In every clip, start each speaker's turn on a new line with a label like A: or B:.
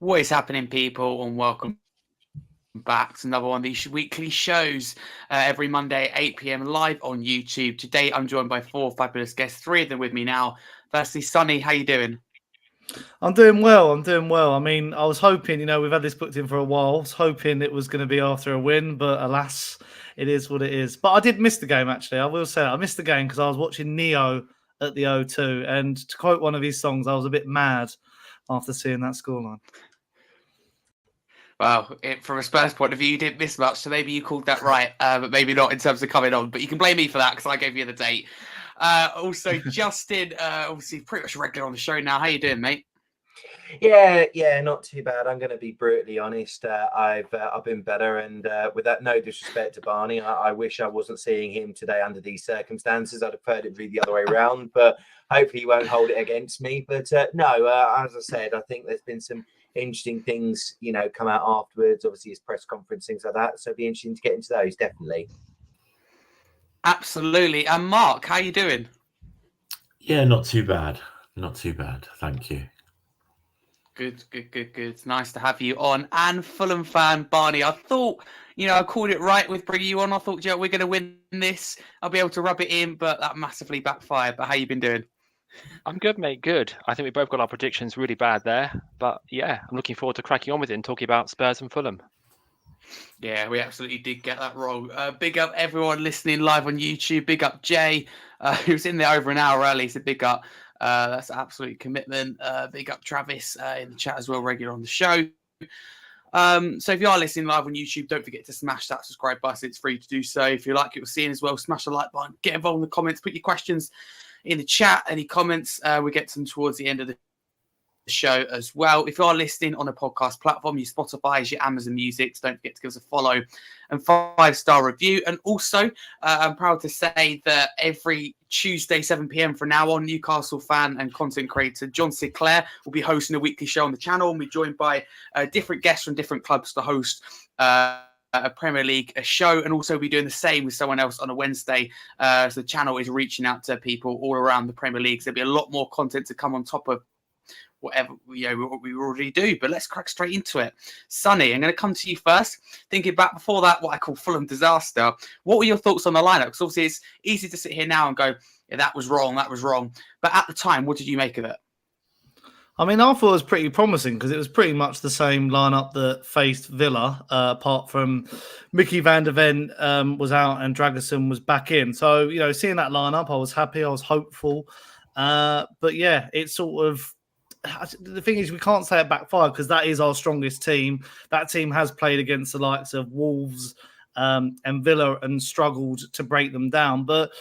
A: What is happening, people, and welcome back to another one of these weekly shows every Monday, 8 p.m. live on YouTube. Today, I'm joined by four fabulous guests, three of them with me now. Firstly, Sonny, how you doing?
B: I'm doing well. I mean, I was hoping, we've had this booked in for a while. I was hoping it was going to be after a win, but alas, it is what it is. But I did miss the game, actually. I will say that. I missed the game because I was watching Neo at the O2. And to quote one of his songs, I was a bit mad after seeing that scoreline.
A: Well, from a Spurs point of view, you didn't miss much, so maybe you called that right, but maybe not in terms of coming on. But you can blame me for that because I gave you the date. Also, Justin, obviously pretty much regular on the show now. How you doing, mate?
C: Yeah, not too bad. I'm going to be brutally honest. I've been better, and with that, no disrespect to Barney, I wish I wasn't seeing him today under these circumstances. I'd have preferred it to be the other way around, but hopefully he won't hold it against me. But no, as I said, I think there's been some interesting things, come out afterwards. Obviously, his press conference, things like that. So it'd be interesting to get into those, definitely.
A: Absolutely. And Mark, how you doing?
D: Yeah, not too bad. Not too bad. Thank you.
A: Good. It's nice to have you on. And Fulham fan Barney, I thought, I called it right with bringing you on. I thought, we're going to win this. I'll be able to rub it in, but that massively backfired. But how you been doing?
E: I'm good, mate. Good. I think we both got our predictions really bad there. But yeah, I'm looking forward to cracking on with it and talking about Spurs and Fulham.
A: Yeah, we absolutely did get that wrong. Big up everyone listening live on YouTube. Big up Jay, who's in there over an hour early. So big up. That's absolute commitment. Big up Travis in the chat as well, regular on the show. So if you are listening live on YouTube, don't forget to smash that subscribe button. It's free to do so. If you like what you're seeing as well, smash the like button. Get involved in the comments. Put your questions in the chat. Any comments, we get some towards the end of the show as well. If you are listening on a podcast platform, your Spotify is your Amazon Music. So don't forget to give us a follow and 5-star review. And also, I'm proud to say that every Tuesday, 7 p.m. from now on, Newcastle fan and content creator John Sinclair will be hosting a weekly show on the channel and be joined by different guests from different clubs to host a Premier League show, and also be doing the same with someone else on a Wednesday. So the channel is reaching out to people all around the Premier League. So there'll be a lot more content to come on top of whatever we already do. But let's crack straight into it. Sonny, I'm going to come to you first. Thinking back before that, what I call Fulham disaster. What were your thoughts on the lineup? Because obviously it's easy to sit here now and go, yeah, that was wrong. But at the time, what did you make of it?
B: I mean, I thought it was pretty promising because it was pretty much the same lineup that faced Villa, apart from Mickey van der Ven was out and Dragerson was back in. So, seeing that lineup, I was happy, I was hopeful. But yeah, it's sort of, the thing is, we can't say it backfired because that is our strongest team. That team has played against the likes of Wolves and Villa and struggled to break them down. But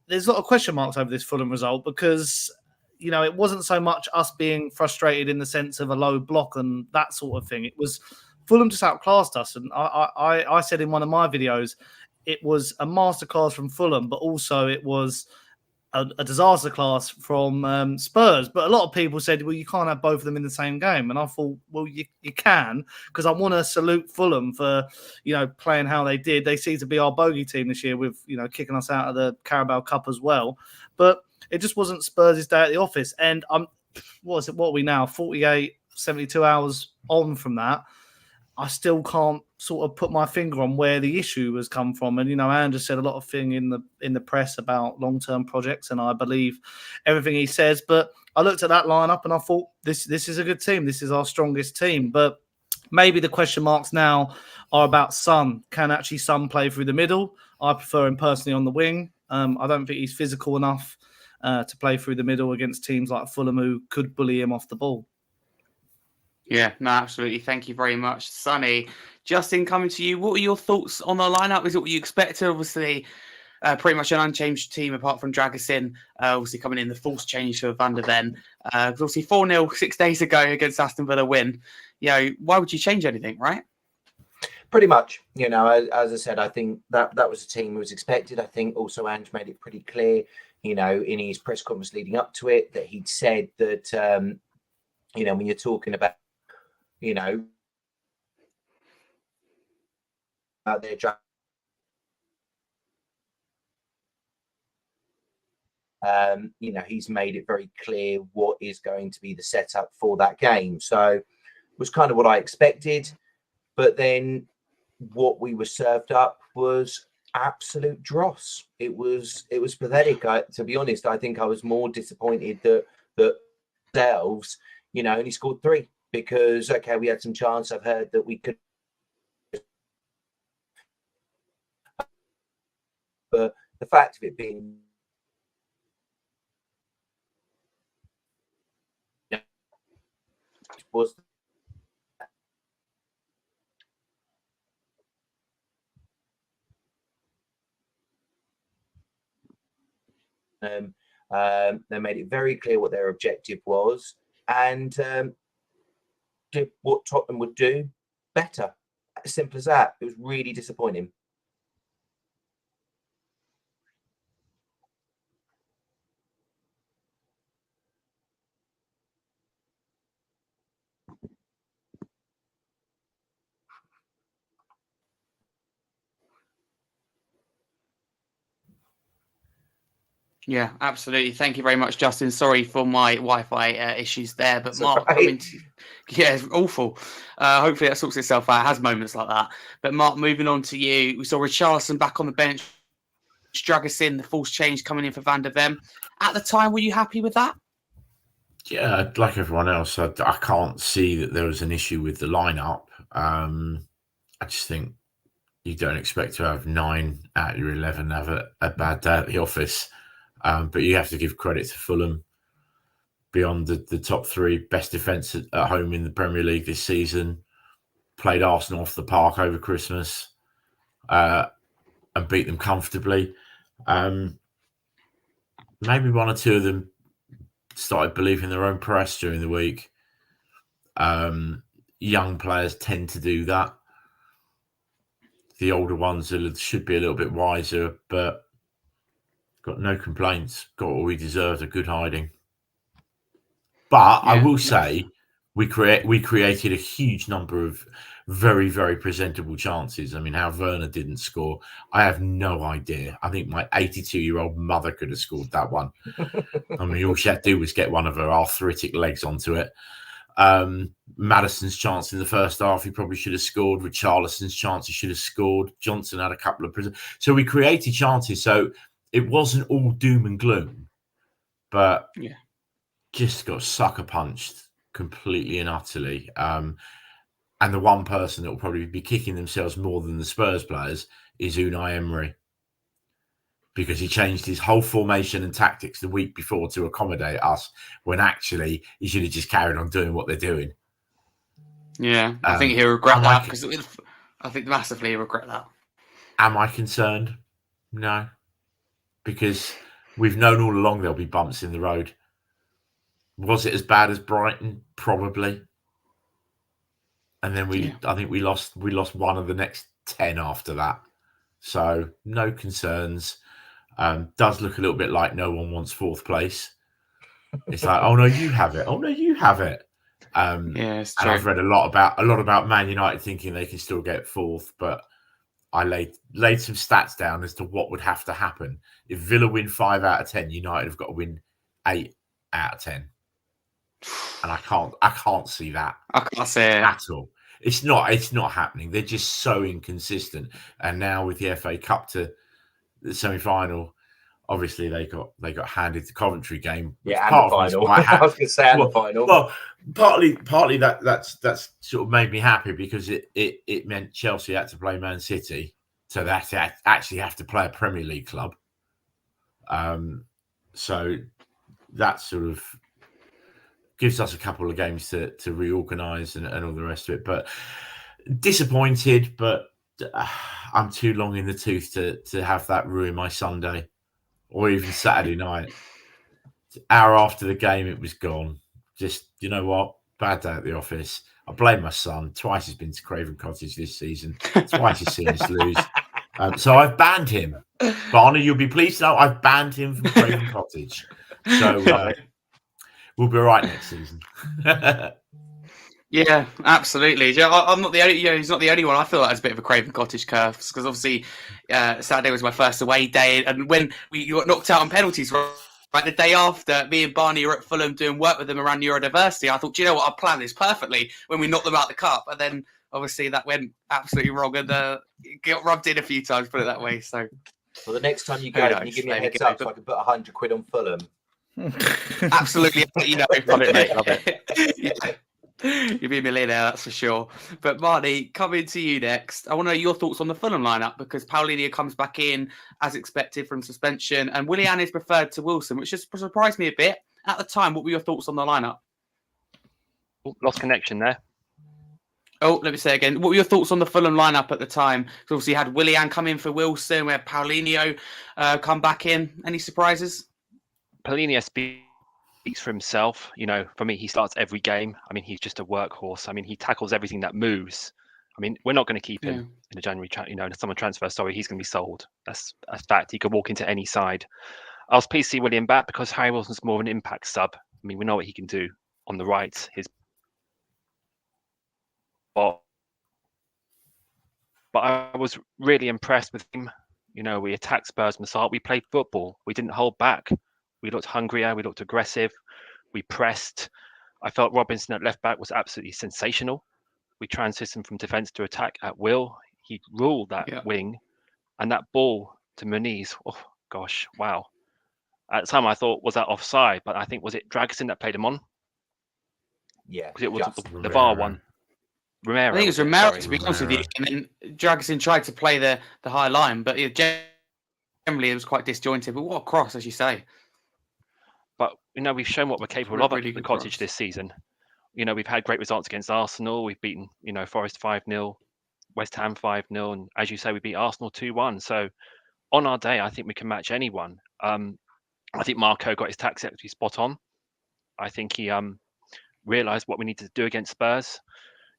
B: there's a lot of question marks over this Fulham result because, it wasn't so much us being frustrated in the sense of a low block and that sort of thing. It was Fulham just outclassed us. And I said in one of my videos, it was a masterclass from Fulham, but also it was a disaster class from Spurs. But a lot of people said, well, you can't have both of them in the same game. And I thought, well, you can, because I want to salute Fulham for, playing how they did. They seem to be our bogey team this year with, kicking us out of the Carabao Cup as well. But it just wasn't Spurs' day at the office. And what are we now? 48, 72 hours on from that. I still can't sort of put my finger on where the issue has come from. And, Andrew said a lot of thing in the press about long-term projects, and I believe everything he says. But I looked at that lineup and I thought, this is a good team. This is our strongest team. But maybe the question marks now are about Son. Can actually Son play through the middle? I prefer him personally on the wing. I don't think he's physical enough to play through the middle against teams like Fulham who could bully him off the ball.
A: Yeah, no, absolutely. Thank you very much, Sonny. Justin, coming to you. What were your thoughts on the lineup? Is it what you expected? Obviously, pretty much an unchanged team apart from Dragerson. Obviously, coming in the false change for Van der Ven. Obviously, 4-0 6 days ago against Aston Villa win. Why would you change anything, right?
C: Pretty much, as I said, I think that was a team who was expected. I think also Ange made it pretty clear, in his press conference leading up to it, that he'd said that, when you're talking about, their draft, he's made it very clear what is going to be the setup for that game. So, was kind of what I expected. But then what we were served up was absolute dross. It was pathetic. To be honest, I think I was more disappointed that ourselves, only scored 3 because we had some chance. I've heard that we could, but the fact of it being was they made it very clear what their objective was, and did what Tottenham would do better. As simple as that. It was really disappointing.
A: Yeah, absolutely. Thank you very much, Justin. Sorry for my Wi-Fi issues there, but
C: That's
A: Mark,
C: right.
A: yeah, it's awful. Hopefully that sorts itself out. It has moments like that. But Mark, moving on to you, we saw Richarlison back on the bench, Dragusin, the false change coming in for Van der Ven. At the time, were you happy with that?
D: Yeah, like everyone else, I can't see that there was an issue with the lineup. I just think you don't expect to have 9 out of your 11 have a bad day at the office. But you have to give credit to Fulham. Beyond the top 3, best defence at home in the Premier League this season. Played Arsenal off the park over Christmas and beat them comfortably. Maybe one or two of them started believing their own press during the week. Young players tend to do that. The older ones should be a little bit wiser, but got no complaints. Got what we deserved, a good hiding. But
A: Yeah,
D: I will say we created a huge number of very, very presentable chances. I mean, how Werner didn't score, I have no idea. I think my 82-year-old mother could have scored that one. I mean, all she had to do was get one of her arthritic legs onto it. Maddison's chance in the first half, he probably should have scored. Richarlison's chance, he should have scored. Johnson had a couple of so we created chances. So it wasn't all doom and gloom, but just got sucker punched completely and utterly. And the one person that will probably be kicking themselves more than the Spurs players is Unai Emery, because he changed his whole formation and tactics the week before to accommodate us, when actually he should have just carried on doing what they're doing.
A: Yeah, I think he'll regret that, because I think massively he'll regret that.
D: Am I concerned? No, because we've known all along there'll be bumps in the road. Was it as bad as Brighton? Probably. And then I think we lost one of the next 10 after that. So no concerns. Does look a little bit like no one wants 4th place. It's like, oh no, you have it. Oh no, you have it.
A: Yeah, it's true.
D: And I've read a lot about Man United thinking they can still get 4th, but I laid some stats down as to what would have to happen. If Villa win 5 out of 10, United have got to win 8 out of 10. And I can't see that.
A: I can't see it
D: at all. It's not happening. They're just so inconsistent. And now with the FA Cup to the semi-final, obviously they got handed the Coventry game.
C: Yeah, and the final. I was going to say the final.
D: Well, partly that's sort of made me happy, because it meant Chelsea had to play Man City, so they actually have to play a Premier League club. So that sort of gives us a couple of games to reorganise and all the rest of it. But disappointed, but I'm too long in the tooth to have that ruin my Sunday or even Saturday night. Hour after the game, it was gone. Just, you know what? Bad day at the office. I blame my son. Twice he's been to Craven Cottage this season. Twice he's seen us lose. So I've banned him. Barney, you'll be pleased to know I've banned him from Craven Cottage. So we'll be all right next season.
A: Yeah, absolutely. Yeah, I'm not the only. He's not the only one. I feel like it's a bit of a Craven Cottage curse, because obviously Saturday was my first away day, and when we got knocked out on penalties right Like the day after, me and Barney were at Fulham doing work with them around neurodiversity. I thought, do you know what? I planned this perfectly when we knocked them out the cup. And then obviously that went absolutely wrong and got rubbed in a few times, put it that way. So,
C: well, the next time you go, can you give me a heads up so I can put 100 quid on Fulham?
A: Absolutely. You know,
E: Love it, mate. Love it.
A: Yeah. You'll be a millionaire, that's for sure. But Barney, coming to you next. I want to know your thoughts on the Fulham lineup because Paulinho comes back in as expected from suspension, and Willian is preferred to Wilson, which just surprised me a bit. At the time, what were your thoughts on the lineup?
E: Lost connection there.
A: Oh, let me say again. What were your thoughts on the Fulham lineup at the time? Because obviously you had Willian come in for Wilson, we had Paulinho come back in. Any surprises?
E: Paulinho speaks for himself. You know, for me, he starts every game. I mean, he's just a workhorse. I mean, he tackles everything that moves. I mean, we're not going to keep him in the January, someone transfer. Sorry, he's going to be sold. That's a fact. He could walk into any side. I was pleased to see William back because Harry Wilson's more of an impact sub. I mean, we know what he can do on the right. But I was really impressed with him. You know, we attacked Spurs from the start. We played football. We didn't hold back. We looked hungrier. We looked aggressive. We pressed. I felt Robinson at left back was absolutely sensational. We transitioned from defence to attack at will. He ruled that wing, and that ball to Muniz. Oh gosh, wow! At the time, I thought, was that offside? But I think was it Dragusin that played him on?
C: Yeah,
E: because it was the VAR one. Romero.
A: I think it was Romero, to be honest with you. And then Dragusin tried to play the high line, but generally it was quite disjointed. But what a cross, as you say.
E: But, you know, we've shown what we're capable of at the Cottage this season. You know, we've had great results against Arsenal. We've beaten, Forest 5-0, West Ham 5-0. And as you say, we beat Arsenal 2-1. So on our day, I think we can match anyone. I think Marco got his tactics spot on. I think he realised what we needed to do against Spurs.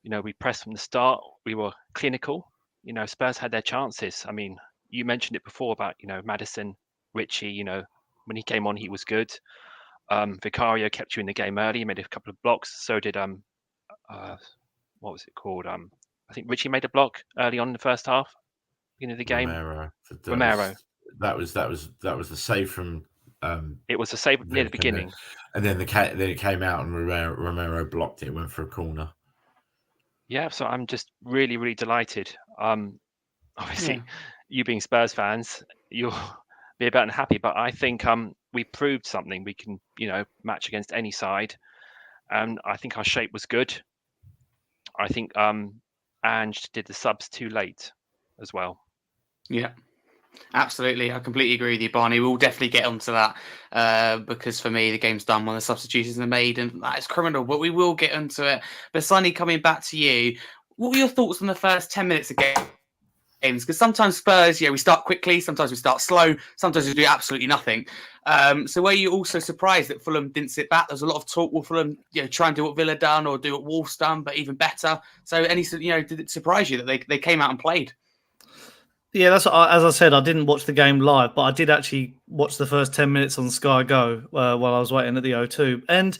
E: You know, we pressed from the start. We were clinical. You know, Spurs had their chances. I mean, you mentioned it before about, Maddison, Ritchie, when he came on, he was good. Vicario kept you in the game early. He made a couple of blocks. So did what was it called? I think Ritchie made a block early on in the first half, beginning of the game.
D: Romero. That was the save from.
E: It was a save near the beginning,
D: and then it came out and Romero blocked it. Went for a corner.
E: Yeah, so I'm just really, really delighted. Obviously, you being Spurs fans, you'll be about happy, but I think we proved something. We can, match against any side, and I think our shape was good. I think Ange did the subs too late as well.
A: Yeah, absolutely. I completely agree with you, Barney. We'll definitely get onto that because for me, the game's done when the substitutions are made, and that is criminal, but we will get into it. But Sonny, coming back to you, what were your thoughts on the first 10 minutes of games? Because sometimes Spurs, we start quickly, sometimes we start slow, sometimes we do absolutely nothing. So were you also surprised that Fulham didn't sit back? There's a lot of talk, will Fulham try and do what Villa done or do what Wolves done, but even better? So did it surprise you that they came out and played?
B: Yeah, that's what as I said, I didn't watch the game live, but I did actually watch the first 10 minutes on Sky Go while I was waiting at the O2. And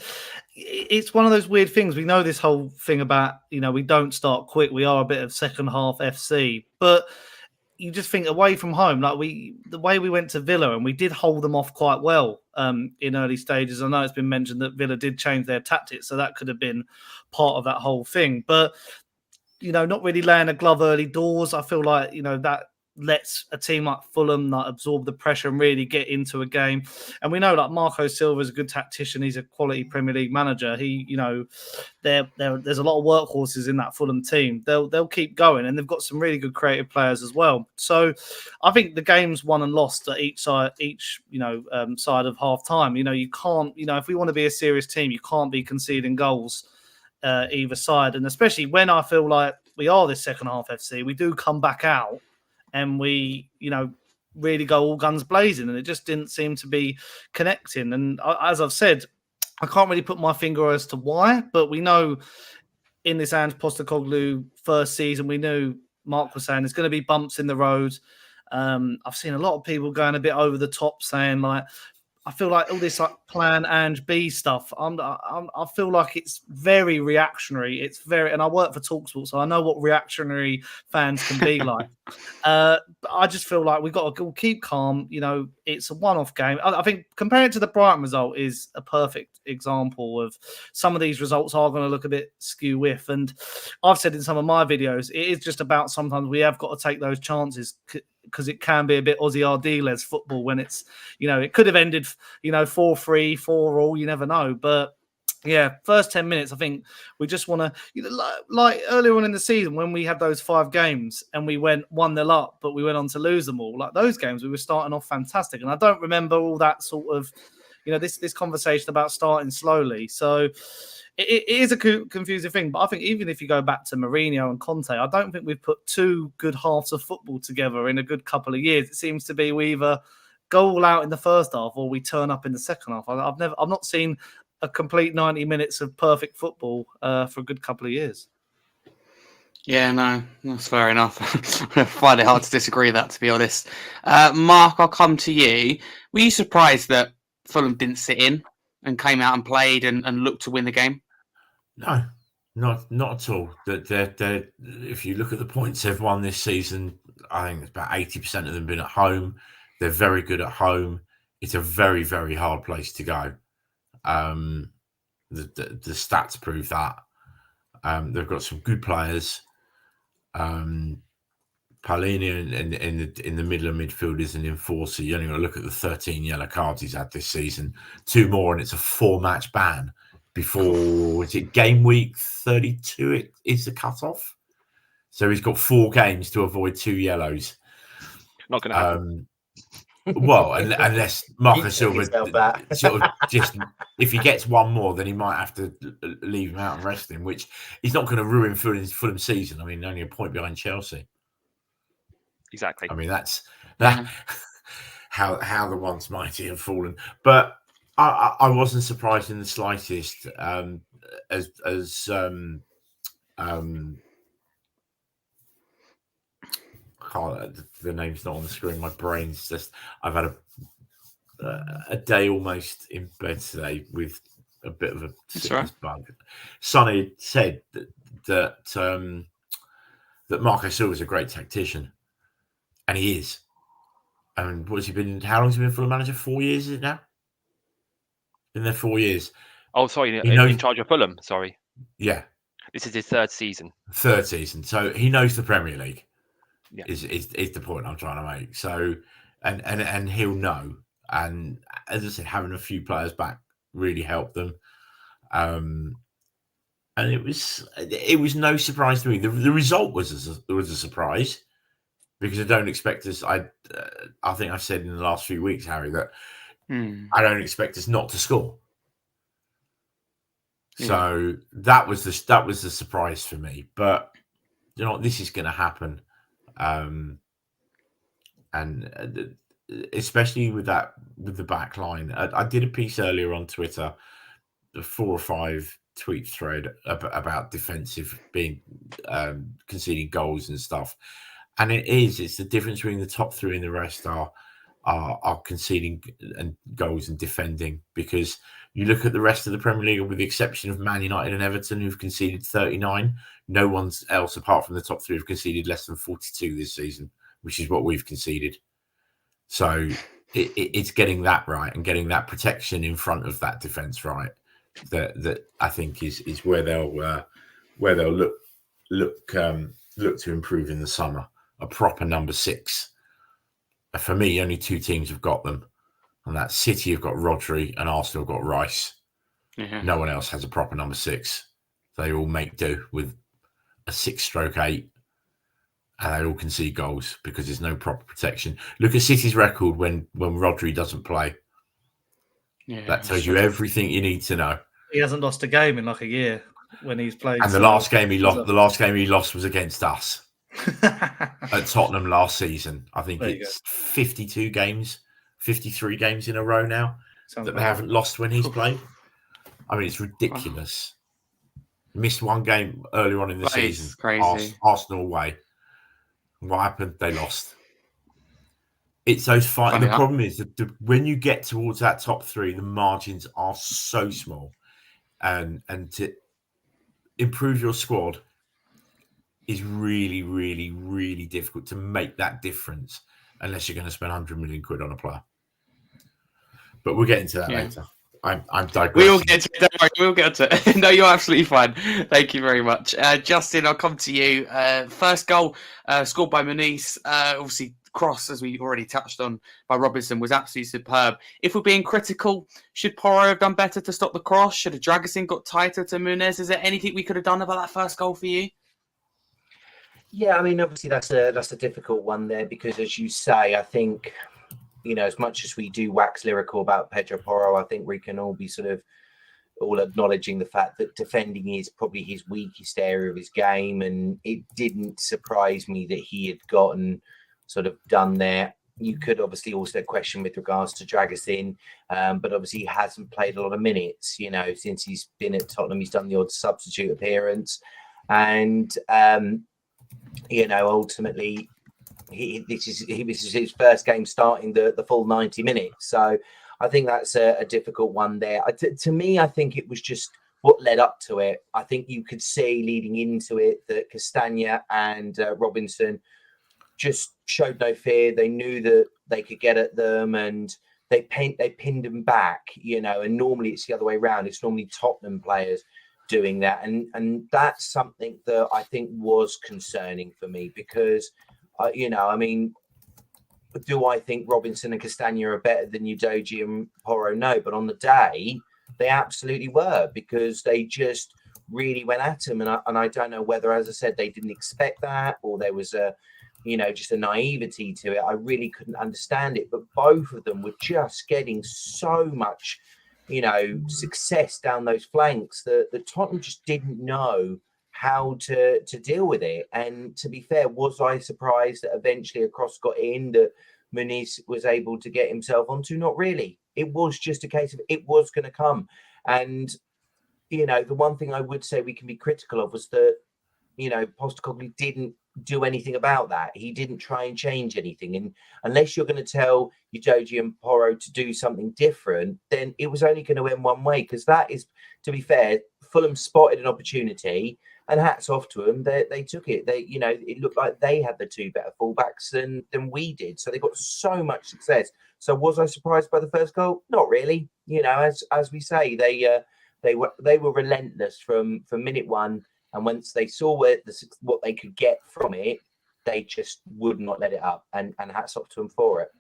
B: it's one of those weird things. We know this whole thing about, we don't start quick. We are a bit of second half FC, but you just think away from home, like the way we went to Villa and we did hold them off quite well in early stages. I know it's been mentioned that Villa did change their tactics, so that could have been part of that whole thing. But, not really laying a glove early doors. I feel like, that lets a team like Fulham absorb the pressure and really get into a game. And we know Marco Silva is a good tactician. He's a quality Premier League manager. He, there's a lot of workhorses in that Fulham team. They'll keep going, and they've got some really good creative players as well. So I think the game's won and lost at each side of half time. You can't, if we want to be a serious team, you can't be conceding goals either side. And especially when I feel like we are this second half FC, we do come back out and we, really go all guns blazing, and it just didn't seem to be connecting. And as I've said, I can't really put my finger as to why, but we know in this Ange Postecoglou first season, we knew Mark was saying there's going to be bumps in the road. I've seen a lot of people going a bit over the top saying I feel like all this plan Ange B stuff. I feel like it's very reactionary. It's very, and I work for TalkSport, so I know what reactionary fans can be like. But I just feel like we've got to keep calm. it's a one-off game. I think comparing it to the Brighton result is a perfect example of some of these results are going to look a bit skew-whiff. And I've said in some of my videos, it is just about sometimes we have got to take those chances because it can be a bit Aussie RD-less football when it's, it could have ended, 4-3, 4-4, you never know. But yeah, first 10 minutes, I think we just want to, like earlier on in the season when we had those 5 games and we went 1-0 up, but we went on to lose them all. Like those games, we were starting off fantastic. And I don't remember all that sort of, this conversation about starting slowly. So it is a confusing thing. But I think even if you go back to Mourinho and Conte, I don't think we've put 2 good halves of football together in a good couple of years. It seems to be we either go all out in the first half or we turn up in the second half. I've not seen a complete 90 minutes of perfect football for a good couple of years.
A: Yeah, no, that's fair enough. I find it hard to disagree with that, to be honest. Mark, I'll come to you. Were you surprised that Fulham didn't sit in and came out and played and looked to win the game?
D: No, not at all. If you look at the points they've won this season, I think it's about 80% of them been at home. They're very good at home. It's a very, very hard place to go. The stats prove that. They've got some good players. Paulini in the middle of midfield is an enforcer. You only got to look at the 13 yellow cards he's had this season. 2 more, and it's a 4-match ban before is it game week 32? It is the cutoff. So he's got 4 games to avoid 2 yellows.
E: Not going to happen.
D: Well, unless Marco Silva sort of just, if he gets 1 more, then he might have to leave him out and rest him, which is not going to ruin Fulham's season. I mean, only a point behind Chelsea.
E: Exactly.
D: I mean, that's how the once mighty have fallen. But I wasn't surprised in the slightest. The name's not on the screen. My brain's just. I've had a day almost in bed today with a bit of a sickness bug. Sonny said that Marco Silva is a great tactician, and he is. And what's he been? How long has he been Fulham manager? 4 years, is it now? Been there 4 years.
E: Oh, sorry, in charge of Fulham. Sorry.
D: Yeah.
E: This is his 3rd season.
D: 3rd season. So he knows the Premier League.
E: Yeah.
D: Is the point I'm trying to make. So and he'll know. And as I said, having a few players back really helped them. And it was no surprise to me. The result was a surprise because I don't expect us. I think I've said in the last few weeks, Harry, that I don't expect us not to score. Yeah. So that was the surprise for me. But this is going to happen. And especially with the back line, I did a piece earlier on Twitter, the 4 or 5 tweet thread about defensive being conceding goals and stuff, and it's the difference between the top 3 and the rest are conceding and goals and defending, because you look at the rest of the Premier League, with the exception of Man United and Everton, who've conceded 39. No one else apart from the top 3 have conceded less than 42 this season, which is what we've conceded. So it's getting that right and getting that protection in front of that defence right that I think is where they'll look to improve in the summer. A proper number 6. For me, only 2 teams have got them, and that's City have got Rodri and Arsenal have got Rice. Yeah. No one else has a proper number 6. They all make do with a 6/8, and they all concede goals because there's no proper protection. Look at City's record when Rodri doesn't play. Yeah, that tells you everything you need to know.
B: He hasn't lost a game in like a year when he's played.
D: And the last game he lost was against us at Tottenham last season. I think it's 52 games, 53 games in a row now that they haven't lost when he's played. I mean, it's ridiculous. Missed 1 game earlier on in the season.
A: Crazy.
D: Arsenal away. What happened? They lost. It's those fights. And the problem is that when you get towards that top 3, the margins are so small, and to improve your squad is really, really, really difficult to make that difference unless you're going to spend 100 million quid on a player. But we'll get into that later. I'm digressing.
A: We'll get to it. Don't worry, we'll get to it. No, you're absolutely fine. Thank you very much. Justin, I'll come to you. First goal scored by Muniz. Obviously, cross, as we already touched on, by Robinson was absolutely superb. If we're being critical, should Porro have done better to stop the cross? Should have Dragusin got tighter to Muniz? Is there anything we could have done about that first goal for you?
C: Yeah, I mean, obviously that's a difficult one there because, as you say, I think, you know, as much as we do wax lyrical about Pedro Porro, I think we can all be sort of all acknowledging the fact that defending is probably his weakest area of his game, and it didn't surprise me that he had gotten sort of done there. You could obviously also question with regards to Dragusin, but obviously he hasn't played a lot of minutes, you know, since he's been at Tottenham. He's done the odd substitute appearance, and you know, ultimately this is his first game starting the full 90 minutes. So I think that's a difficult one there. To me, I think it was just what led up to it. I think you could see leading into it that Castagna and Robinson just showed no fear. They knew that they could get at them, and they pinned them back, you know, and normally it's the other way around. It's normally Tottenham players doing that. And that's something that I think was concerning for me because, you know, I mean, do I think Robinson and Castagna are better than Udogie and Porro? No, but on the day, they absolutely were because they just really went at him. And I don't know whether, as I said, they didn't expect that or there was just a naivety to it. I really couldn't understand it. But both of them were just getting so much, you know, success down those flanks that Tottenham just didn't know how to deal with it. And to be fair, was I surprised that eventually a cross got in that Muniz was able to get himself onto? Not really. It was just a case of it was going to come. And, you know, the one thing I would say we can be critical of was that, you know, Postecoglou didn't do anything about that. He didn't try and change anything. And unless you're going to tell Udogie and Porro to do something different, then it was only going to end one way. Because that is, to be fair, Fulham spotted an opportunity, and hats off to them. They took it. They, you know, it looked like they had the two better fullbacks than we did. So they got so much success. So was I surprised by the first goal? Not really. You know, as we say, they were relentless from minute one. And once they saw what they could get from it, they just would not let it up. And hats off to them for it.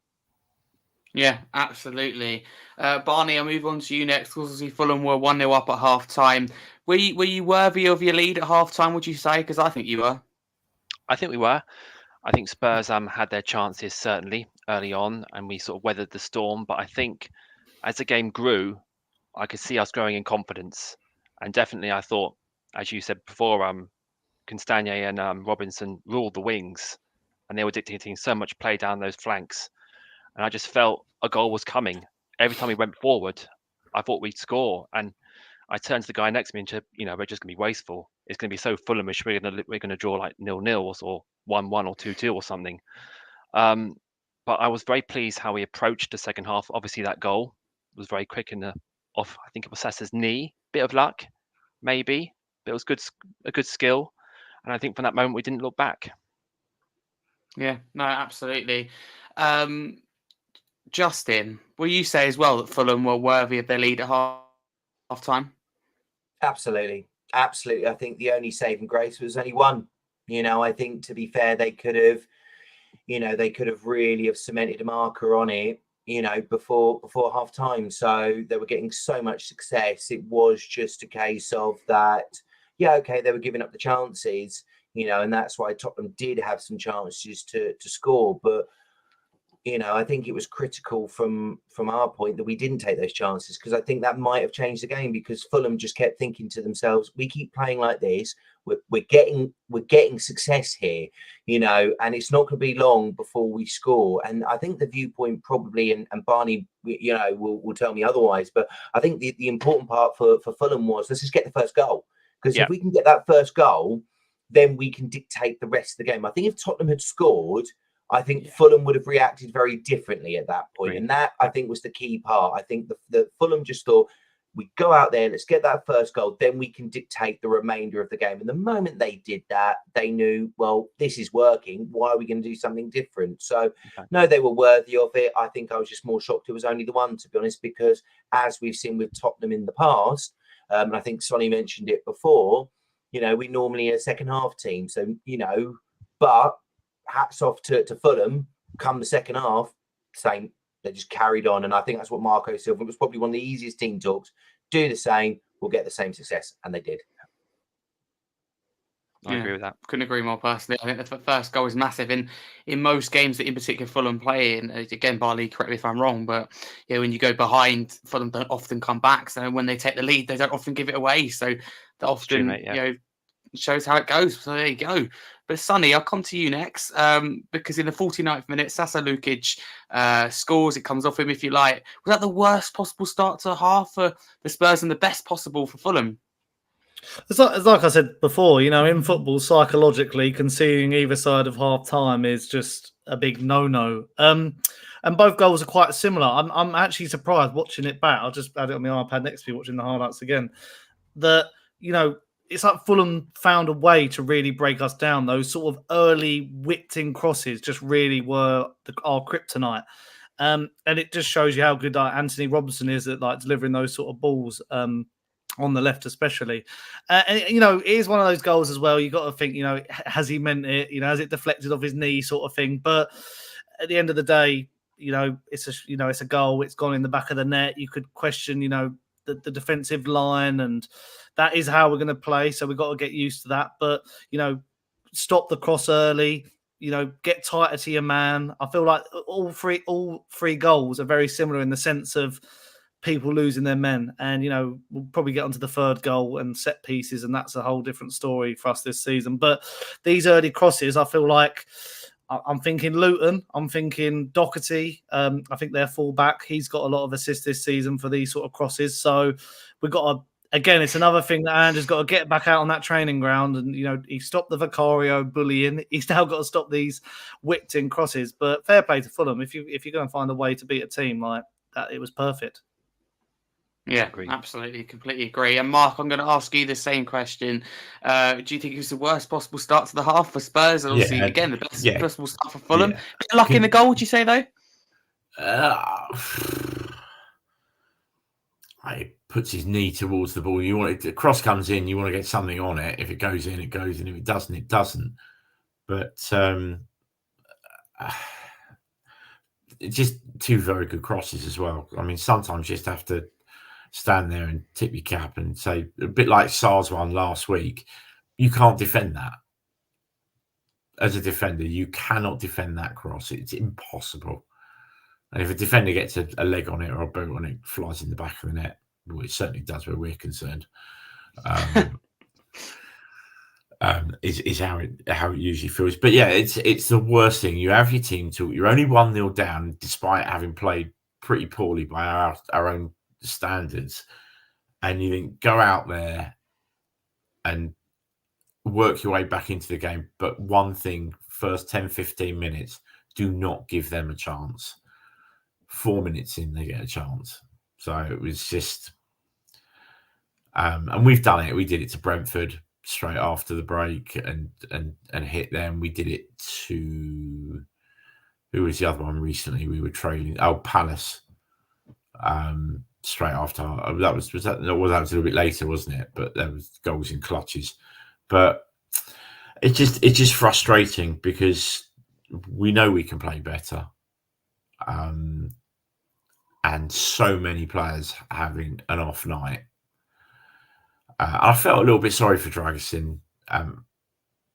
A: Yeah, absolutely. Barney, I'll move on to you next. Obviously, Fulham were 1-0 up at half-time. Were you worthy of your lead at half-time, would you say? Because I think you were.
E: I think we were. I think Spurs had their chances, certainly, early on, and we sort of weathered the storm. But I think as the game grew, I could see us growing in confidence. And definitely, I thought, as you said before, Castagna and Robinson ruled the wings, and they were dictating so much play down those flanks. And I just felt a goal was coming. Every time we went forward, I thought we'd score. And I turned to the guy next to me and said, you know, we're just going to be wasteful. It's going to be so Fulhamish. We're going to draw like 0-0 or 1-1 or 2-2 or something. But I was very pleased how we approached the second half. Obviously, that goal was very quick off. I think it was Sessa's knee. Bit of luck, maybe. But it was a good skill. And I think from that moment, we didn't look back.
A: Yeah, no, absolutely. Justin, will you say as well that Fulham were worthy of their lead at half-time?
C: Absolutely. I think the only saving grace was only one. You know, I think, to be fair, they could have really have cemented a marker on it, you know, before half-time. So they were getting so much success. It was just a case of that, yeah, okay, they were giving up the chances, you know, and that's why Tottenham did have some chances to score. But, you know, I think it was critical from our point that we didn't take those chances, because I think that might have changed the game, because Fulham just kept thinking to themselves, we keep playing like this, we're getting success here, you know, and it's not going to be long before we score. And I think the viewpoint probably, and Barney, you know, will tell me otherwise, but I think the important part for Fulham was, let's just get the first goal, because if we can get that first goal, then we can dictate the rest of the game. I think if Tottenham had scored, I think Fulham would have reacted very differently at that point. And that, I think, was the key part. I think the Fulham just thought, we go out there, let's get that first goal, then we can dictate the remainder of the game. And the moment they did that, they knew, well, this is working. Why are we going to do something different? So, no, they were worthy of it. I think I was just more shocked it was only the one, to be honest, because as we've seen with Tottenham in the past, and I think Sonny mentioned it before, we normally a second half team. So, but hats off to Fulham, come the second half, same. They just carried on. And I think that's what Marco Silva, it was probably one of the easiest team talks. Do the same, we'll get the same success. And they did.
E: I agree with that.
A: Couldn't agree more personally. I think the first goal is massive in most games that in particular Fulham play. And again, Barney, correct me if I'm wrong, but when you go behind, Fulham don't often come back. So when they take the lead, they don't often give it away. So that often, shows how it goes. So there you go. But Sonny, I'll come to you next because in the 49th minute, Sasa Lukic scores. It comes off him, if you like. Was that the worst possible start to a half for the Spurs and the best possible for Fulham?
B: It's like I said before, in football, psychologically, conceding either side of half time is just a big no-no. And both goals are quite similar. I'm actually surprised watching it back. I'll just add it on my iPad next to me, watching the highlights again. That, it's like Fulham found a way to really break us down. Those sort of early whipped-in crosses just really were our kryptonite. And it just shows you how good Anthony Robinson is at delivering those sort of balls on the left especially. And, it is one of those goals as well. You got to think, has he meant it? Has it deflected off his knee sort of thing? But at the end of the day, it's a goal. It's gone in the back of the net. You could question, the defensive line, and that is how we're going to play. So we've got to get used to that. But, stop the cross early, get tighter to your man. I feel like all three goals are very similar in the sense of people losing their men. And, we'll probably get onto the third goal and set pieces, and that's a whole different story for us this season. But these early crosses, I feel like I'm thinking Luton. I'm thinking Doherty. I think their fullback. He's got a lot of assists this season for these sort of crosses. So we've got to, again, it's another thing that Andrew's got to get back out on that training ground. And, he stopped the Vicario bullying. He's now got to stop these whipped-in crosses. But fair play to Fulham. If you're going to find a way to beat a team like that, it was perfect.
A: Yeah, absolutely. Completely agree. And Mark, I'm going to ask you the same question. Do you think it was the worst possible start to the half for Spurs? And obviously, again, the best possible start for Fulham.
D: Yeah.
A: Bit luck in the goal, would you say, though?
D: It puts his knee towards the ball. The cross comes in, you want to get something on it. If it goes in, it goes in. If it doesn't, it doesn't. But it's just two very good crosses as well. I mean, sometimes you just have to stand there and tip your cap and say, a bit like SARS one last week, you can't defend that. As a defender, you cannot defend that cross. It's impossible. And if a defender gets a leg on it or a boot on it, flies in the back of the net, well, it certainly does where we're concerned. Is how it usually feels. But yeah, it's the worst thing. You have your team you're only 1-0 down, despite having played pretty poorly by our own standards, and you think go out there and work your way back into the game. But one thing, first 10-15 minutes, do not give them a chance. 4 minutes in, they get a chance. So it was just and we've done it. We did it to Brentford straight after the break and hit them. We did it to, who was the other one recently we were trailing? Palace. Straight after that was that a little bit later, wasn't it? But there was goals in clutches. But it's just frustrating because we know we can play better, and so many players having an off night. I felt a little bit sorry for Dragusin.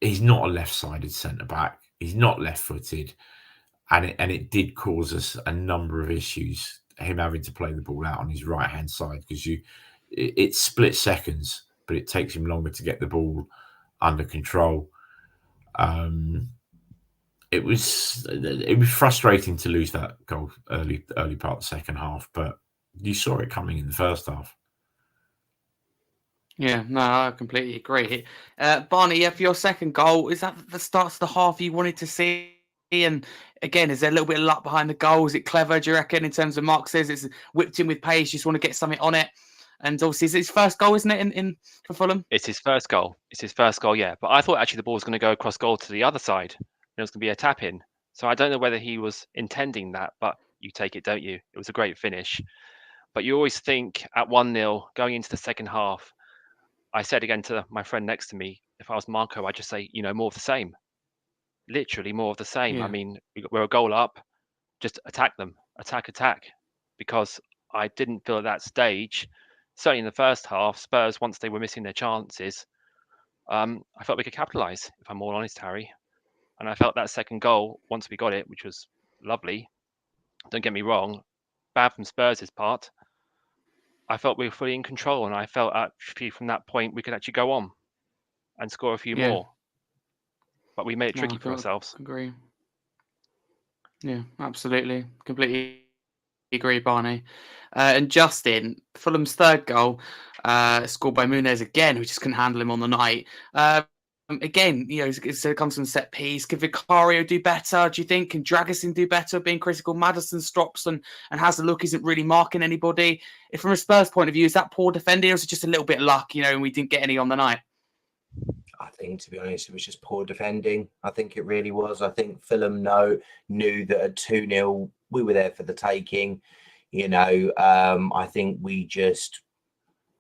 D: He's not a left-sided centre back. He's not left-footed, and it did cause us a number of issues. Him having to play the ball out on his right hand side because it's split seconds, but it takes him longer to get the ball under control. It was frustrating to lose that goal early part of the second half, but you saw it coming in the first half.
A: Yeah, no, I completely agree. Barney, for your second goal, is that the start of the half you wanted to see? And again, is there a little bit of luck behind the goal? Is it clever, do you reckon, in terms of Mark says it's whipped in with pace, you just want to get something on it? And obviously, it's his first goal, isn't it, in for Fulham?
E: It's his first goal. Yeah. But I thought actually the ball was going to go across goal to the other side. It was going to be a tap in. So I don't know whether he was intending that, but you take it, don't you? It was a great finish. But you always think at 1-0 going into the second half, I said again to my friend next to me, if I was Marco, I'd just say, more of the same. Literally more of the same.
A: Yeah.
E: I mean, we're a goal up, just attack them, attack. Because I didn't feel at that stage, certainly in the first half, Spurs, once they were missing their chances, I felt we could capitalise, if I'm all honest, Harry. And I felt that second goal, once we got it, which was lovely, don't get me wrong, bad from Spurs' part, I felt we were fully in control, and I felt actually from that point we could actually go on and score a few more. But we made it tricky for ourselves.
A: Agree. Yeah, absolutely. Completely agree, Barney. And Justin, Fulham's third goal, scored by Muniz again, who just couldn't handle him on the night. Again, it comes from set piece. Can Vicario do better, do you think? Can Dragusin do better being critical? Maddison stops and has a look, isn't really marking anybody. If from a Spurs point of view, is that poor defending, or is it just a little bit of luck, and we didn't get any on the night?
C: I think, to be honest, it was just poor defending. I think it really was. I think Fulham knew that at 2-0, we were there for the taking. I think we just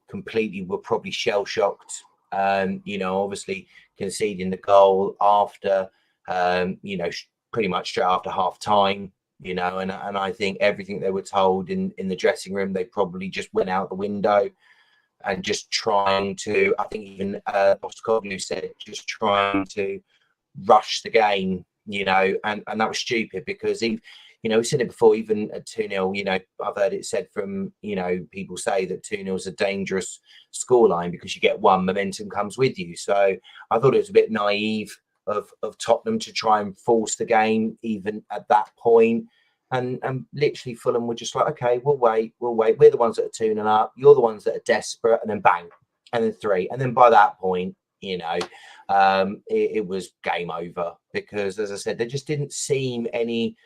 C: completely were probably shell-shocked. Obviously conceding the goal after, pretty much straight after half time, and I think everything they were told in the dressing room, they probably just went out the window. And just trying to, I think even Postecoglou said, just trying to rush the game, and that was stupid because we've seen it before, even at 2-0, I've heard it said from, people say that 2-0 is a dangerous scoreline because you get one, momentum comes with you. So I thought it was a bit naive of Tottenham to try and force the game even at that point. And literally Fulham were just like, okay, we'll wait. We're the ones that are 2-0 up. You're the ones that are desperate. And then bang, and then 3. And then by that point, it was game over because, as I said, there just didn't seem any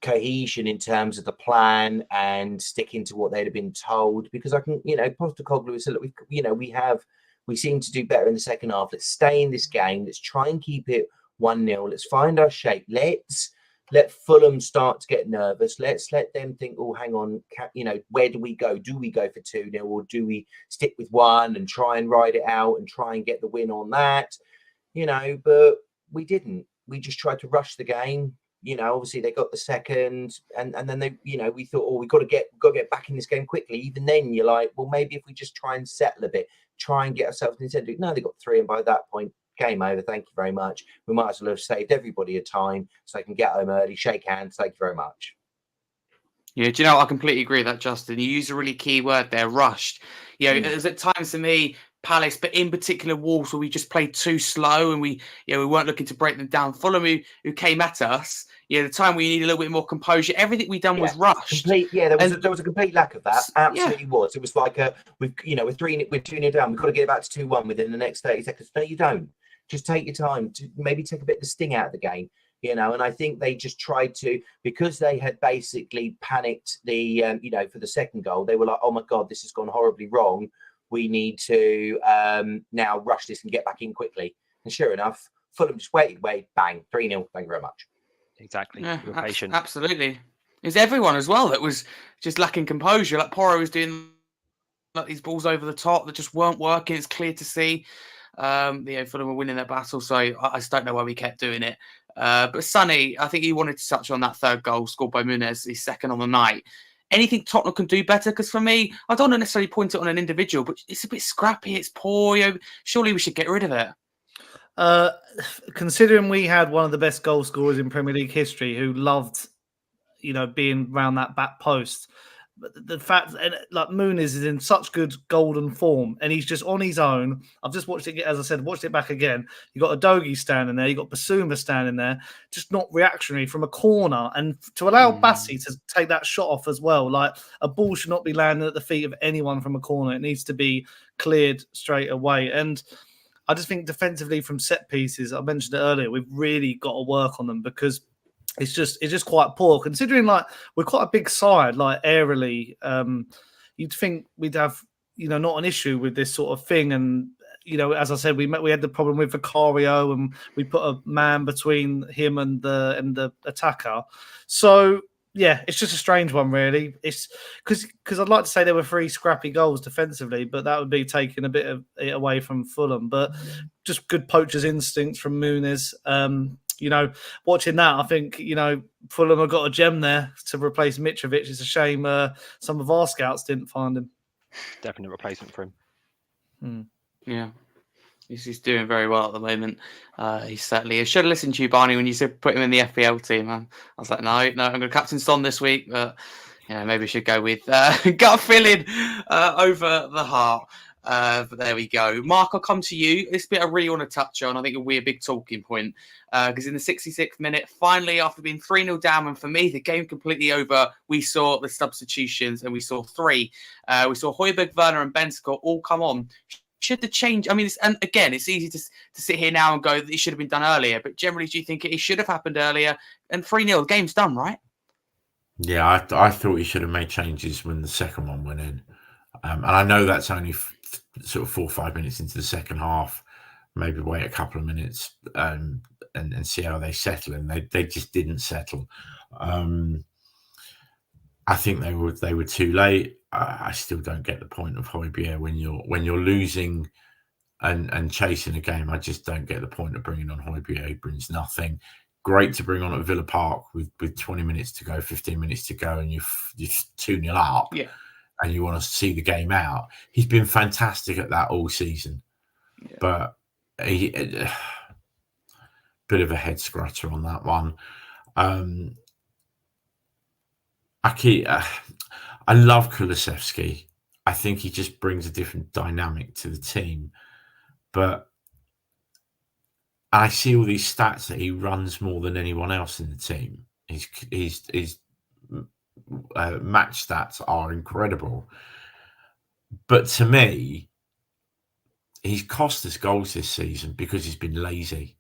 C: cohesion in terms of the plan and sticking to what they'd have been told. Because Postecoglou said, look, we seem to do better in the second half. Let's stay in this game. Let's try and keep it 1-0. Let's find our shape. Let's let Fulham start to get nervous. Let's let them think, oh, hang on, where do we go? Do we go for 2-0 or do we stick with 1 and try and ride it out and try and get the win on that? But we didn't. We just tried to rush the game. Obviously they got the second and then they, we thought, oh, we got to get back in this game quickly. Even then you're like, well, maybe if we just try and settle a bit, try and get ourselves in the center. No, they got 3. And by that point, game over. Thank you very much. We might as well have saved everybody a time so they can get home early, shake hands. Thank you very much.
A: Yeah, do you know, I completely agree with that, Justin. You use a really key word there, rushed. There's at times for me, Palace, but in particular Wolves, where we just played too slow and we weren't looking to break them down. Fulham, who came at us, the time we need a little bit more composure. Everything we done was rushed.
C: There was a complete lack of that. Absolutely was. It was like we're 2-0 down. We've got to get back to 2-1 within the next 30 seconds. No, you don't. Just take your time to maybe take a bit of the sting out of the game, and I think they just tried to, because they had basically panicked the, for the second goal, they were like, oh my God, this has gone horribly wrong. We need to now rush this and get back in quickly. And sure enough, Fulham just waited, bang, 3-0. Thank you very much.
E: Exactly.
A: Yeah,
E: we were patient.
A: Absolutely. It's everyone as well that was just lacking composure. Like Porro was doing like these balls over the top that just weren't working. It's clear to see. Fulham were winning that battle, so I just don't know why we kept doing it. But Sonny, I think you wanted to touch on that third goal scored by Muniz, his second on the night. Anything Tottenham can do better? Because for me, I don't necessarily point it on an individual, but it's a bit scrappy. It's poor. Surely we should get rid of it.
B: Considering we had one of the best goal scorers in Premier League history, who loved, being around that back post. But the fact, like Muniz is in such good golden form, and he's just on his own. I've just watched it, as I said, watched it back again. You got Udogie standing there, you got Basuma standing there, just not reactionary from a corner, and to allow Bassi to take that shot off as well. Like, a ball should not be landing at the feet of anyone from a corner. It needs to be cleared straight away. And I just think defensively from set pieces, I mentioned it earlier, we've really got to work on them because it's just quite poor, considering like we're quite a big side, like aerially. You'd think we'd have not an issue with this sort of thing. And as I said, we had the problem with Vicario, and we put a man between him and the attacker. So yeah, it's just a strange one, really. It's because I'd like to say there were 3 scrappy goals defensively, but that would be taking a bit of it away from Fulham. But just good poacher's instincts from Muniz. Watching that, I think Fulham have got a gem there to replace Mitrovic. It's a shame some of our scouts didn't find him.
E: Definite replacement for him.
A: Yeah. He's doing very well at the moment. He certainly is. Should have listened to you, Barney, when you said put him in the FPL team. I was like, no, I'm going to captain Son this week. But maybe we should go with gut feeling over the heart. But there we go. Mark, I'll come to you. This bit I really want to touch on. I think it'll be a big talking point. Because in the 66th minute, finally, after being 3-0 down, and for me, the game completely over, we saw the substitutions and we saw 3. We saw Højbjerg, Werner and Bentancur all come on. Should the change? I mean, and again, it's easy to sit here now and go that it should have been done earlier. But generally, do you think it should have happened earlier? And 3-0, the game's done, right?
D: Yeah, I thought he should have made changes when the second one went in. And I know that's only sort of 4 or 5 minutes into the second half. Maybe wait a couple of minutes and see how they settle. And they just didn't settle. I think they were too late. I still don't get the point of Højbjerg when you're losing and chasing a game. I just don't get the point of bringing on Højbjerg. He brings nothing. Great to bring on at Villa Park with 20 minutes to go, 15 minutes to go, and you're 2-0 up.
A: Yeah.
D: And you want to see the game out. He's been fantastic at that all season. Yeah. But bit of a head scratcher on that one. I love Kulusevski. I think he just brings a different dynamic to the team. But I see all these stats that he runs more than anyone else in the team. His match stats are incredible. But to me, he's cost us goals this season because he's been lazy.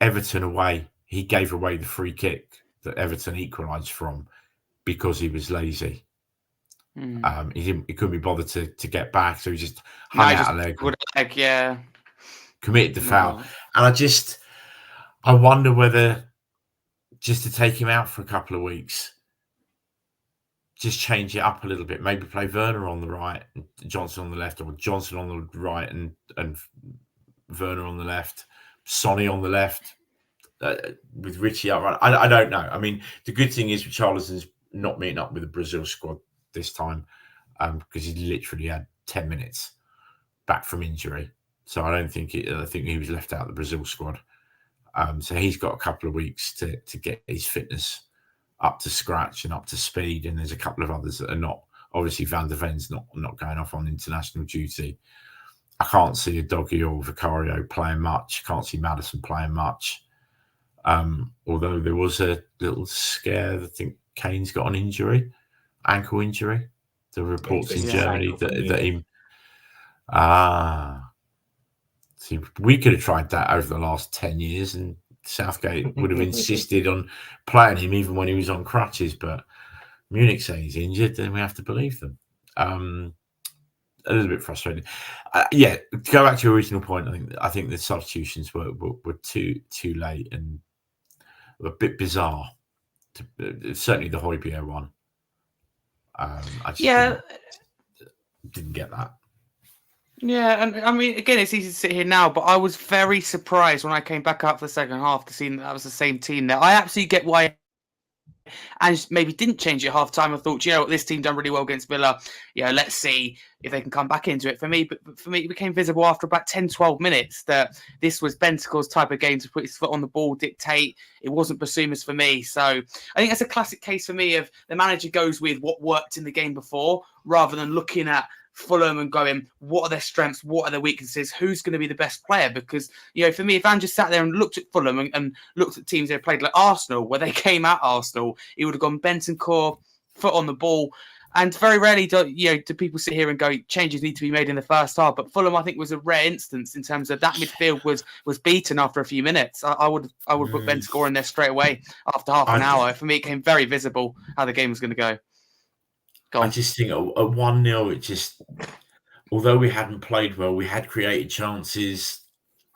D: Everton away, he gave away the free kick that Everton equalised from because he was lazy. He couldn't be bothered to get back, so he just hung out a leg.
A: Yeah.
D: Committed the foul. And I wonder whether just to take him out for a couple of weeks, just change it up a little bit. Maybe play Werner on the right, and Johnson on the left, or Johnson on the right and Werner on the left, Sonny on the left, with Richie up right. I don't know. I mean, the good thing is Richarlison's not meeting up with the Brazil squad this time because he literally had 10 minutes back from injury. So I think he was left out of the Brazil squad. So he's got a couple of weeks to get his fitness up to scratch and up to speed. And there's a couple of others that are not. Obviously, Van der Ven's not going off on international duty. I can't see a Doggy or Vicario playing much. Can't see Maddison playing much. Although there was a little scare. I think Kane's got an injury, ankle injury. The reports in Germany that he... See, we could have tried that over the last 10 years and Southgate would have insisted on playing him even when he was on crutches. But Munich say he's injured, then we have to believe them. A little bit frustrating. To go back to your original point, I think the substitutions were too late and a bit bizarre. Certainly the Højbjerg one. I just didn't get that.
A: Yeah, and I mean, again, it's easy to sit here now, but I was very surprised when I came back up for the second half to see that was the same team there. I absolutely get why, and maybe didn't change at half time. I thought, this team done really well against Villa. Let's see if they can come back into it. For me, it became visible after about 10, 12 minutes that this was Bentancur's type of game to put his foot on the ball, dictate. It wasn't Basuma's for me. So I think that's a classic case for me of the manager goes with what worked in the game before rather than looking at Fulham and going, what are their strengths? What are their weaknesses? Who's going to be the best player? Because, for me, if Van just sat there and looked at Fulham and looked at teams they played like Arsenal, where they came at Arsenal, he would have gone Bentancur, foot on the ball. And very rarely do people sit here and go, changes need to be made in the first half. But Fulham, I think, was a rare instance in terms of that midfield was beaten after a few minutes. I would put Bentancur in there straight away after half an hour. For me, it became very visible how the game was going to go.
D: I just think at 1-0, it just, although we hadn't played well, we had created chances.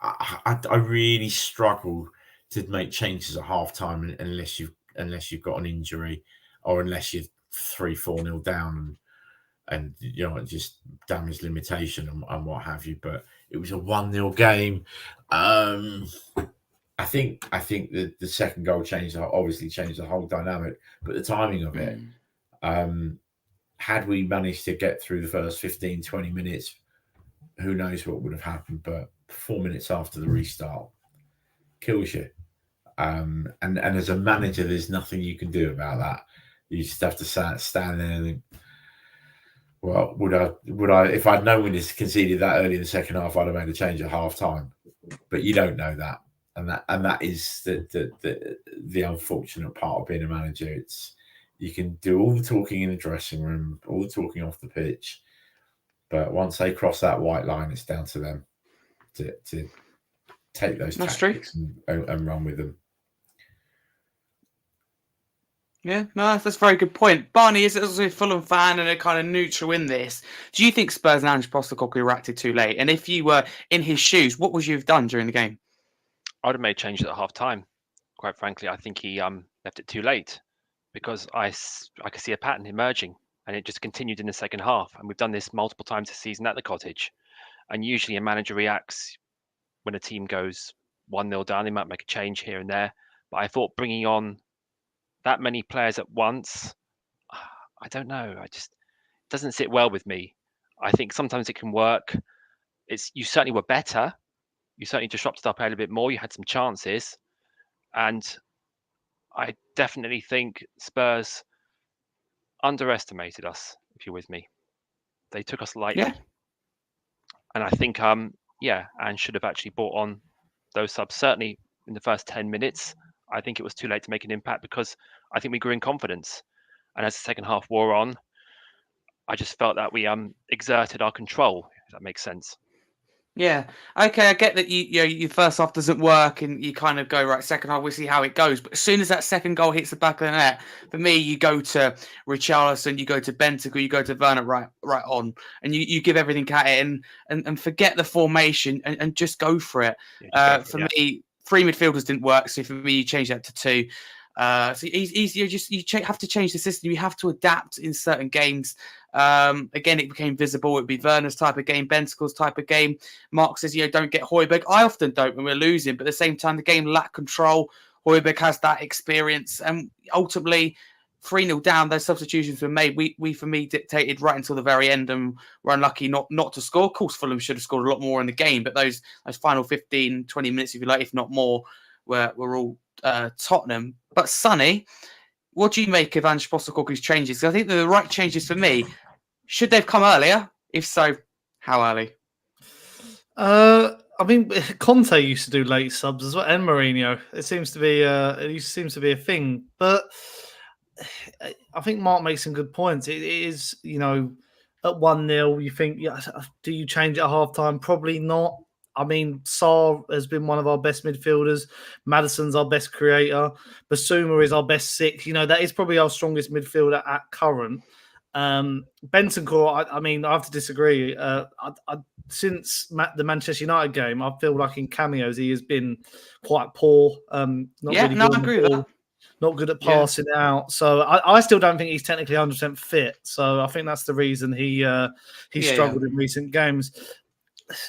D: I really struggle to make changes at half time unless you've got an injury, or unless you're 3-4-0 down and just damage limitation and what have you. But it was a 1-0 game. I think the second goal obviously changed the whole dynamic, but the timing of it. Had we managed to get through the first 15, 20 minutes, who knows what would have happened. But 4 minutes after the restart kills you. And as a manager, there's nothing you can do about that. You just have to stand there and think, well, would I if I'd known we conceded that early in the second half, I'd have made a change at half time. But you don't know that. And that is the unfortunate part of being a manager. It's, you can do all the talking in the dressing room, all the talking off the pitch, but once they cross that white line, it's down to them to take those tactics and run with them.
A: Yeah, no, that's a very good point. Barney, as a Fulham fan and a kind of neutral in this, do you think Spurs and Ange Postecoglou reacted too late? And if you were in his shoes, what would you have done during the game?
E: I would have made changes at half time. Quite frankly, I think he left it too late, because I could see a pattern emerging, and it just continued in the second half. And we've done this multiple times this season at the Cottage. And usually a manager reacts when a team goes 1-0 down. They might make a change here and there. But I thought bringing on that many players at once, I don't know. It doesn't sit well with me. I think sometimes it can work. You certainly were better. You certainly disrupted our play a little bit more. You had some chances. And I definitely think Spurs underestimated us, if you're with me. They took us lightly.
A: Yeah.
E: And I think, Ange should have actually brought on those subs. Certainly in the first 10 minutes, I think it was too late to make an impact, because I think we grew in confidence. And as the second half wore on, I just felt that we exerted our control, if that makes sense.
A: Yeah. Okay, I get that your first half doesn't work and you kind of go, right, second half, we'll see how it goes. But as soon as that second goal hits the back of the net, for me, you go to Richarlison, you go to Bentancur, you go to Werner right on, and you give everything at it and forget the formation and just go for it. Me, 3 midfielders didn't work, so for me, you change that to 2. So you have to change the system. You have to adapt in certain games. Again, it became visible. It'd be Werner's type of game, Bentancur's type of game. Mark says, don't get Højbjerg. I often don't when we're losing, but at the same time, the game lacked control. Højbjerg has that experience, and ultimately, 3-0 down, those substitutions were made. We for me, dictated right until the very end, and were unlucky not to score. Of course, Fulham should have scored a lot more in the game, but those final 15, 20 minutes, if you like, if not more, were all Tottenham. But Sonny, what do you make of Ange Postecoglou's changes? Because I think they're the right changes for me. Should they have come earlier? If so, how early?
B: I mean, Conte used to do late subs as well, and Mourinho. It seems to be a thing. But I think Mark makes some good points. It is, at 1-0, you think, do you change it at half time? Probably not. I mean, Sarr has been one of our best midfielders. Maddison's our best creator. Basuma is our best 6. That is probably our strongest midfielder at current. Bentancur, I have to disagree. Since the Manchester United game, I feel like in cameos he has been quite poor.
A: I agree with that.
B: Not good at passing out. So I still don't think he's technically 100% fit. So I think that's the reason he struggled in recent games.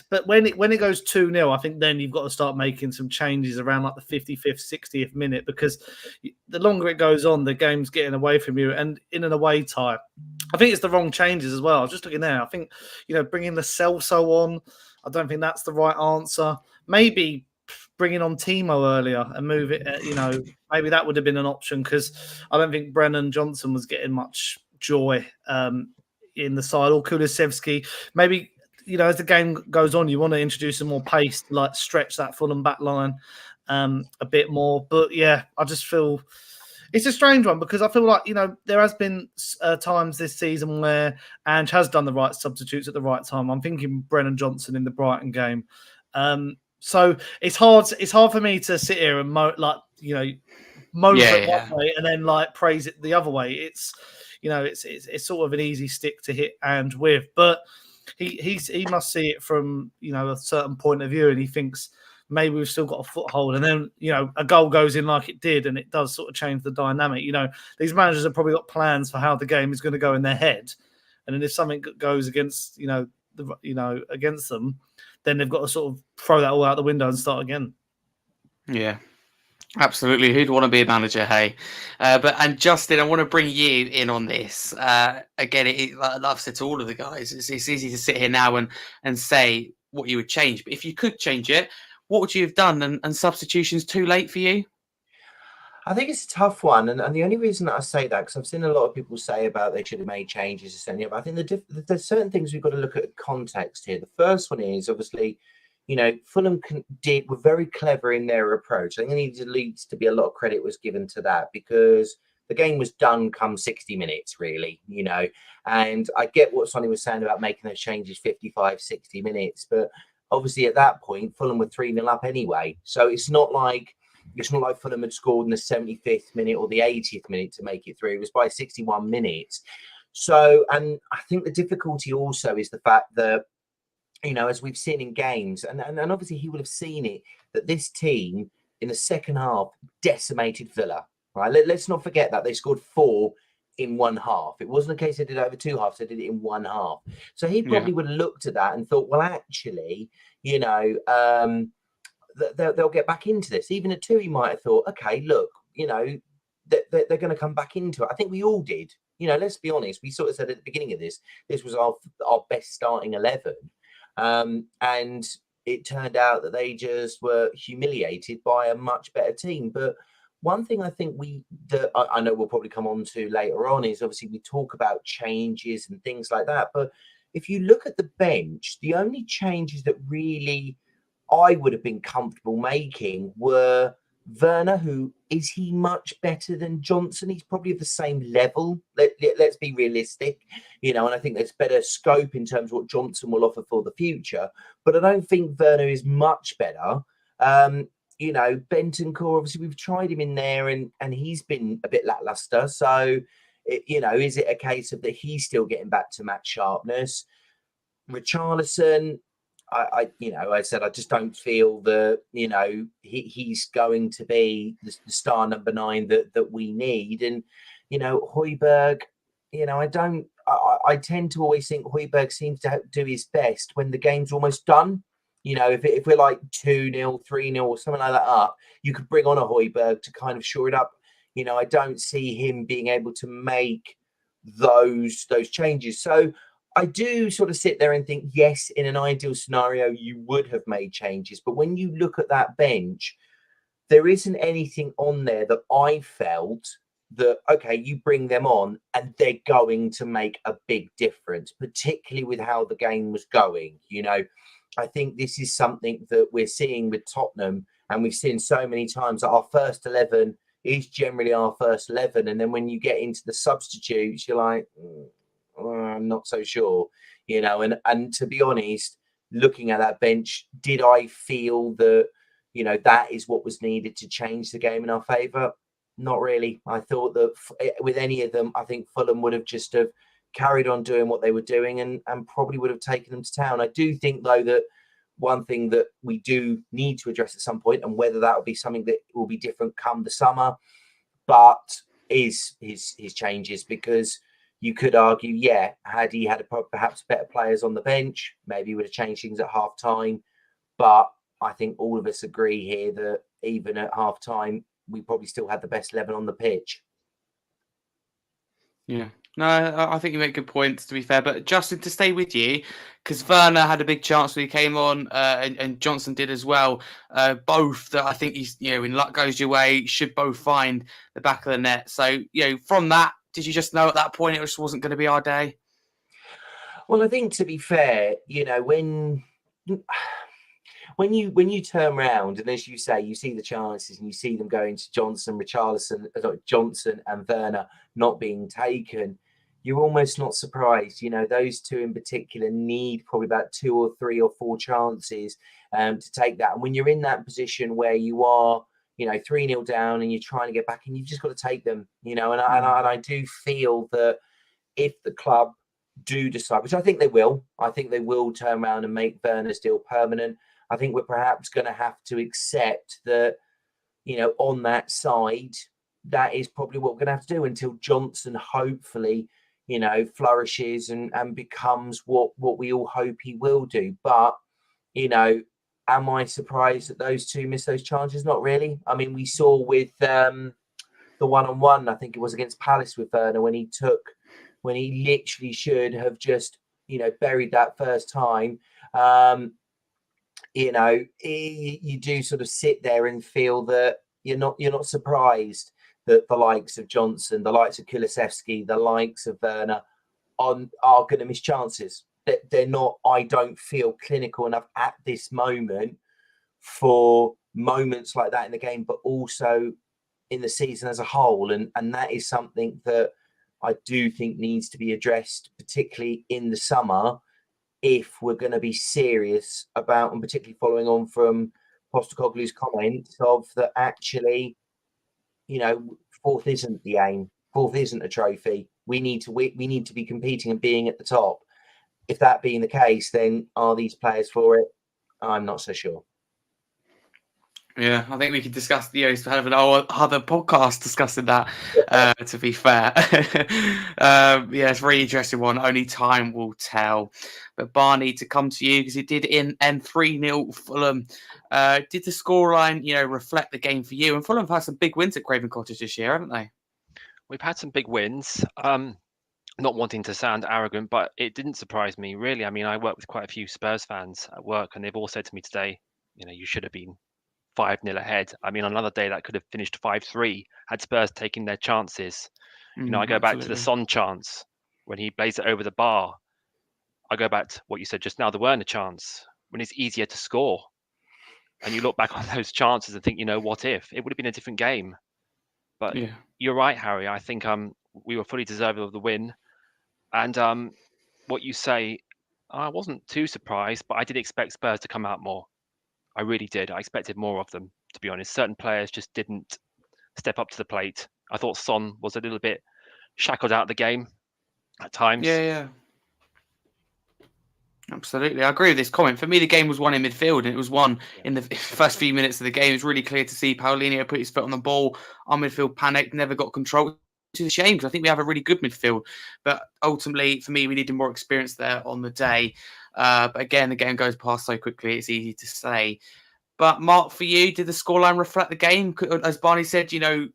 B: But when it goes 2-0, I think then you've got to start making some changes around like the 55th, 60th minute, because the longer it goes on, the game's getting away from you. And in an away tie, I think it's the wrong changes as well. I was just looking there. I think, bringing the Celso on, I don't think that's the right answer. Maybe bringing on Timo earlier and move it, maybe that would have been an option, because I don't think Brennan Johnson was getting much joy in the side, or Kulusevski. Maybe, as the game goes on, you want to introduce some more pace, like stretch that Fulham back line a bit more. But I just feel it's a strange one, because I feel like, there has been times this season where Ange has done the right substitutes at the right time. I'm thinking Brennan Johnson in the Brighton game. So it's hard for me to sit here and moan it one way and then praise it the other way. It's, you know, it's sort of an easy stick to hit and with. But he must see it from, you know, a certain point of view, and he thinks maybe we've still got a foothold. And then, you know, a goal goes in like it did, and it does sort of change the dynamic. You know, these managers have probably got plans for how the game is going to go in their head, and then if something goes against, against them, then they've got to sort of throw that all out the window and start again.
A: Yeah. Absolutely, who'd want to be a manager? Hey, and Justin, I want to bring you in on this. Again, like I've said to all of the guys, it's easy to sit here now and say what you would change. But if you could change it, what would you have done? And substitutions too late for you?
C: I think it's a tough one, and the only reason that I say that, because I've seen a lot of people say about they should have made changes, but I think there's certain things we've got to look at context here. The first one is obviously, you know, Fulham were very clever in their approach. I think there needs to be a lot of credit was given to that, because the game was done come 60 minutes, really, you know. And I get what Sonny was saying about making those changes 55, 60 minutes, but obviously at that point, Fulham were 3-0 up anyway. So it's not like Fulham had scored in the 75th minute or the 80th minute to make it through. It was by 61 minutes. So, and I think the difficulty also is the fact that, you know, as we've seen in games, and obviously he will have seen it, that this team in the second half decimated Villa, right? Let's not forget that they scored 4 in one half. It wasn't a case they did it over 2 halves, they did it in one half. So he probably would have looked at that and thought, well, actually, you know, they'll get back into this. Even at 2, he might have thought, okay, look, you know, they're going to come back into it. I think we all did. You know, let's be honest. We sort of said at the beginning of this was our best starting 11. And it turned out that they just were humiliated by a much better team. But one thing I think I know we'll probably come on to later on is obviously we talk about changes and things like that. But if you look at the bench, the only changes that really I would have been comfortable making were Werner, who is he much better than Johnson? He's probably of the same level. Let's be realistic, you know, and I think there's better scope in terms of what Johnson will offer for the future. But I don't think Werner is much better. You know, Bentancur, obviously we've tried him in there and he's been a bit lackluster. So, you know, is it a case of that he's still getting back to match sharpness? Richarlison, I said I just don't feel that, you know, he's going to be the star number 9 that we need. And, you know, Højbjerg, you know, I tend to always think Højbjerg seems to do his best when the game's almost done. You know, if we're like 2-0, 3-0 or something like that up, you could bring on a Højbjerg to kind of shore it up. You know, I don't see him being able to make those changes. So I do sort of sit there and think, yes, in an ideal scenario, you would have made changes. But when you look at that bench, there isn't anything on there that I felt that, okay, you bring them on and they're going to make a big difference, particularly with how the game was going. You know, I think this is something that we're seeing with Tottenham, and we've seen so many times that our first 11 is generally our first 11. And then when you get into the substitutes, you're like, I'm not so sure, you know, and to be honest, looking at that bench, did I feel that, you know, that is what was needed to change the game in our favour? Not really. I thought that with any of them, I think Fulham would have just have carried on doing what they were doing and probably would have taken them to town. I do think, though, that one thing that we do need to address at some point, and whether that will be something that will be different come the summer, but is his changes, because you could argue, yeah, had he had perhaps better players on the bench, maybe he would have changed things at half time. But I think all of us agree here that even at half time, we probably still had the best 11 on the pitch.
A: Yeah. No, I think you make good points, to be fair. But Justin, to stay with you, because Werner had a big chance when he came on, and Johnson did as well. Both that I think he's, you know, when luck goes your way, should both find the back of the net. So, you know, from that, did you just know at that point it just wasn't going to be our day?
C: Well, I think, to be fair, you know, when you turn around and, as you say, you see the chances and you see them going to Johnson and Werner not being taken, you're almost not surprised. You know, those two in particular need probably about 2 or 3 or 4 chances to take that. And when you're in that position where you are, you know, 3-0 down and you're trying to get back, and you've just got to take them, you know, and I do feel that, if the club do decide, which I think they will turn around and make Werner's deal permanent. I think we're perhaps going to have to accept that, on that side, that is probably what we're going to have to do until Johnson hopefully, flourishes and becomes what we all hope he will do. But, am I surprised that those two missed those chances? Not really. I mean, we saw with the one-on-one, I think it was against Palace with Werner, when he literally should have just, buried that first time. You do sort of sit there and feel that you're not surprised that the likes of Johnson, the likes of Kulusevski, the likes of Werner are going to miss chances. They're not, I don't feel, clinical enough at this moment for moments like that in the game, but also in the season as a whole. And that is something that I do think needs to be addressed, particularly in the summer, if we're going to be serious about, and particularly following on from Postecoglou's comments of that actually, fourth isn't the aim. Fourth isn't a trophy. We need to be competing and being at the top. If that being the case, then are these players for it? I'm not so sure.
A: Yeah, I think we could discuss, have an other podcast discussing that, to be fair. Yeah, it's a really interesting one. Only time will tell. But Barney, to come to you, because it did end 3-0 Fulham. Did the scoreline, reflect the game for you? And Fulham have had some big wins at Craven Cottage this year, haven't they?
E: We've had some big wins. Not wanting to sound arrogant, but it didn't surprise me, really. I mean, I work with quite a few Spurs fans at work, and they've all said to me today, you should have been 5-0 ahead. I mean, on another day that could have finished 5-3 had Spurs taken their chances. I go back to the Son chance when he blazed it over the bar. I go back to what you said just now, the Werner chance, when it's easier to score. And you look back on those chances and think, what if? It would have been a different game. But You're right, Harry. I think we were fully deserving of the win. And what you say, I wasn't too surprised, but I did expect Spurs to come out more. I really did. I expected more of them, to be honest. Certain players just didn't step up to the plate. I thought Son was a little bit shackled out of the game at times.
A: Yeah. Absolutely. I agree with this comment. For me, the game was won in midfield, and it was won in the first few minutes of the game. It was really clear to see Paulinho put his foot on the ball. Our midfield panicked, never got control. It's a shame because I think we have a really good midfield. But ultimately, for me, we needed more experience there on the day. But again, the game goes past so quickly, it's easy to say. But Mark, for you, did the scoreline reflect the game? As Barney said, on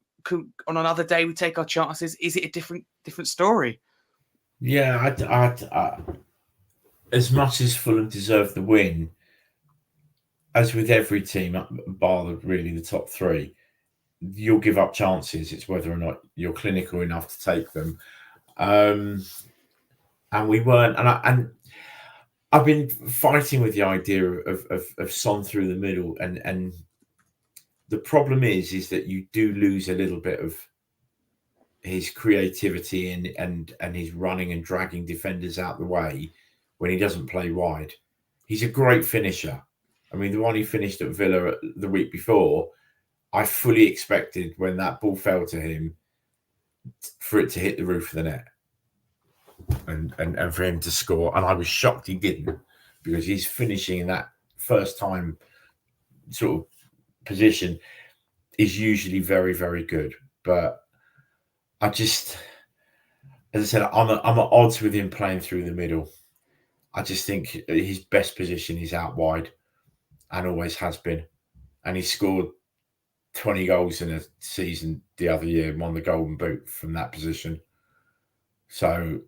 A: another day we take our chances. Is it a different story?
D: Yeah, I as much as Fulham deserved the win, as with every team, bar really the top three, you'll give up chances. It's whether or not you're clinical enough to take them. And we weren't. And I've been fighting with the idea of Son through the middle, and the problem is that you do lose a little bit of his creativity and his running and dragging defenders out the way when he doesn't play wide. He's a great finisher. I mean, the one he finished at Villa the week before, I fully expected when that ball fell to him for it to hit the roof of the net and for him to score. And I was shocked he didn't, because he's finishing in that first time sort of position is usually very, very good. But I just, as I said, I'm at odds with him playing through the middle. I just think his best position is out wide and always has been. And he scored 20 goals in a season the other year and won the Golden Boot from that position. So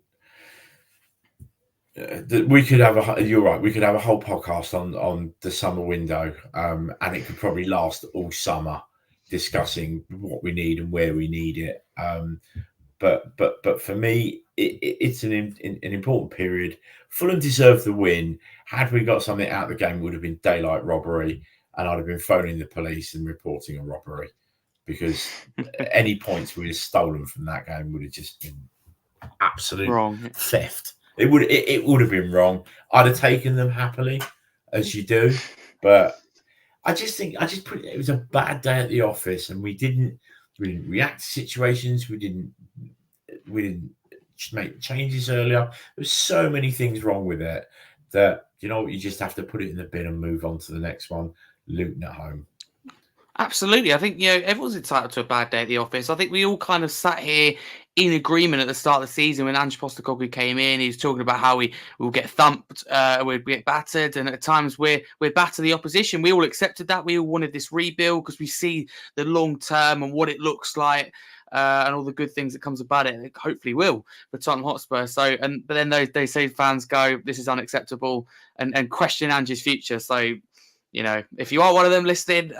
D: we could have you're right, we could have a whole podcast on the summer window, and it could probably last all summer discussing what we need and where we need it. But for me, it's an important period. Fulham deserved the win. Had we got something out of the game, it would have been daylight robbery, and I'd have been phoning the police and reporting a robbery, because any points we had stolen from that game would have just been absolute
A: wrong
D: theft. It would have been wrong. I'd have taken them happily, as you do, but I just put it was a bad day at the office, and we didn't react to situations. We didn't just make changes earlier. There's so many things wrong with it that, you know, you just have to put it in the bin and move on to the next one. Luton at home.
A: Absolutely. I think, you know, everyone's entitled to a bad day at the office. I think we all kind of sat here in agreement at the start of the season when Ange Postecoglou came in. He was talking about how we will get thumped, we'd get battered, and at times we're batter the opposition. We all accepted that. We all wanted this rebuild because we see the long term and what it looks like. And all the good things that comes about it, and it hopefully will for Tottenham Hotspur. So, but then they say fans go, this is unacceptable, and question Ange's future. So, you know, if you are one of them listening,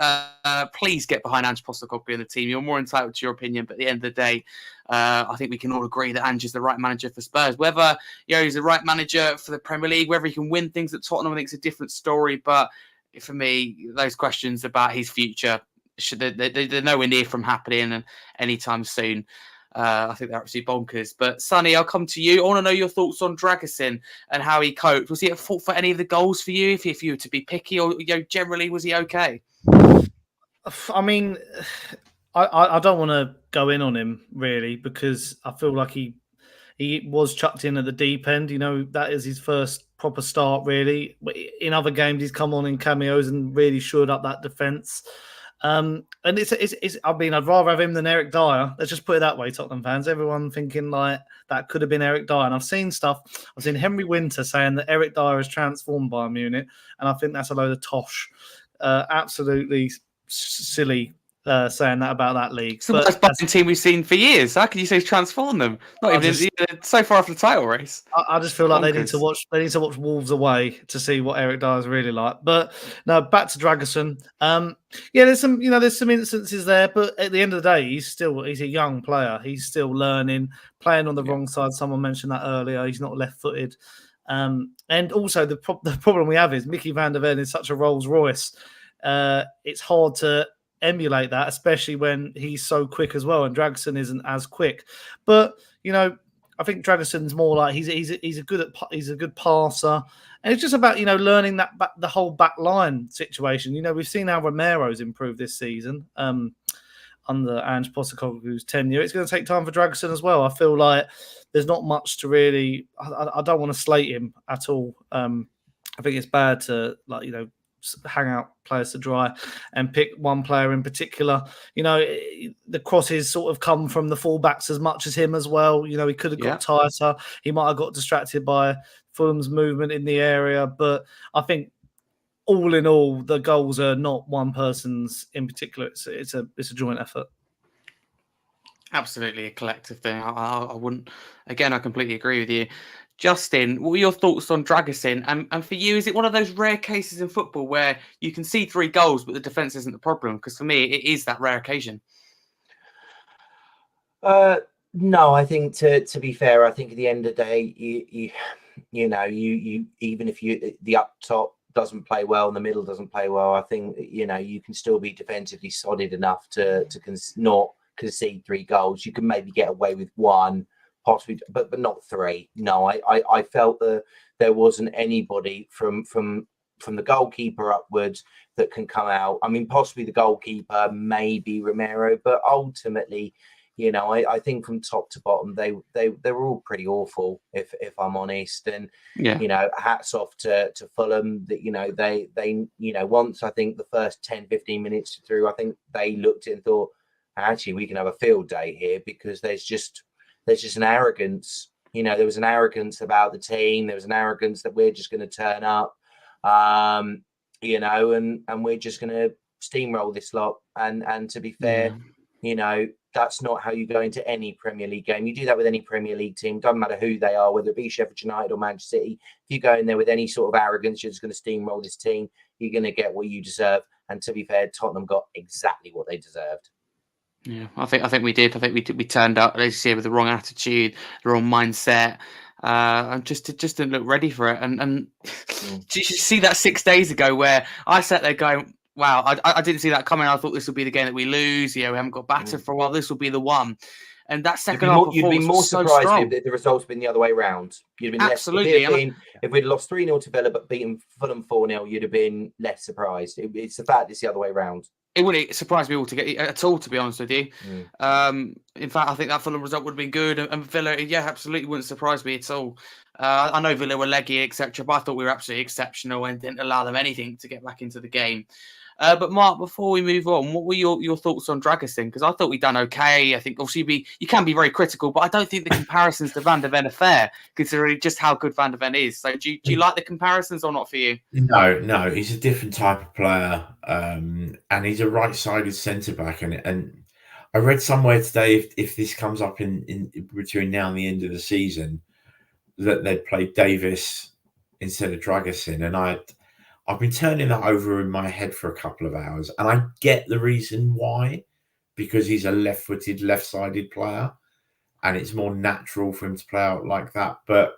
A: please get behind Ange Postecoglou and the team. You're more entitled to your opinion, but at the end of the day, I think we can all agree that Ange is the right manager for Spurs. Whether, you know, he's the right manager for the Premier League, whether he can win things at Tottenham, I think it's a different story. But for me, those questions about his future, they're nowhere near from happening anytime soon. I think they're absolutely bonkers. But Sonny, I'll come to you. I want to know your thoughts on Dragusin and how he coped. Was he at fault for any of the goals for you? If you were to be picky, or, you know, generally, was he okay?
B: I mean, I don't want to go in on him really, because I feel like he was chucked in at the deep end. You know, that is his first proper start really. In other games, he's come on in cameos and really shored up that defence. And it's. I mean, I'd rather have him than Eric Dyer. Let's just put it that way, Tottenham fans. Everyone thinking like that could have been Eric Dyer. And I've seen stuff. I've seen Henry Winter saying that Eric Dyer has transformed Bayern Munich, and I think that's a load of tosh. Absolutely silly saying that about that league.
A: It's the most Bayern team we've seen for years. How can you say he's transformed them? Not even so far off the title race.
B: I just feel like they need to watch Wolves away to see what Eric Dyer is really like. But no, back to Dragusin. Yeah, there's some instances there, but at the end of the day, he's a young player. He's still learning, playing on the wrong side. Someone mentioned that earlier. He's not left-footed. And also the problem we have is Mickey van der Ven is such a Rolls Royce. It's hard to emulate that, especially when he's so quick as well, and Dragusin isn't as quick. But you know, I think Dragusin's more like he's a good passer, and it's just about, you know, learning the whole back line situation. You know, we've seen how Romero's improved this season under Ange Postecoglou's tenure. It's going to take time for Dragusin as well. I feel like there's not much to really. I don't want to slate him at all. I think it's bad to, like, you know, hang out players to dry and pick one player in particular. You know, the crosses sort of come from the fullbacks as much as him as well. You know, he could have got tighter. He might have got distracted by Fulham's movement in the area. But I think all in all, the goals are not one person's in particular. It's a joint effort.
A: Absolutely a collective thing. I wouldn't. Again, I completely agree with you. Justin, what were your thoughts on Dragusin? And for you, is it one of those rare cases in football where you can see 3 goals, but the defence isn't the problem? Because for me, it is that rare occasion.
C: No, I think to be fair, I think at the end of the day, you know, even if the up top doesn't play well and the middle doesn't play well, I think, you know, you can still be defensively solid enough to not concede 3 goals. You can maybe get away with 1. Possibly, but not 3. No, I felt that there wasn't anybody from the goalkeeper upwards that can come out. I mean, possibly the goalkeeper, maybe Romero, but ultimately, you know, I think from top to bottom, they were all pretty awful, if I'm honest. And you know, hats off to Fulham that, you know, they you know, once I think the first 10-15 minutes through, I think they looked at it and thought, actually, we can have a field day here, because there's just an arrogance. You know, there was an arrogance about the team. There was an arrogance that we're just going to turn up, you know, and we're just going to steamroll this lot. And to be fair, you know, that's not how you go into any Premier League game. You do that with any Premier League team. Doesn't matter who they are, whether it be Sheffield United or Manchester City. If you go in there with any sort of arrogance, you're just going to steamroll this team. You're going to get what you deserve. And to be fair, Tottenham got exactly what they deserved.
A: Yeah, I think we did. I think we turned up, as you say, with the wrong attitude, the wrong mindset, and just didn't look ready for it. And did you see that 6 days ago where I sat there going, "Wow, I didn't see that coming. I thought this would be the game that we lose. You know, we haven't got battered for a while. This will be the one." And that second half,
C: you'd be more surprised if the results had been the other way round. You'd have been absolutely. If we'd lost 3-0 to Villa but beaten Fulham 4-0, you'd have been less surprised. It's the fact it's the other way round.
A: It wouldn't surprise me at all, to be honest with you. In fact, I think that Fulham result would have been good. And Villa, yeah, absolutely wouldn't surprise me at all. I know Villa were leggy, etc., but I thought we were absolutely exceptional and didn't allow them anything to get back into the game. But Mark, before we move on, what were your thoughts on Dragusin? Because I thought we'd done okay. I think obviously you can be very critical, but I don't think the comparisons to Van der Ven are fair, considering just how good Van der Ven is. So do you like the comparisons or not for you?
D: No, he's a different type of player, and he's a right-sided centre back. And I read somewhere today if this comes up in between now and the end of the season, that they'd play Davis instead of Dragusin, and I've been turning that over in my head for a couple of hours, and I get the reason why, because he's a left-footed, left-sided player, and it's more natural for him to play out like that. But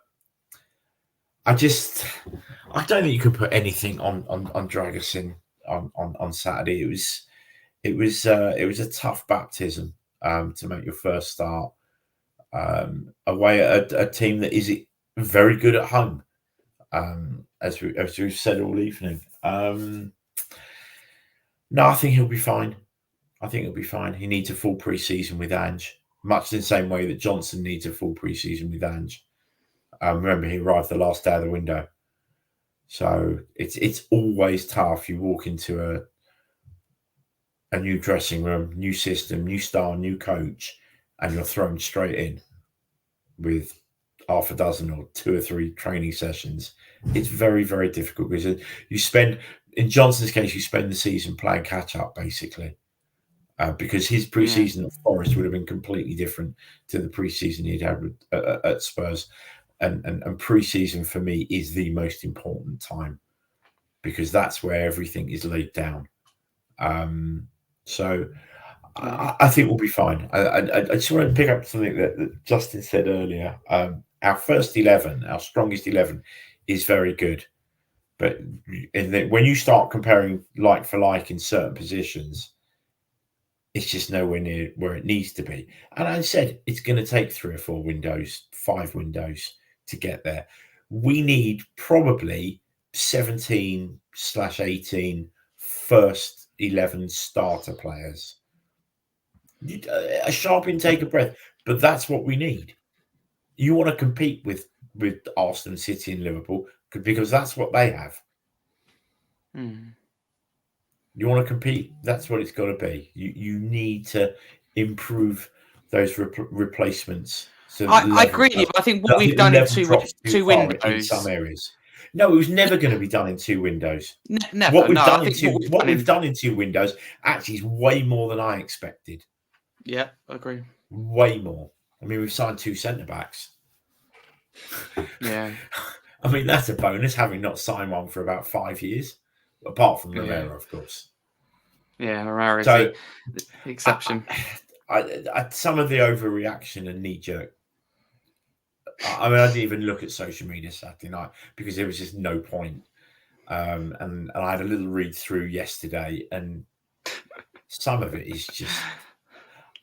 D: I don't think you could put anything on Dragusin on Saturday. It was a tough baptism to make your first start away at a team that is very good at home. As we've said all evening. No, I think he'll be fine. He needs a full pre-season with Ange, much in the same way that Johnson needs a full pre-season with Ange. Remember, he arrived the last day of the window. So it's always tough. You walk into a new dressing room, new system, new style, new coach, and you're thrown straight in with half a dozen or 2 or 3 training sessions. It's very, very difficult because you spend, in Johnson's case, you spend the season playing catch up basically, because his pre-season at Forest would have been completely different to the pre-season he'd had at Spurs, and pre-season for me is the most important time because that's where everything is laid down. So I think we'll be fine. I just want to pick up something that Justin said earlier. Our first 11, our strongest 11, is very good. But when you start comparing like for like in certain positions, it's just nowhere near where it needs to be. And I said it's going to take 3 or 4 windows, 5 windows to get there. We need probably 17/18 first 11 starter players. A sharp intake of breath, but that's what we need. You want to compete with Arsenal, City, and Liverpool because that's what they have. You want to compete. That's what it's got to be. You need to improve those replacements. So
A: I agree with you, but I think what we've done in two windows
D: in some areas. No, it was never going to be done in 2 windows.
A: Never.
D: What we've done in 2 windows actually is way more than I expected.
A: Yeah, I agree.
D: Way more. I mean, we've signed 2 centre backs.
A: Yeah.
D: I mean, that's a bonus, having not signed one for about 5 years, apart from Rivera, of course.
A: Yeah, Rivera is
D: the
A: exception.
D: I some of the overreaction and knee jerk. I mean, I didn't even look at social media Saturday night because there was just no point. And I had a little read through yesterday, and some of it is just,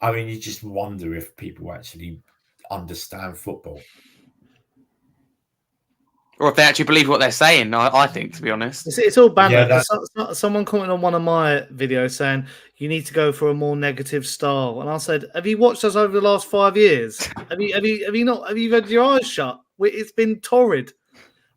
D: I mean, you just wonder if people actually understand football.
A: Or if they actually believe what they're saying, I think, to be honest.
B: It's all banter. Yeah, someone commented on one of my videos saying, you need to go for a more negative style. And I said, have you watched us over the last 5 years? Have you had your eyes shut? It's been torrid.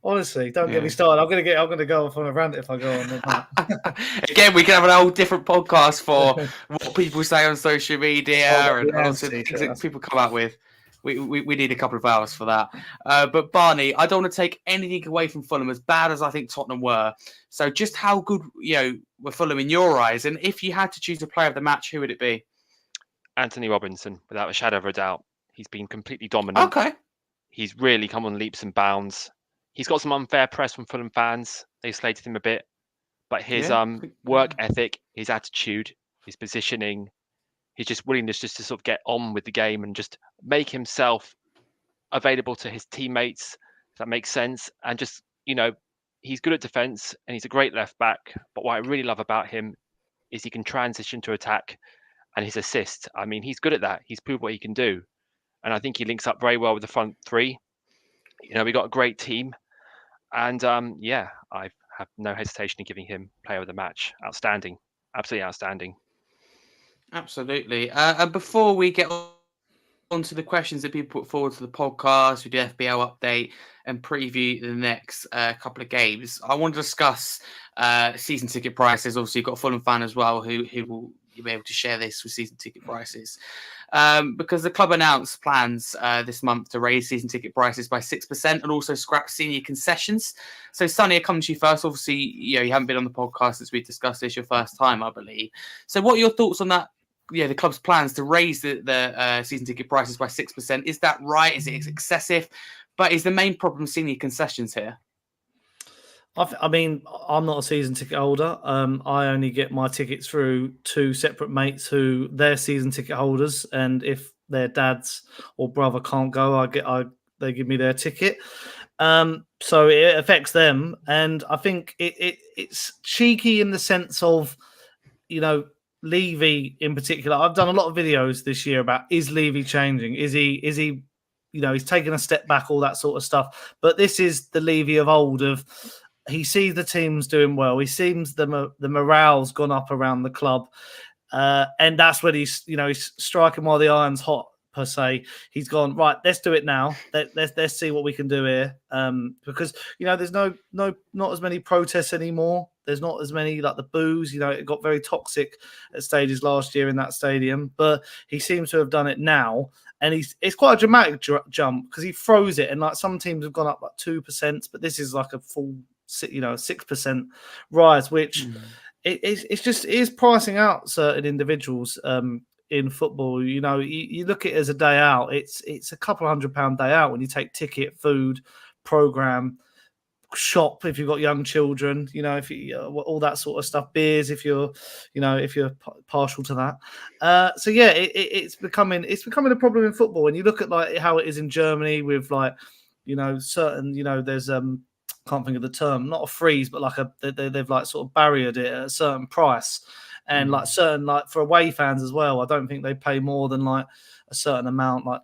B: Honestly, don't get me started. I'm gonna go off on a rant if I go on that.
A: Again, we can have an whole different podcast for what people say on social media and also things that people come out with. We need a couple of hours for that. But Barney, I don't want to take anything away from Fulham, as bad as I think Tottenham were. So just how good, were Fulham in your eyes? And if you had to choose a player of the match, who would it be?
E: Anthony Robinson, without a shadow of a doubt. He's been completely dominant.
A: Okay.
E: He's really come on leaps and bounds. He's got some unfair press from Fulham fans. They slated him a bit. But his work ethic, his attitude, his positioning, his just willingness just to sort of get on with the game and just make himself available to his teammates, if that makes sense. And just, he's good at defense and he's a great left back. But what I really love about him is he can transition to attack and his assist. I mean, he's good at that. He's proved what he can do. And I think he links up very well with the front 3. We got a great team. And I have no hesitation in giving him player of the match. Outstanding. absolutely outstanding.
A: Absolutely. And before we get on to the questions that people put forward to the podcast, we do FBL update and preview the next couple of games. I want to discuss season ticket prices. Obviously, you've got a Fulham fan as well who will be able to share this with season ticket prices. Because the club announced plans this month to raise season ticket prices by 6% and also scrap senior concessions. So, Sonny, I come to you first. Obviously, you haven't been on the podcast since we discussed this your first time, I believe. So, what are your thoughts on that? Yeah, the club's plans to raise the season ticket prices by 6%. Is that right? Is it excessive? But is the main problem senior concessions here?
B: I mean, I'm not a season ticket holder. I only get my tickets through two separate mates who they're season ticket holders, and if their dads or brother can't go, they give me their ticket. So it affects them, and I think it's cheeky in the sense of, Levy in particular. I've done a lot of videos this year about, is Levy changing? Is he he's taking a step back, all that sort of stuff. But this is the Levy of old. He sees the teams doing well. He seems the morale's gone up around the club, and that's when he's striking while the iron's hot, per se. He's gone, right, let's do it now. Let's see what we can do here. Because there's not as many protests anymore. There's not as many, like the boos. It got very toxic at stages last year in that stadium. But he seems to have done it now, and it's quite a dramatic jump because he throws it, and like some teams have gone up like 2%, but this is like a full 6% rise, which it is pricing out certain individuals in football. You look at it as a day out. It's a couple £100 day out when you take ticket, food, program, shop if you've got young children, if you all that sort of stuff, beers if you're partial to that. So yeah, it's becoming a problem in football. When you look at like how it is in Germany with like certain there's can't think of the term, not a freeze, but like they've like sort of barriered it at a certain price. And like certain, like for away fans as well, I don't think they pay more than like a certain amount, like,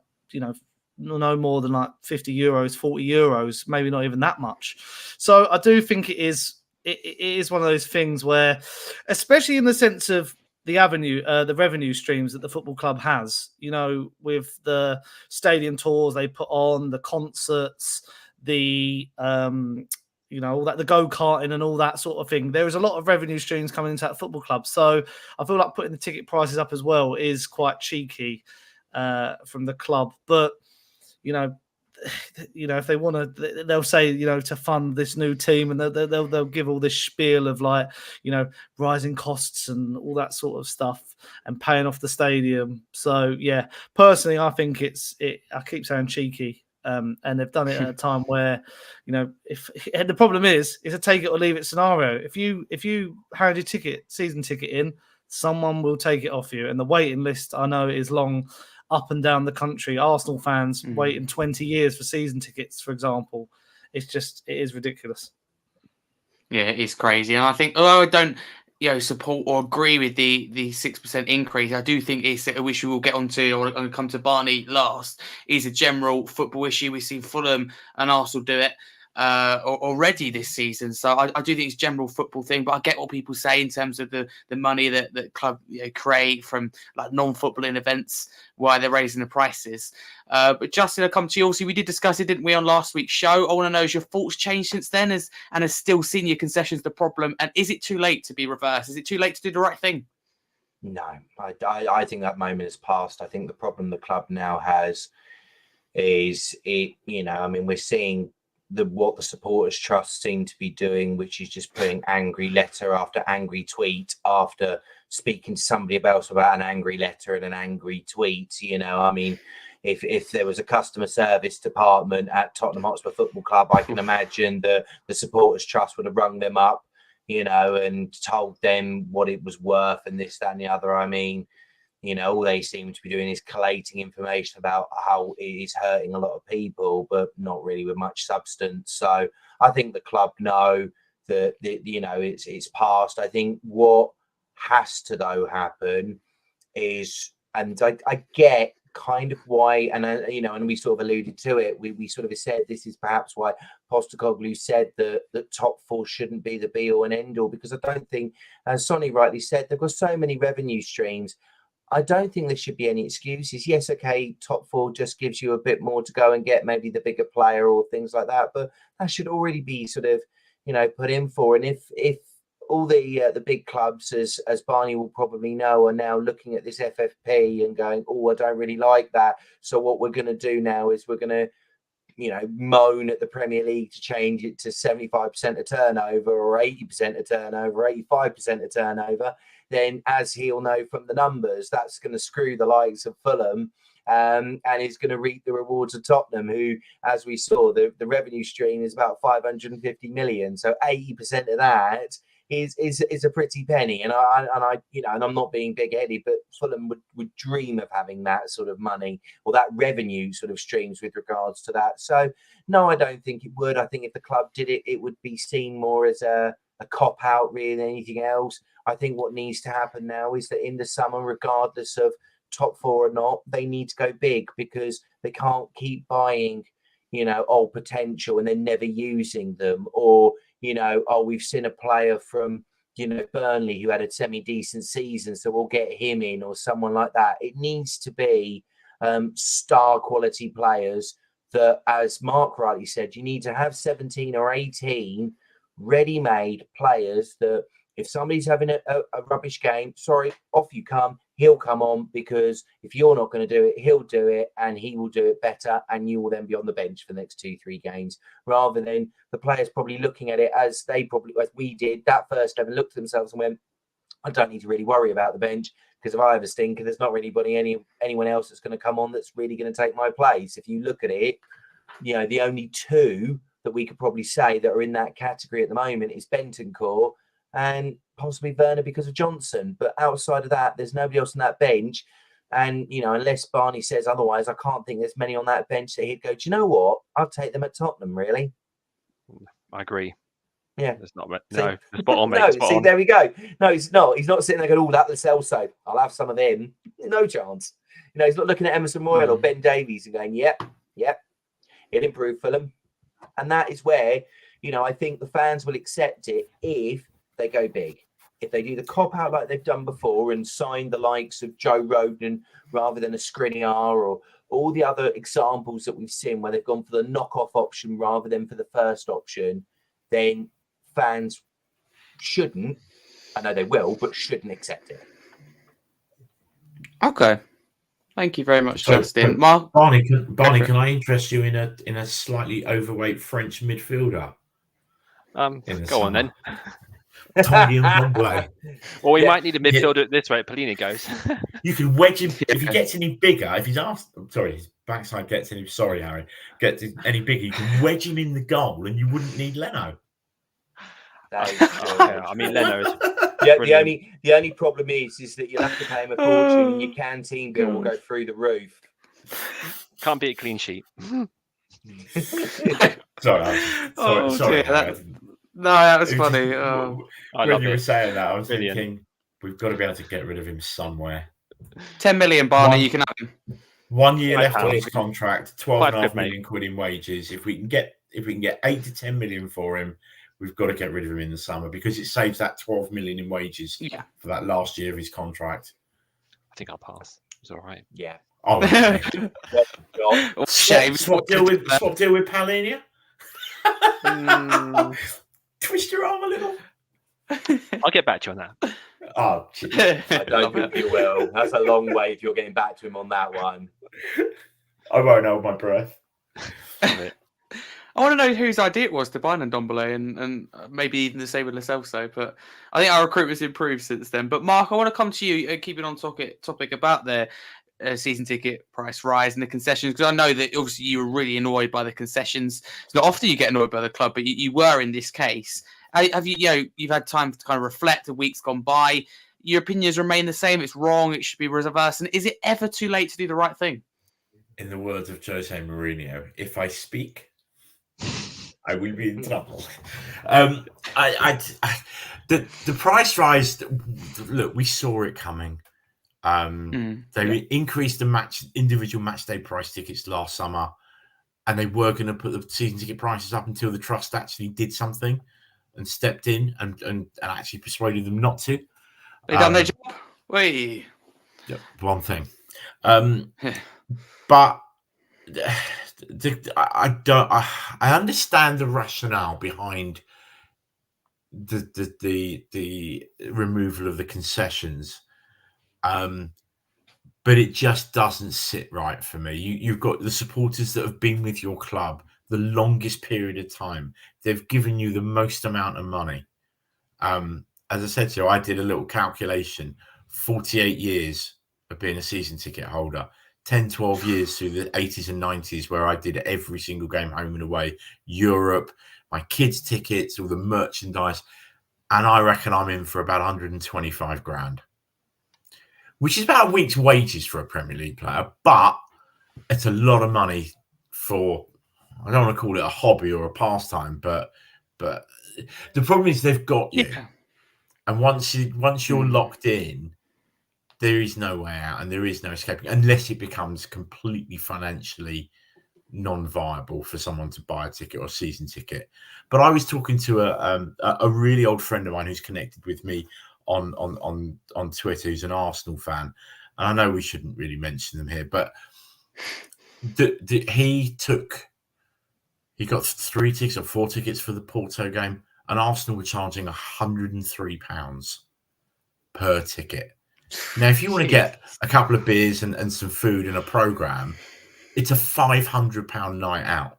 B: no more than like 50 euros, 40 euros, maybe not even that much. So I do think it is one of those things where, especially in the sense of the revenue streams that the football club has, with the stadium tours they put on, the concerts, the all that, the go-karting and all that sort of thing. There is a lot of revenue streams coming into that football club. So I feel like putting the ticket prices up as well is quite cheeky from the club. But, if they want to, they'll say, to fund this new team, and they'll give all this spiel of like, rising costs and all that sort of stuff and paying off the stadium. So yeah, personally, I think I keep saying cheeky. And they've done it at a time where, and the problem is, it's a take it or leave it scenario. If you hand your season ticket in, someone will take it off you. And the waiting list, I know, is long up and down the country. Arsenal fans waiting 20 years for season tickets, for example. It is ridiculous.
A: Yeah, it is crazy. And I think, although I don't support or agree with the 6% increase, I do think it's a issue we'll get onto, or come to Barney last, is a general football issue. We've seen Fulham and Arsenal do it already this season. So I do think it's a general football thing, but I get what people say in terms of the money that the club create from like non-footballing events, why they're raising the prices. But Justin, I'll come to you. Also, we did discuss it, didn't we, on last week's show? I want to know, has your thoughts changed since then? Has still senior concessions the problem? And is it too late to be reversed? Is it too late to do the right thing?
C: No, I think that moment is past. I think the problem the club now has is we're seeing what the supporters trust seem to be doing, which is just putting angry letter after angry tweet after speaking to somebody else about an angry letter and an angry tweet. If there was a customer service department at Tottenham Hotspur Football Club, I can imagine the supporters trust would have rung them up, and told them what it was worth and this, that, and the other. All they seem to be doing is collating information about how it is hurting a lot of people, but not really with much substance. So I think the club know that it's past. I think what has to though happen is, and I get kind of why, and and we sort of alluded to it. We sort of said this is perhaps why Postecoglou said that top four shouldn't be the be all and end all, because I don't think, as Sonny rightly said, they've got so many revenue streams. I don't think there should be any excuses. Yes, okay, top four just gives you a bit more to go and get maybe the bigger player or things like that, but that should already be sort of put in for. And if all the big clubs, as Barney will probably know, are now looking at this FFP and going, oh, I don't really like that. So what we're going to do now is we're going to, moan at the Premier League to change it to 75% of turnover or 80% of turnover, 85% of turnover. Then, as he'll know from the numbers, that's going to screw the likes of Fulham. And is going to reap the rewards of Tottenham, who, as we saw, the revenue stream is about 550 million. So 80% of that is a pretty penny, and I'm not being big-headed, but Fulham would dream of having that sort of money or that revenue sort of streams with regards to that. So no, I don't think it would. I think if the club did it, it would be seen more as a cop out really than anything else. I think what needs to happen now is that in the summer, regardless of top four or not, they need to go big, because they can't keep buying old potential and then never using them, or we've seen a player from Burnley who had a semi-decent season, so we'll get him in, or someone like that. It needs to be star quality players that, as Mark rightly said, you need to have 17 or 18 ready-made players that if somebody's having a rubbish game, sorry, off you come. He'll come on, because if you're not going to do it, he'll do it, and he will do it better, and you will then be on the bench for the next 2-3 games, rather than the players probably looking at it as we did that first 11, looked at themselves and went, I don't need to really worry about the bench, because if I have a stinker, there's not really anyone else that's going to come on that's really going to take my place. If you look at it, the only two that we could probably say that are in that category at the moment is Bentancur and possibly Werner because of Johnson. But outside of that, there's nobody else on that bench. And, unless Barney says otherwise, I can't think there's many on that bench that he'd go, do you know what? I'll take them at Tottenham, really.
E: I agree.
C: Yeah.
E: There's not no, spot on, mate.
C: No,
E: spot
C: see,
E: on.
C: there we go. No, he's not. He's not sitting there going, oh, that Celso. I'll have some of him. No chance. He's not looking at Emerson Royal or Ben Davies and going, yep, he'll improve Fulham. And that is where, I think the fans will accept it if they go big. If they do the cop out like they've done before and sign the likes of Joe Rodon rather than a Skriniar, or all the other examples that we've seen where they've gone for the knockoff option rather than for the first option, then fans shouldn't, I know they will, but shouldn't accept it.
A: Okay. Thank you very much, Justin. Mark,
D: Barney, can I interest you in a slightly overweight French midfielder?
E: Go on then.
D: Tiny and Ndombele.
E: Well, we might need a midfielder at this rate. Pelini goes.
D: You can wedge him if he gets any bigger. If he's asked, his backside gets any. Sorry, Harry, gets any bigger. You can wedge him in the goal, and you wouldn't need Leno.
E: I mean, Leno is.
C: The only problem is that you'll have to pay him a fortune, and your canteen bill will go through the roof.
E: Can't be a clean sheet.
D: Sorry.
A: No, that was funny.
D: When you were saying that, I was thinking we've got to be able to get rid of him somewhere.
A: 10 million, Barney, you can have him.
D: 1 year left on his contract, 12.5 million quid in wages. If we can get 8 to 10 million for him, we've got to get rid of him in the summer, because it saves that 12 million in wages for that last year of his contract.
E: I think I'll pass. It's all right.
C: Yeah.
D: Oh, swap deal with Palhinha. Twist your arm a little.
E: I'll get back to you on that.
D: Oh,
C: I don't think you will. That's a long way if you're getting back to him on that one.
D: I won't hold my breath.
A: I want to know whose idea it was to buy Ndombele and maybe even the same with Lo Celso, but I think our recruitment's improved since then. But Mark, I want to come to you, keeping on topic about their season ticket price rise and the concessions, because I know that obviously you were really annoyed by the concessions. It's not often you get annoyed by the club, but you were in this case. Have you've had time to kind of reflect, the weeks gone by. Your opinions remain the same. It's wrong. It should be reversed. And is it ever too late to do the right thing?
D: In the words of Jose Mourinho, if I speak, I will be in trouble. The price rise. Look, we saw it coming. They increased the individual match day price tickets last summer, and they were going to put the season ticket prices up until the trust actually did something and stepped in and actually persuaded them not to.
A: They done their job. Wait.
D: Yeah, one thing. But I understand the rationale behind the removal of the concessions, but it just doesn't sit right for me. You've got the supporters that have been with your club the longest period of time. They've given you the most amount of money. As I said to you, I did a little calculation: 48 years of being a season ticket holder, 10, 12 years through the 80s and 90s, where I did every single game home and away, Europe, my kids' tickets, all the merchandise. And I reckon I'm in for about 125 grand, which is about a week's wages for a Premier League player. But it's a lot of money for, I don't want to call it a hobby or a pastime, but the problem is they've got you. Yeah. And once you're locked in, there is no way out and there is no escaping, unless it becomes completely financially non-viable for someone to buy a ticket or a season ticket. But I was talking to a really old friend of mine who's connected with me on Twitter, who's an Arsenal fan. And I know we shouldn't really mention them here, but he got 3 tickets or 4 tickets for the Porto game, and Arsenal were charging £103 per ticket. Now, if you want to get a couple of beers and some food and a programme, it's a £500 night out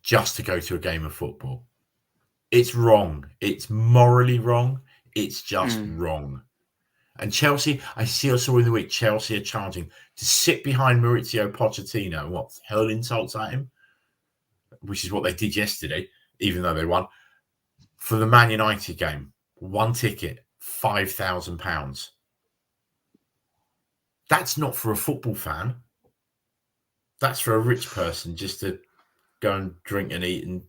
D: just to go to a game of football. It's wrong. It's morally wrong. It's just wrong. And Chelsea, I saw in the week, Chelsea are charging to sit behind Maurizio Pochettino and hurl insults at him, which is what they did yesterday, even though they won. For the Man United game, 1 ticket, £5,000. That's not for a football fan. That's for a rich person just to go and drink and eat and,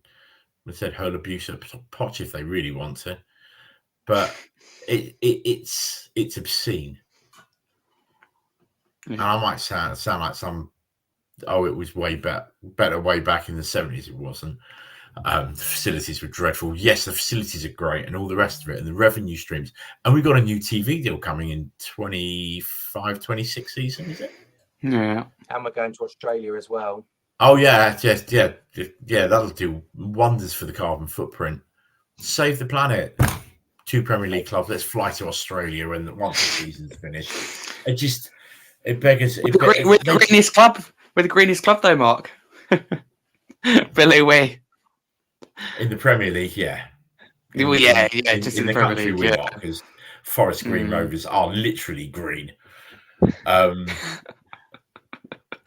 D: I said, hurl abuse at Poch if they really want to. But it's obscene. Yeah. And I might sound like some, it was way better way back in the 70s. It wasn't. The facilities were dreadful. Yes, the facilities are great and all the rest of it and the revenue streams. And we got a new TV deal coming in 25-26 season, is it?
A: Yeah.
C: And we're going to Australia as well.
D: Oh, yeah. Yeah. That'll do wonders for the carbon footprint. Save the planet. 2 Premier League clubs. Let's fly to Australia once the season's finished. It beggars.
A: We're the greenest club. We're the greenest club, though, Mark. Billy Way.
D: In the Premier League, yeah.
A: Just in the Premier
D: country
A: League,
D: we are, because Forest Green Rovers are literally green.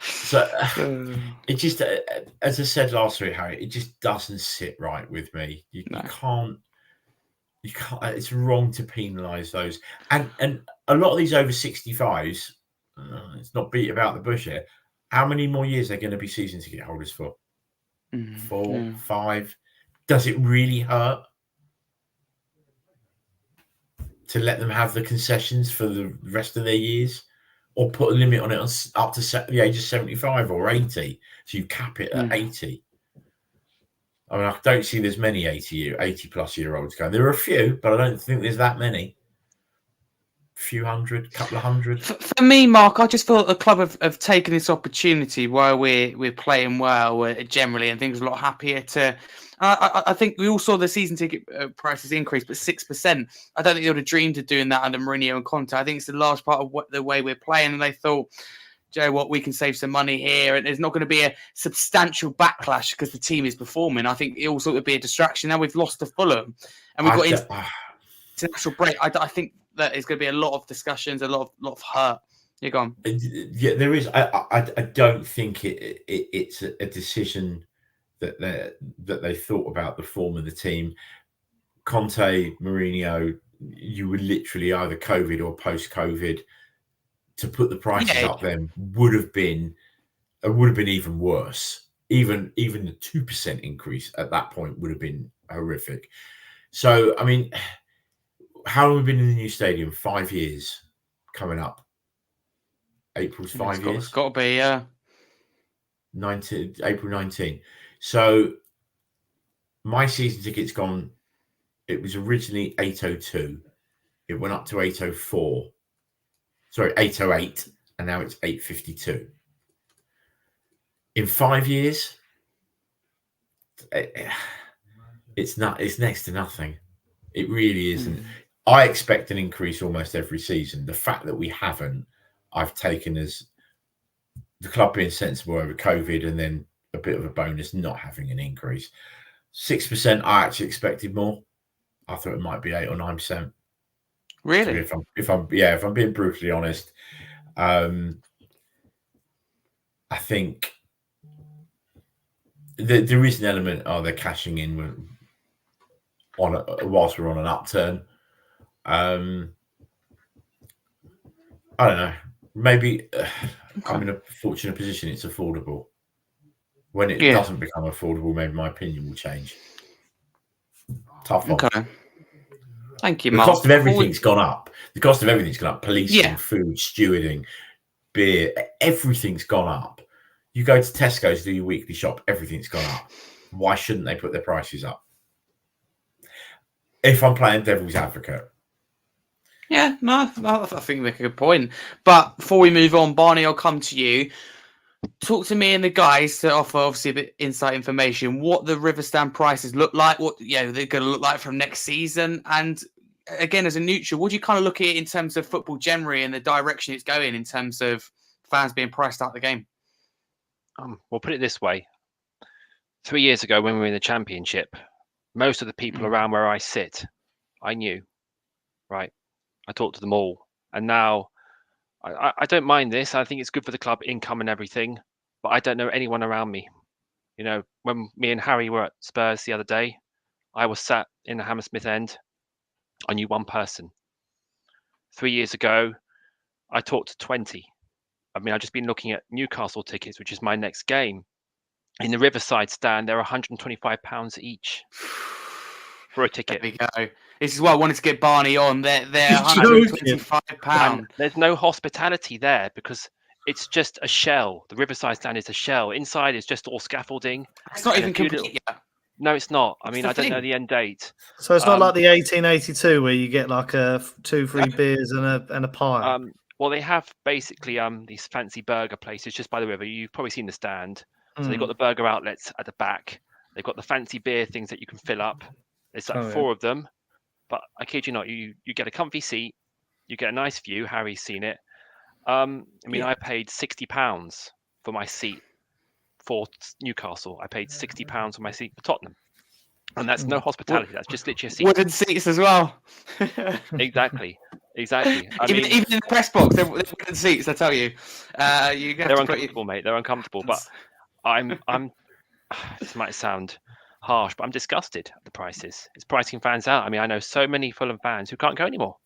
D: So it just, as I said last week, Harry, it just doesn't sit right with me. You can't. It's wrong to penalise those, and a lot of these over 65s. It's not beat about the bush here. How many more years are they going to be season ticket holders for? 4, 5. Does it really hurt to let them have the concessions for the rest of their years, or put a limit on it up to the age of 75 or 80? So you cap it at 80. I mean, I don't see there's many 80-plus-year-olds going. There are a few, but I don't think there's that many. Few hundred, couple of hundred.
A: For me, Mark, I just feel the club have taken this opportunity while we're playing well generally, and things are a lot happier to. I think we all saw the season ticket prices increase, but 6%. I don't think they would have dreamed of doing that under Mourinho and Conte. I think it's a large part of the way we're playing, and they thought, Joe, we can save some money here, and there's not going to be a substantial backlash because the team is performing. I think it also would be a distraction. Now we've lost to Fulham, and we've got international break. I think that there's going to be a lot of discussions, a lot of hurt. You're gone.
D: Yeah, there is. I don't think it's a decision that they thought about the form of the team. Conte, Mourinho, you would literally either COVID or post-COVID. To put the prices up then would have been even worse. Even the 2% increase at that point would have been horrific. So, I mean, how long have we been in the new stadium? 5 years. coming up. April's 5 years.
A: It's got to be, yeah.
D: April 19. So my season ticket's gone. It was originally 802. It went up to 804. Sorry, 808, and now it's 852. In 5 years, it's next to nothing. It really isn't. I expect an increase almost every season. The fact that we haven't, I've taken as the club being sensible over COVID, and then a bit of a bonus not having an increase. 6%, I actually expected more. I thought it might be 8 or 9%.
A: Really?
D: So if I'm being brutally honest, I think there is an element of they're cashing in whilst we're on an upturn. I don't know. Maybe I'm in a fortunate position. It's affordable. When it doesn't become affordable, maybe my opinion will change. Tough one.
A: Okay. Thank you,
D: The
A: Mark.
D: cost of everything's gone up. The cost of everything's gone up. Policing, food, stewarding, beer, everything's gone up. You go to Tesco's, do your weekly shop, everything's gone up. Why shouldn't they put their prices up? If I'm playing devil's advocate.
A: Yeah, no, I think you make a good point. But before we move on, Barney, I'll come to you. Talk to me and the guys to offer obviously a bit inside information. What the Riverstand prices look like, what they're going to look like from next season, and again, as a neutral, what do you kind of look at it in terms of football generally and the direction it's going in terms of fans being priced out of the game?
E: We'll put it this way: 3 years ago, when we were in the Championship, most of the people around where I sit, I knew, right? I talked to them all, and now I don't mind this. I think it's good for the club income and everything, but I don't know anyone around me. You know, when me and Harry were at Spurs the other day, I was sat in the Hammersmith end. I knew one person. 3 years ago, I talked to 20. I mean, I've just been looking at Newcastle tickets, which is my next game. In the Riverside stand, they're £125 each for a ticket.
A: There we go. This is why I wanted to get Barney on. They're £125.
E: There's no hospitality there because it's just a shell. The Riverside stand is a shell. Inside is just all scaffolding.
A: It's not even complete yet.
E: No, it's not. I mean, I don't know the end date.
B: So it's not like the 1882 where you get like a 2 free beers and a pie.
E: Well, they have basically these fancy burger places just by the river. You've probably seen the stand. So they've got the burger outlets at the back. They've got the fancy beer things that you can fill up. There's like 4 of them. But I kid you not, you get a comfy seat. You get a nice view. Harry's seen it. I mean, I paid £60 for my seat for Newcastle. I paid £60 for my seat for Tottenham. And that's no hospitality. That's just literally a seat.
A: Wooden seats as well.
E: Exactly. I
A: even in the press box, they're wooden seats. I tell you,
E: they're uncomfortable, mate. They're uncomfortable. But I'm. This might sound harsh, but I'm disgusted at the prices. It's pricing fans out. I mean, I know so many Fulham fans who can't go anymore.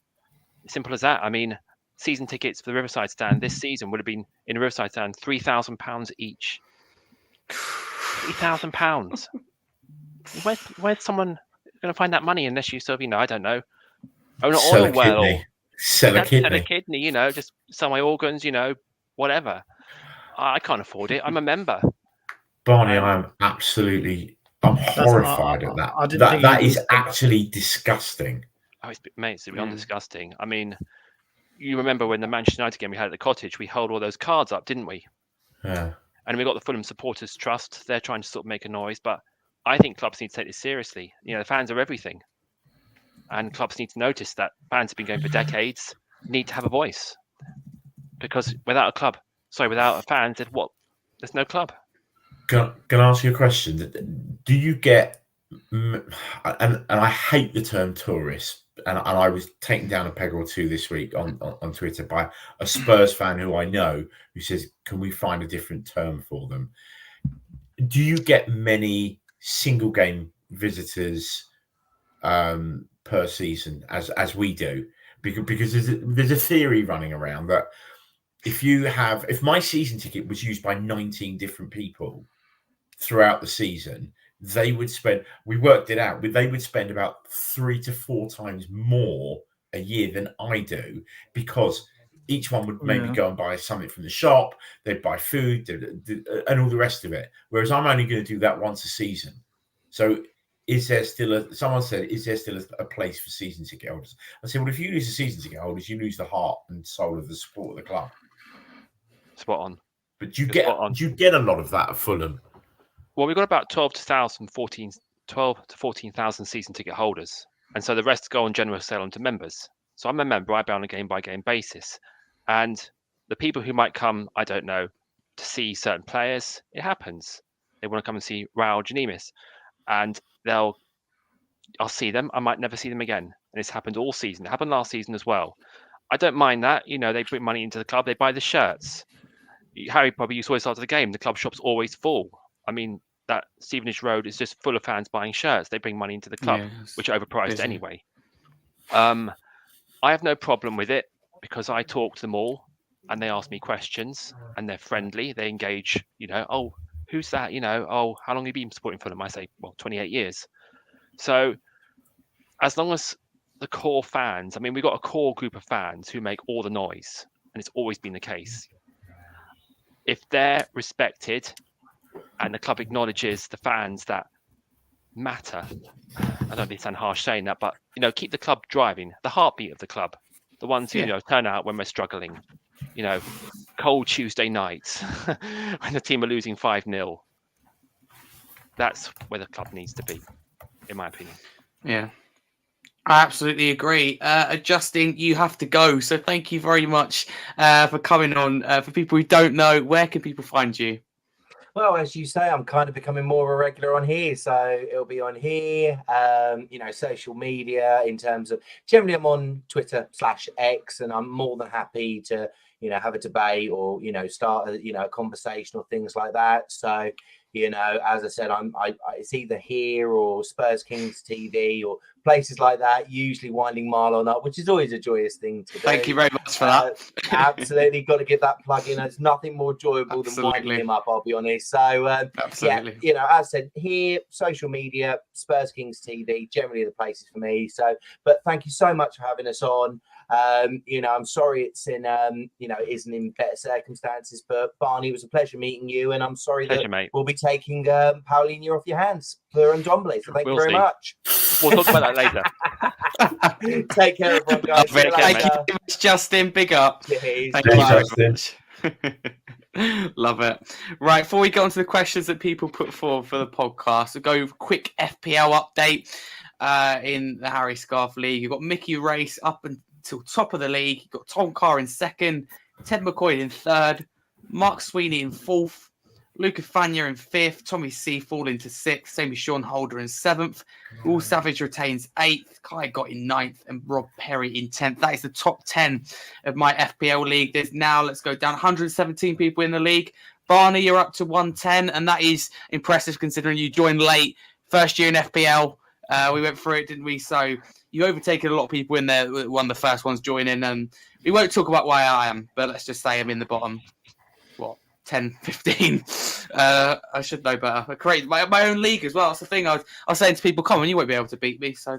E: Simple as that. I mean, season tickets for the Riverside stand this season would have been in the Riverside stand £3,000 each. £3,000. Where's someone going to find that money unless you sort of, I don't know, own an oil well or
D: sell a
E: kidney, just sell my organs, whatever. I can't afford it. I'm a member.
D: Barney, I'm horrified at that. That is actually disgusting.
E: Oh, it's beyond disgusting. I mean, you remember when the Manchester United game we had at the Cottage, we held all those cards up, didn't we?
D: Yeah.
E: And we got the Fulham Supporters Trust. They're trying to sort of make a noise, but I think clubs need to take this seriously. The fans are everything. And clubs need to notice that fans have been going for decades, need to have a voice. Because without a fan, there's no club.
D: Can I ask you a question? Do you get, and I hate the term tourist, and I was taken down a peg or two this week on Twitter by a Spurs fan who I know who says, can we find a different term for them? Do you get many single game visitors per season as we do? Because there's a theory running around that if my season ticket was used by 19 different people throughout the season, they would spend, we worked it out, they would spend about 3 to 4 times more a year than I do, because Each one would maybe go and buy something from the shop. They'd buy food and all the rest of it. Whereas I'm only going to do that once a season. So someone said, is there still a place for season ticket holders? I said, well, if you lose the season ticket holders, you lose the heart and soul of the support of the club.
E: Spot on.
D: But you get a lot of that at Fulham.
E: Well, we've got about 12 to 14,000 season ticket holders. And so the rest go on general sale onto members. So I'm a member, I buy on a game-by-game basis. And the people who might come, I don't know, to see certain players, it happens. They want to come and see Raul Janimis. And I'll see them. I might never see them again. And it's happened all season. It happened last season as well. I don't mind that. They bring money into the club. They buy the shirts. Harry, probably you saw this after the game. The club shop's always full. I mean, that Stevenage Road is just full of fans buying shirts. They bring money into the club, which are overpriced anyway. I have no problem with it because I talk to them all and they ask me questions and they're friendly. They engage, oh, who's that? Oh, how long have you been supporting Fulham? I say, well, 28 years. So as long as the core fans, I mean, we've got a core group of fans who make all the noise, and it's always been the case. If they're respected and the club acknowledges the fans that matter, I don't sound harsh saying that, but keep the club driving, the heartbeat of the club, the ones who turn out when we're struggling, cold Tuesday nights when the team are losing 5-0. That's where the club needs to be, in my opinion.
A: Yeah, I absolutely agree. Justin, you have to go. So thank you very much for coming on. For people who don't know, where can people find you?
C: Well, as you say, I'm kind of becoming more of a regular on here. So it'll be on here, social media in terms of generally I'm on Twitter/X, and I'm more than happy to, have a debate or, start a conversation or things like that. So, as I said, it's either here or Spurs Kings TV or places like that, usually winding Marlon up, which is always a joyous thing to do.
A: Thank you very much for that.
C: Absolutely, got to give that plug in. There's nothing more enjoyable than winding him up, I'll be honest. So,
A: absolutely.
C: As I said, here, social media, Spurs Kings TV, generally the places for me. So, but thank you so much for having us on. I'm sorry it's in, it isn't in better circumstances, but Barney, it was a pleasure meeting you, and I'm sorry that we'll be taking Paulinho off your hands for Ndombele. So thank you very much.
E: We'll talk about that later.
C: Take care, everyone, guys.
A: Thank you very much, Justin. Big up.
C: Cheers.
A: Thank you very much. Love it. Right, before we go on to the questions that people put forward for the podcast, we'll go quick FPL update in the Harry Scarf League. You've got Mickey Race up until top of the league. You've got Tom Carr in second, Ted McCoy in third, Mark Sweeney in fourth, Luca Fagna in fifth, Tommy C falling to sixth, same as Sean Holder in seventh. Will Savage retains eighth, Kai got in ninth, and Rob Perry in 10th. That is the top 10 of my FPL league. There's now, let's go down, 117 people in the league. Barney, you're up to 110, and that is impressive considering you joined late. First year in FPL. We went through it, didn't we? So you overtaken a lot of people in there, one of the first ones joining. And we won't talk about why I am, but let's just say I'm in the bottom, 10, 15. I should know better. I created my own league as well. That's the thing. I was saying to people, come on, you won't be able to beat me. So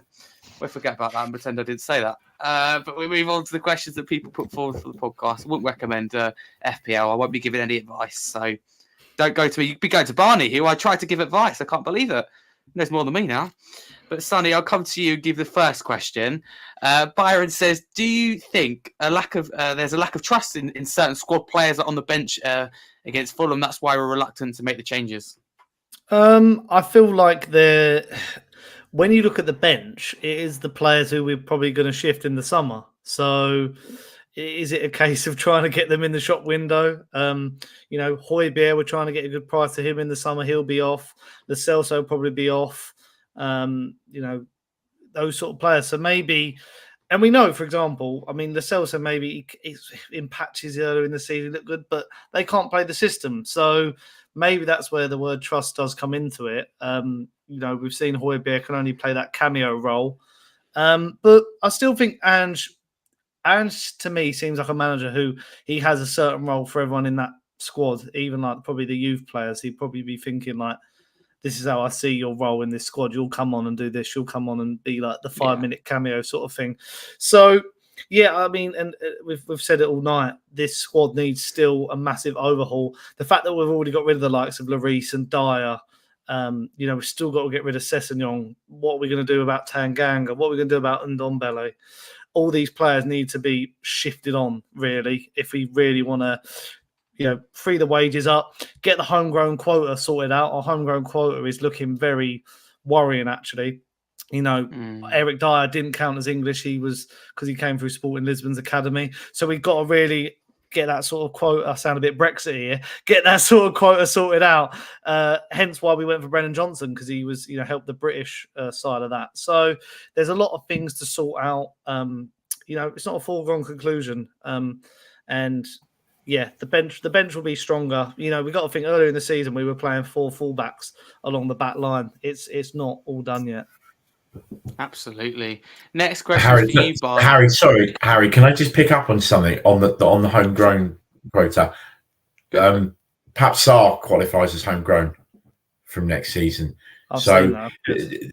A: we'll forget about that and pretend I didn't say that. But we move on to the questions that people put forward for the podcast. I wouldn't recommend FPL. I won't be giving any advice. So don't go to me. You'd be going to Barney, who I tried to give advice. I can't believe it. He knows more than me now. But Sonny, I'll come to you and give the first question. Byron says, do you think there's a lack of trust in certain squad players on the bench against Fulham? That's why we're reluctant to make the changes.
B: I feel like when you look at the bench, it is the players who we're probably going to shift in the summer. So is it a case of trying to get them in the shop window? Højbjerg, we're trying to get a good price to him in the summer. He'll be off. Lo Celso will probably be off. Those sort of players. So maybe, and we know, for example, Lo Celso maybe in patches earlier in the season look good, but they can't play the system. So maybe that's where the word trust does come into it. We've seen Højbjerg can only play that cameo role. But I still think Ange to me seems like a manager who he has a certain role for everyone in that squad, even like probably the youth players. He'd probably be thinking like, this is how I see your role in this squad. You'll come on and do this. You'll come on and be like the 5-minute cameo sort of thing. So Yeah, I mean, and we've said it all night. This squad needs still a massive overhaul. The fact that we've already got rid of the likes of Lloris and Dyer, we've still got to get rid of Sessegnon. What are we going to do about Tanganga? What are we going to do about Ndombele? All these players need to be shifted on, really, if we really want to, free the wages up, get the homegrown quota sorted out. Our homegrown quota is looking very worrying, actually. Eric Dyer didn't count as English. He was because he came through Sporting Lisbon's academy. So we've got to really get that sort of quota. I sound a bit Brexit here. Get that sort of quota sorted out. Hence why we went for Brennan Johnson, because he was, helped the British side of that. So there's a lot of things to sort out. It's not a foregone conclusion. And yeah, the bench will be stronger. We got to think earlier in the season we were playing 4 fullbacks along the back line. It's not all done yet.
A: Absolutely. Next question for you, Barney.
D: Harry, can I just pick up on something on the homegrown quota? Perhaps Sarr qualifies as homegrown from next season. There's 2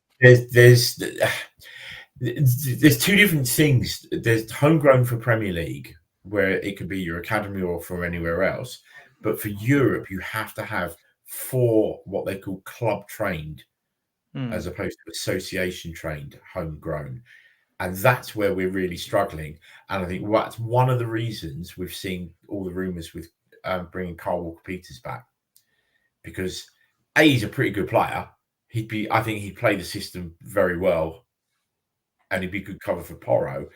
D: different things. There's homegrown for Premier League, where it could be your academy or from anywhere else. But for Europe, you have to have 4 what they call club trained, as opposed to association trained homegrown. And that's where we're really struggling. And I think that's one of the reasons we've seen all the rumours with bringing Kyle Walker-Peters back. Because he's a pretty good player. I think he'd play the system very well. And he'd be good cover for Porro.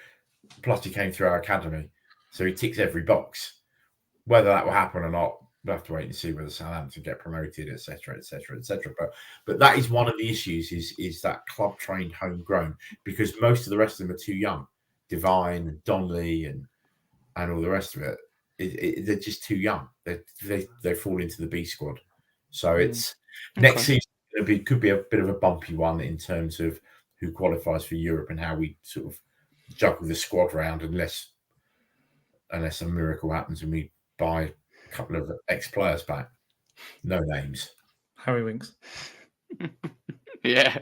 D: Plus he came through our academy. So he ticks every box. Whether that will happen or not, we'll have to wait and see whether Southampton get promoted, etc., etc., etc. But that is one of the issues: is that club trained homegrown, because most of the rest of them are too young. Divine and Donnelly and all the rest of it, they're just too young. They fall into the B squad. So it's next season could be a bit of a bumpy one in terms of who qualifies for Europe and how we sort of juggle the squad around, unless a miracle happens and we buy a couple of ex-players back. No names.
B: Harry Winks.
A: Yeah.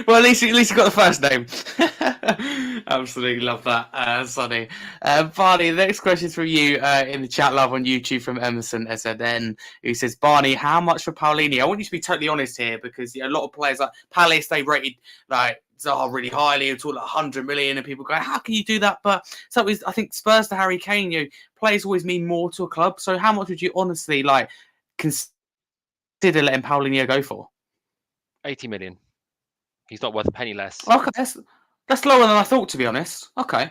A: Well, at least you got the first name. Absolutely love that, Sonny. Barney, the next question is from you in the chat live on YouTube from Emerson SNN, who says, Barney, how much for Paulinho? I want you to be totally honest here, because a lot of players like Palace, they rated like Zaha really highly, it's all like 100 million, and people go, how can you do that? But so I think Spurs to Harry Kane, players always mean more to a club. So how much would you honestly consider letting Paulinho go for?
E: 80 million. He's not worth a penny less.
A: Okay, that's lower than I thought, to be honest. Okay,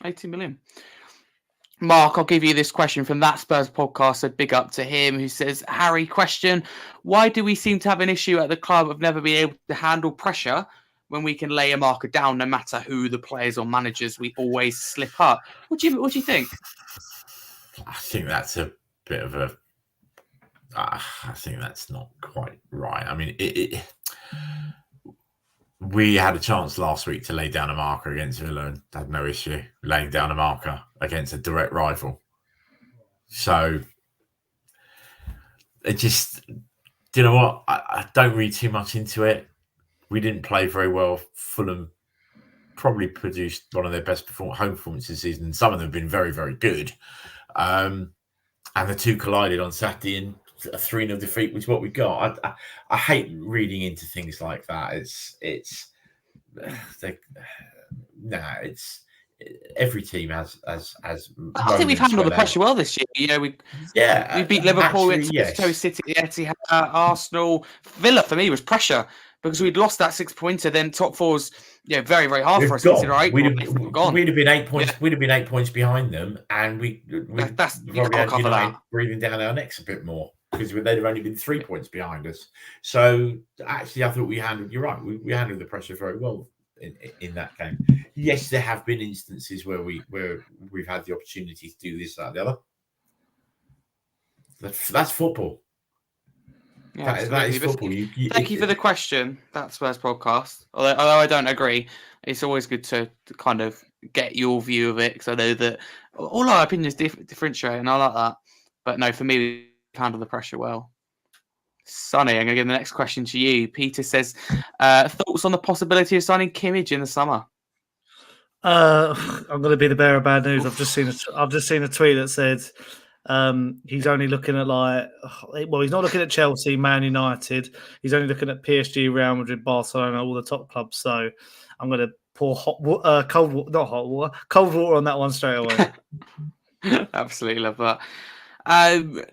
A: 80 million. Mark, I'll give you this question from That Spurs podcast, so big up to him, who says, Harry, question, why do we seem to have an issue at the club of never being able to handle pressure when we can lay a marker down, no matter who the players or managers, we always slip up? What do you think?
D: I think that's a bit of a... I think that's not quite right. I mean, we had a chance last week to lay down a marker against Villa and had no issue laying down a marker against a direct rival. So it just, do you know what? I don't read too much into it. We didn't play very well. Fulham probably produced one of their best home performances this season, and some of them have been very, very good. And the two collided on Saturday, and a 3-0 defeat was what we got. I hate reading into things like that. It's every team has.
A: I think we've handled the pressure well this year. We beat Liverpool, Manchester City, Etihad, Arsenal. Villa for me was pressure, because we'd lost that 6-pointer. Then top four's very, very hard for us.
D: We'd have been 8 points. We'd have been 8 points behind them, and we probably had United breathing down our necks a bit more, because they'd have only been 3 points behind us. So actually, I thought we handled. You're right. We handled the pressure very well in that game. Yes, there have been instances where we've had the opportunity to do this, that, and the other. That's football.
A: Yeah,
D: that is football.
A: Thank you for the question. That's Spurs podcast. Although I don't agree, it's always good to kind of get your view of it, because I know that all our opinions differentiate, and I like that. But no, for me, we handle the pressure well. Sonny, I'm going to give the next question to you. Peter says, thoughts on the possibility of signing Kimmich in the summer?
B: I'm going to be the bearer of bad news. I've just seen a tweet that said he's only looking at he's not looking at Chelsea, Man United. He's only looking at PSG, Real Madrid, Barcelona, all the top clubs. So I'm going to pour cold water on that one straight away.
A: Absolutely love that.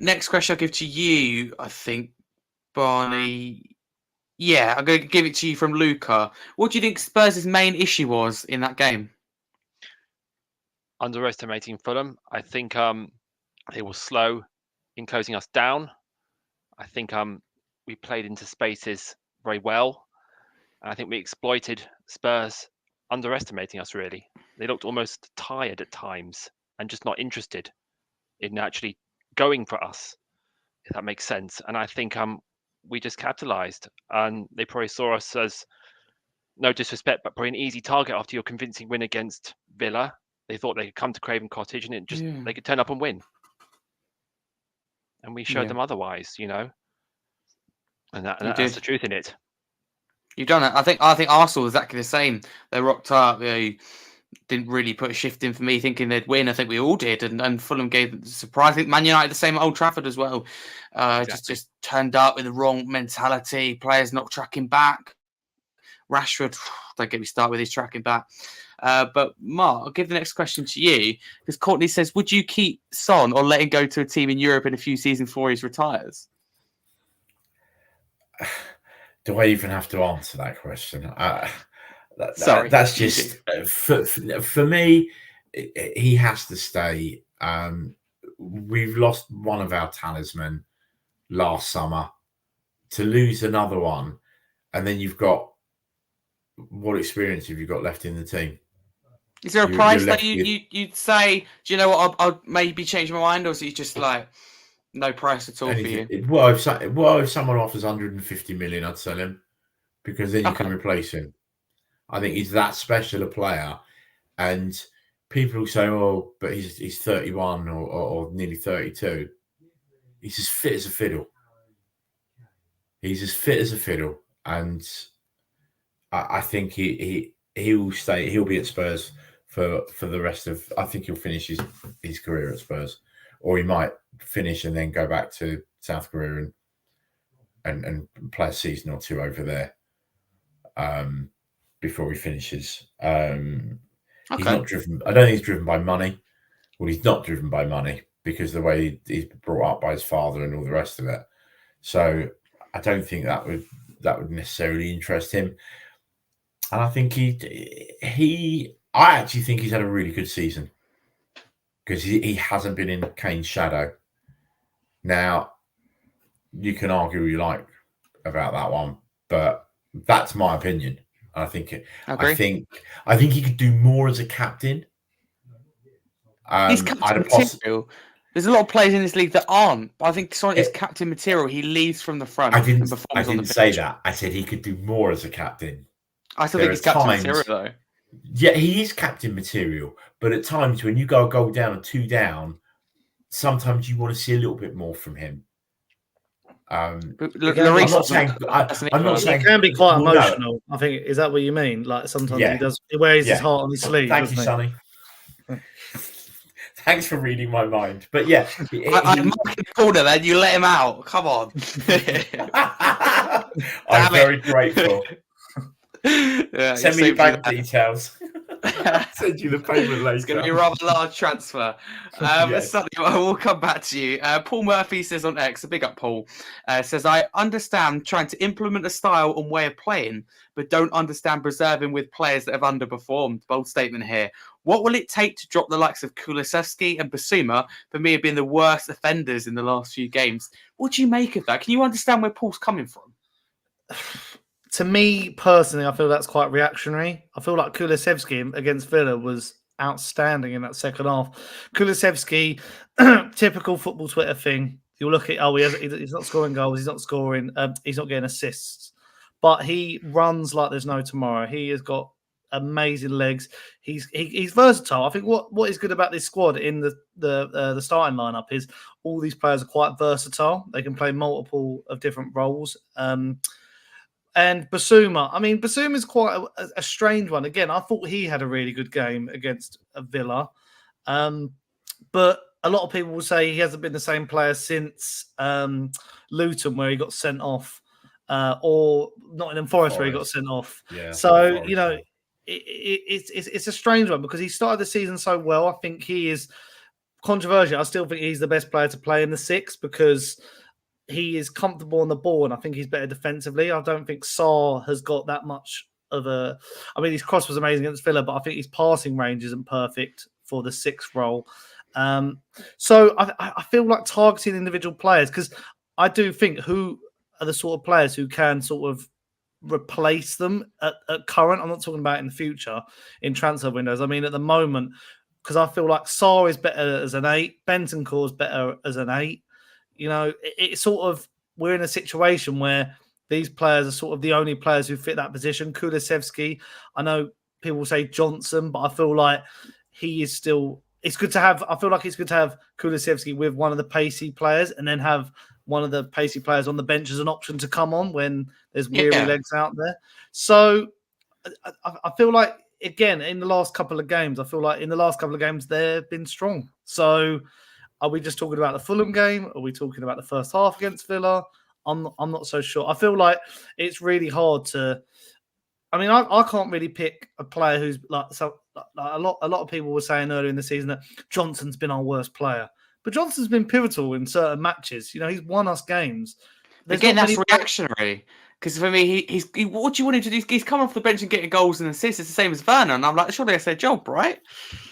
A: Next question I'll give to you, I think, Barney. Yeah, I'm going to give it to you from Luca. What do you think Spurs' main issue was in that game?
E: Underestimating Fulham. I think they were slow in closing us down. I think we played into spaces very well. And I think we exploited Spurs underestimating us, really. They looked almost tired at times and just not interested in actually going for us, if that makes sense. And I think we just capitalized, and they probably saw us as, no disrespect, but probably an easy target after your convincing win against Villa. They thought they could come to Craven Cottage and they could turn up and win. And we showed them otherwise, and that's the truth in it.
A: You've done it. I think Arsenal was exactly the same. They rocked up. Didn't really put a shift in for me thinking they'd win. I think we all did, and Fulham gave the surprise. I think Man United the same at Old Trafford as well.
E: Exactly.
A: Just turned up with the wrong mentality. Players not tracking back. Rashford, don't get me started with his tracking back. But Mark, I'll give the next question to you because Courtney says, would you keep Son or let him go to a team in Europe in a few seasons before he retires?
D: Do I even have to answer that question?
A: Sorry,
D: that's just for me. He has to stay. We've lost one of our talisman last summer. To lose another one, and then you've got, what experience have you got left in the team?
A: Is there a price that you'd say, do you know what, I'll maybe change my mind, or is it just like no price at all for you?
D: Well, if someone offers 150 million, I'd sell him, because then you can replace him. I think he's that special a player, and people say, "Oh, but he's 31 or nearly 32." He's as fit as a fiddle. And I think he will stay. He'll be at Spurs for the rest of. I think he'll finish his career at Spurs, or he might finish and then go back to South Korea and play a season or two over there. Before he finishes. He's not driven. I don't think he's driven by money. Well, he's not driven by money because the way he's brought up by his father and all the rest of it. So I don't think that would necessarily interest him. And I think I actually think he's had a really good season because he hasn't been in Kane's shadow. Now, you can argue what you like about that one, but that's my opinion. I think he could do more as a captain.
A: He's captain material. There's a lot of players in this league that aren't, but I think Sonny is captain material. He leads from the front.
D: I didn't say that. I said he could do more as a captain.
A: I still think he's captain material, though.
D: Yeah, he is captain material, but at times when you go a goal down or two down, sometimes you want to see a little bit more from him.
B: I'm not saying it can be quite emotional. No. I think, is that what you mean? Like sometimes he does, he wears his heart on his sleeve.
D: Thank you, Sonny. Thanks for reading my mind. But yeah,
A: I'm in the corner. Then you let him out. Come on.
D: I'm very grateful. Send me your bank details. Send you the payment later.
A: It's going to be a rather large transfer. Sonny, we'll come back to you. Paul Murphy says on X, a big up Paul, says, I understand trying to implement a style and way of playing, but don't understand preserving with players that have underperformed. Bold statement here. What will it take to drop the likes of Kulusevski and Basuma for me have been the worst offenders in the last few games? What do you make of that? Can you understand where Paul's coming from?
B: To me personally, I feel that's quite reactionary. I feel like Kulusevski against Villa was outstanding in that second half. Kulusevski, typical football Twitter thing. You'll look at, he's not scoring goals, he's not scoring, he's not getting assists, but he runs like there's no tomorrow. He has got amazing legs. He's versatile. I think what is good about this squad in the starting lineup is all these players are quite versatile. They can play multiple of different roles. And Basuma, I mean, Basuma is quite a strange one. Again, I thought he had a really good game against Villa. But a lot of people will say he hasn't been the same player since Luton, where he got sent off, or Nottingham Forest, where he got sent off.
D: Yeah,
B: so,
D: Forest.
B: you know, it's a strange one because he started the season so well. I think he is controversial. I still think he's the best player to play in the six because he is comfortable on the ball, and I think he's better defensively. I don't think Sarr has got that much of a... I mean, his cross was amazing against Villa, but I think his passing range isn't perfect for the sixth role. So I feel like targeting individual players, because I do think who are the sort of players who can sort of replace them at current. I'm not talking about in the future in transfer windows. I mean, at the moment, because I feel like Sarr is better as an 8, Bentancur is better as an 8. You know, it's sort of, we're in a situation where these players are sort of the only players who fit that position. Kulusevski, I know people say Johnson, but I feel like he is still... It's good to have... I feel like it's good to have Kulusevski with one of the pacey players and then have one of the pacey players on the bench as an option to come on when there's weary legs out there. So I feel like, again, in the last couple of games, they've been strong. So are we just talking about the Fulham game? Are we talking about the first half against Villa? I'm not so sure. I feel like it's really hard to... I mean, I can't really pick a player who's like... a lot of people were saying earlier in the season that Johnson's been our worst player. But Johnson's been pivotal in certain matches. You know, he's won us games.
A: Again, that's reactionary. Because for me, he's what do you want him to do? He's come off the bench and getting goals and assists. It's the same as Werner. And I'm like, surely that's their job, right?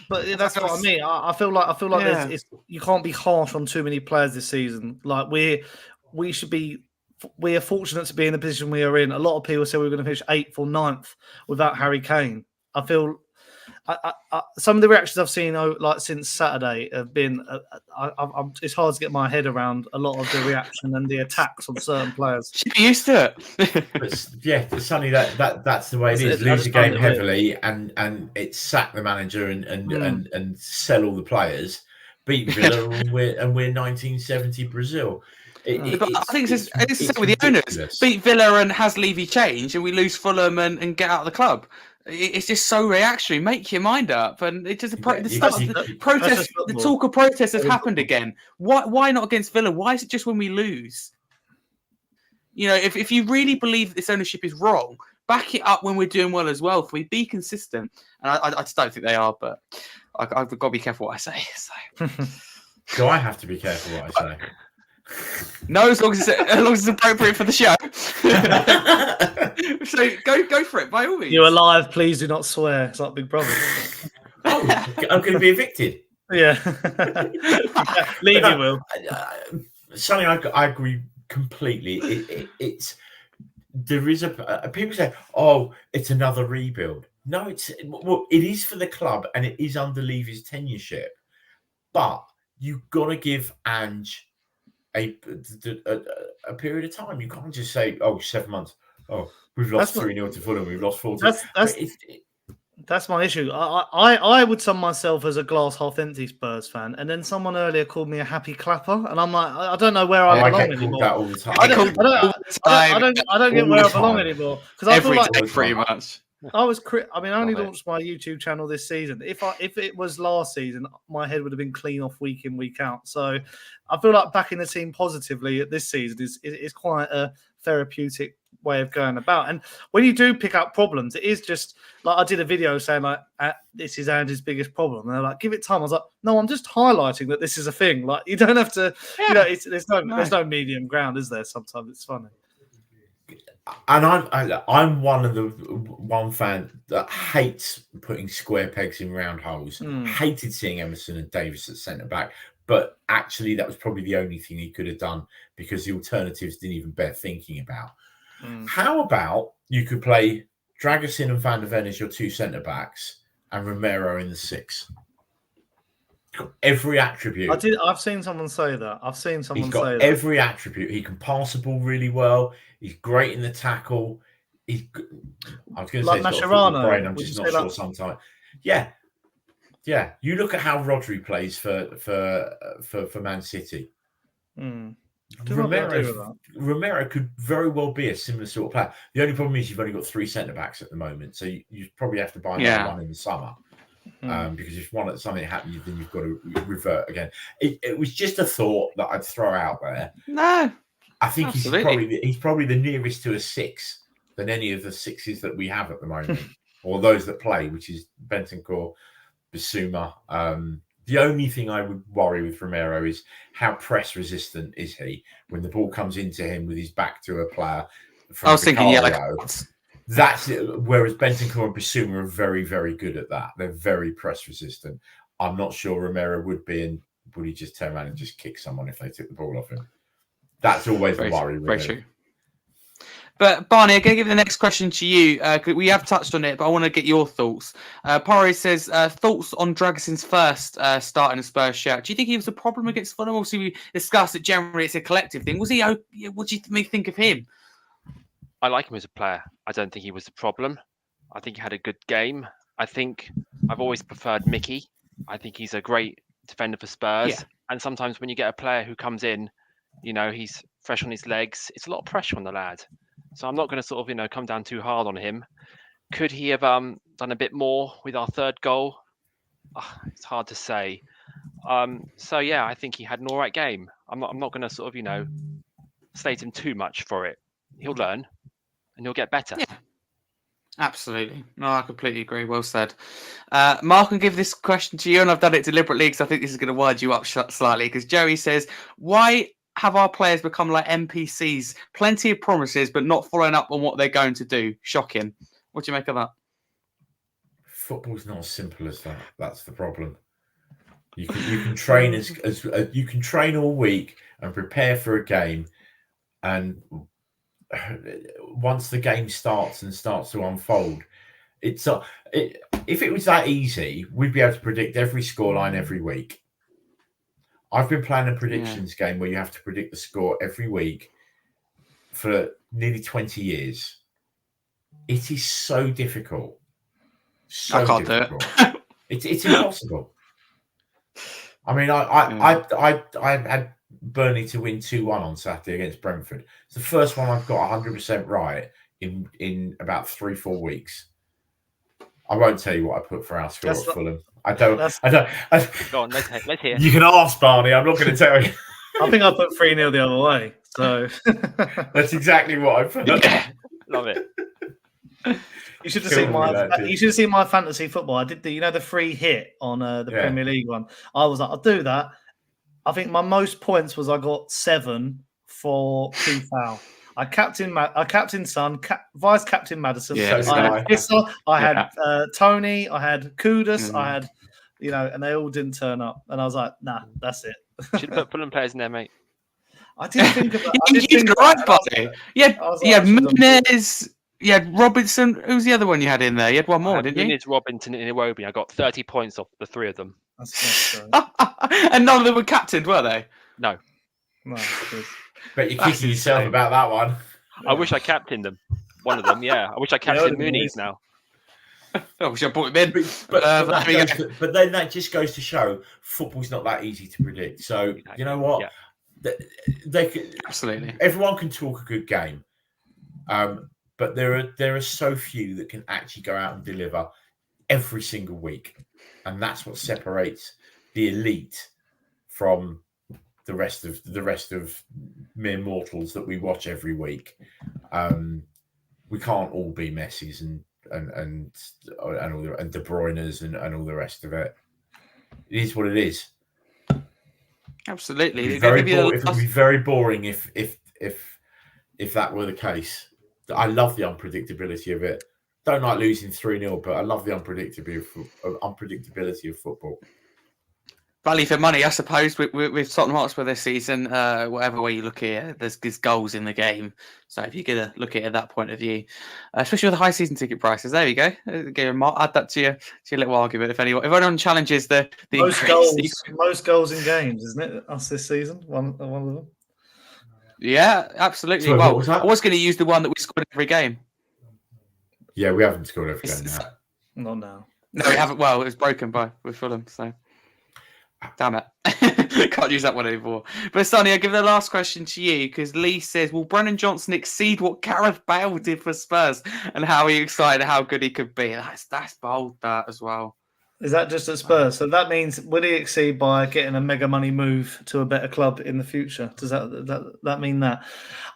B: But that's what I mean. I feel like you can't be harsh on too many players this season. Like we are fortunate to be in the position we are in. A lot of people say we're going to finish 8th or 9th without Harry Kane. I feel some of the reactions I've seen like since Saturday have been. It's hard to get my head around a lot of the reaction and the attacks on certain players.
A: Should be used to it.
D: But yeah, Sonny, that's the way it is. Lose a game heavily and it sack the manager and sell all the players. Beat Villa and we're 1970 Brazil.
A: I think it's the same with the owners. Beat Villa and has Levy change, and we lose Fulham and get out of the club. It's just so reactionary. Make your mind up, and it's just the talk of protest has happened again. Why not against Villa? Why is it just when we lose? You know, if you really believe this ownership is wrong, back it up when we're doing well as well. If we be consistent, and I just don't think they are, but I've got to be careful what I say. So.
D: Do I have to be careful what I say?
A: No, as long as it's appropriate for the show. So go for it, by all means.
B: You're alive, please do not swear. It's like Big Brother.
D: Oh, I'm going to be evicted.
B: Yeah. Levy will.
D: Sonny, I agree completely. There is people say, oh, it's another rebuild. No, it is for the club and it is under Levy's tenureship. But you've got to give Ange a period of time. You can't just say, 7 months. Oh, we've lost 3-0 to Fulham. We've lost 4.
B: That's my issue. I would sum myself as a glass half empty Spurs fan, and then someone earlier called me a happy clapper, and I'm like, I don't know where I belong anymore.
D: That all the time.
B: I don't get where I belong anymore because I feel like
A: pretty much.
B: I only launched my YouTube channel this season. If it was last season, my head would have been clean off week in, week out. So I feel like backing the team positively at this season is quite a therapeutic way of going about. And when you do pick up problems, it is just like I did a video saying like this is Andy's biggest problem. And they're like, give it time. I was like, no, I'm just highlighting that this is a thing. Like you don't have to, there's no medium ground, is there? Sometimes it's funny.
D: And I'm one fan that hates putting square pegs in round holes. Hated seeing Emerson and Davis at centre back, but actually that was probably the only thing he could have done because the alternatives didn't even bear thinking about. How about you could play Dragusin and Van der Ven as your 2 centre backs and Romero in the 6? Every attribute.
B: I've seen someone say that.
D: He's got every attribute. He can pass the ball really well. He's great in the tackle. I was going to
B: Like
D: say he's got a football
B: Mascherano,
D: brain. I'm
B: would
D: just
B: you
D: not
B: say
D: sure
B: that?
D: sometimes. Yeah. You look at how Rodri plays for Man City.
B: I do like the idea of that.
D: Romero could very well be a similar sort of player. The only problem is you've only got 3 centre backs at the moment, so you probably have to buy another one in the summer. Because if something happens, then you've got to revert again. It was just a thought that I'd throw out there.
A: No,
D: I think he's probably the nearest to a 6 than any of the 6s that we have at the moment, or those that play, which is Bentancur, Bissouma. The only thing I would worry with Romero is how press resistant is he when the ball comes into him with his back to a player.
A: I was thinking,
D: that's it. Whereas Bentancur and Bissouma are very, very good at that. They're very press resistant. I'm not sure Romero would be, and would he just turn around and just kick someone if they took the ball off him? That's always the worry.
A: Very true. But Barney, I'm going to give the next question to you. We have touched on it, but I want to get your thoughts. Pari says, thoughts on Dragoson's first start in a Spurs shirt. Do you think he was a problem against Fulham? Obviously, we discussed that generally it's a collective thing. Was he? What do you think of him?
E: I like him as a player. I don't think he was a problem. I think he had a good game. I think I've always preferred Mickey. I think he's a great defender for Spurs. Yeah. And sometimes when you get a player who comes in, he's fresh on his legs, it's a lot of pressure on the lad. So I'm not going to sort of, come down too hard on him. Could he have done a bit more with our third goal? It's hard to say. So yeah, I think he had an all right game. I'm not going to sort of, slate him too much for it. He'll learn and he'll get better.
A: Yeah. Absolutely. No, I completely agree. Well said. Mark, I'll give this question to you, and I've done it deliberately because I think this is going to wind you up slightly. Because Joey says, why have our players become like NPCs? Plenty of promises, but not following up on what they're going to do. Shocking. What do you make of that?
D: Football's not as simple as that. That's the problem. You can train as you can train all week and prepare for a game, and once the game starts to unfold, if it was that easy, we'd be able to predict every scoreline every week. I've been playing a predictions game where you have to predict the score every week for nearly 20 years. It is so difficult. I can't do it. It's impossible. I mean, I had Burnley to win 2-1 on Saturday against Brentford. It's the first one I've got 100% right in about 3-4 weeks. I won't tell you what I put for our score at Fulham. I don't.
E: Go on, let's hear.
D: You can ask Barney. I'm not going to tell you.
B: I think I put 3-0 the other way. So
D: that's exactly what I put.
E: Love it.
B: You should have seen my fantasy football. I did the free hit on the Premier League one. I was like, I'll do that. I think my most points was I got 7 for Foul. I captain Son, vice captain Maddison.
D: Yeah,
B: I had Tony, I had Kudus, I had, and they all didn't turn up. And I was like, nah, that's it.
E: Should have put Fulham players in there, mate.
B: I didn't think of that.
A: You did right, buddy. Yeah, Menez. You had Robinson. Who's the other one you had in there? You had one more, didn't you?
E: Menez, Robinson, and Iwobi. I got 30 points off the 3 of them.
A: And none of them were captained, were they?
E: No.
D: But you're kicking yourself about that one.
E: I wish I captained them. One of them, yeah. I wish I captained Muniz now.
A: I wish I brought him in.
D: But then that just goes to show football's not that easy to predict. So, you know what? Yeah.
A: Absolutely.
D: Everyone can talk a good game. But there are so few that can actually go out and deliver every single week. And that's what separates the elite from the rest of mere mortals that we watch every week. We can't all be Messis and De Bruyne's and all the rest of it. It is what it is.
A: Absolutely.
D: It would be very boring if that were the case. I love the unpredictability of it. Don't like losing 3-0, but I love the unpredictability of football.
A: Value for money, I suppose, with Tottenham Hotspur this season. Whatever way you look at it, there's goals in the game. So if you're going to look at it at that point of view, especially with the high season ticket prices, there you go. Add that to your little argument. If anyone challenges the
B: most goals in games, isn't it? Us this season, one of them.
A: Yeah, absolutely. Sorry, I was going to use the one that we scored every game.
D: Yeah, we haven't scored every game now.
B: Not now.
A: No, we haven't. Well, it was broken with Fulham, so damn it. Can't use that one anymore. But Sonny, I'll give the last question to you because Lee says, will Brennan Johnson exceed what Gareth Bale did for Spurs? And how are you excited how good he could be? That's bold, that as well.
B: Is that just at Spurs? So that means will he exceed by getting a mega money move to a better club in the future? Does that mean that?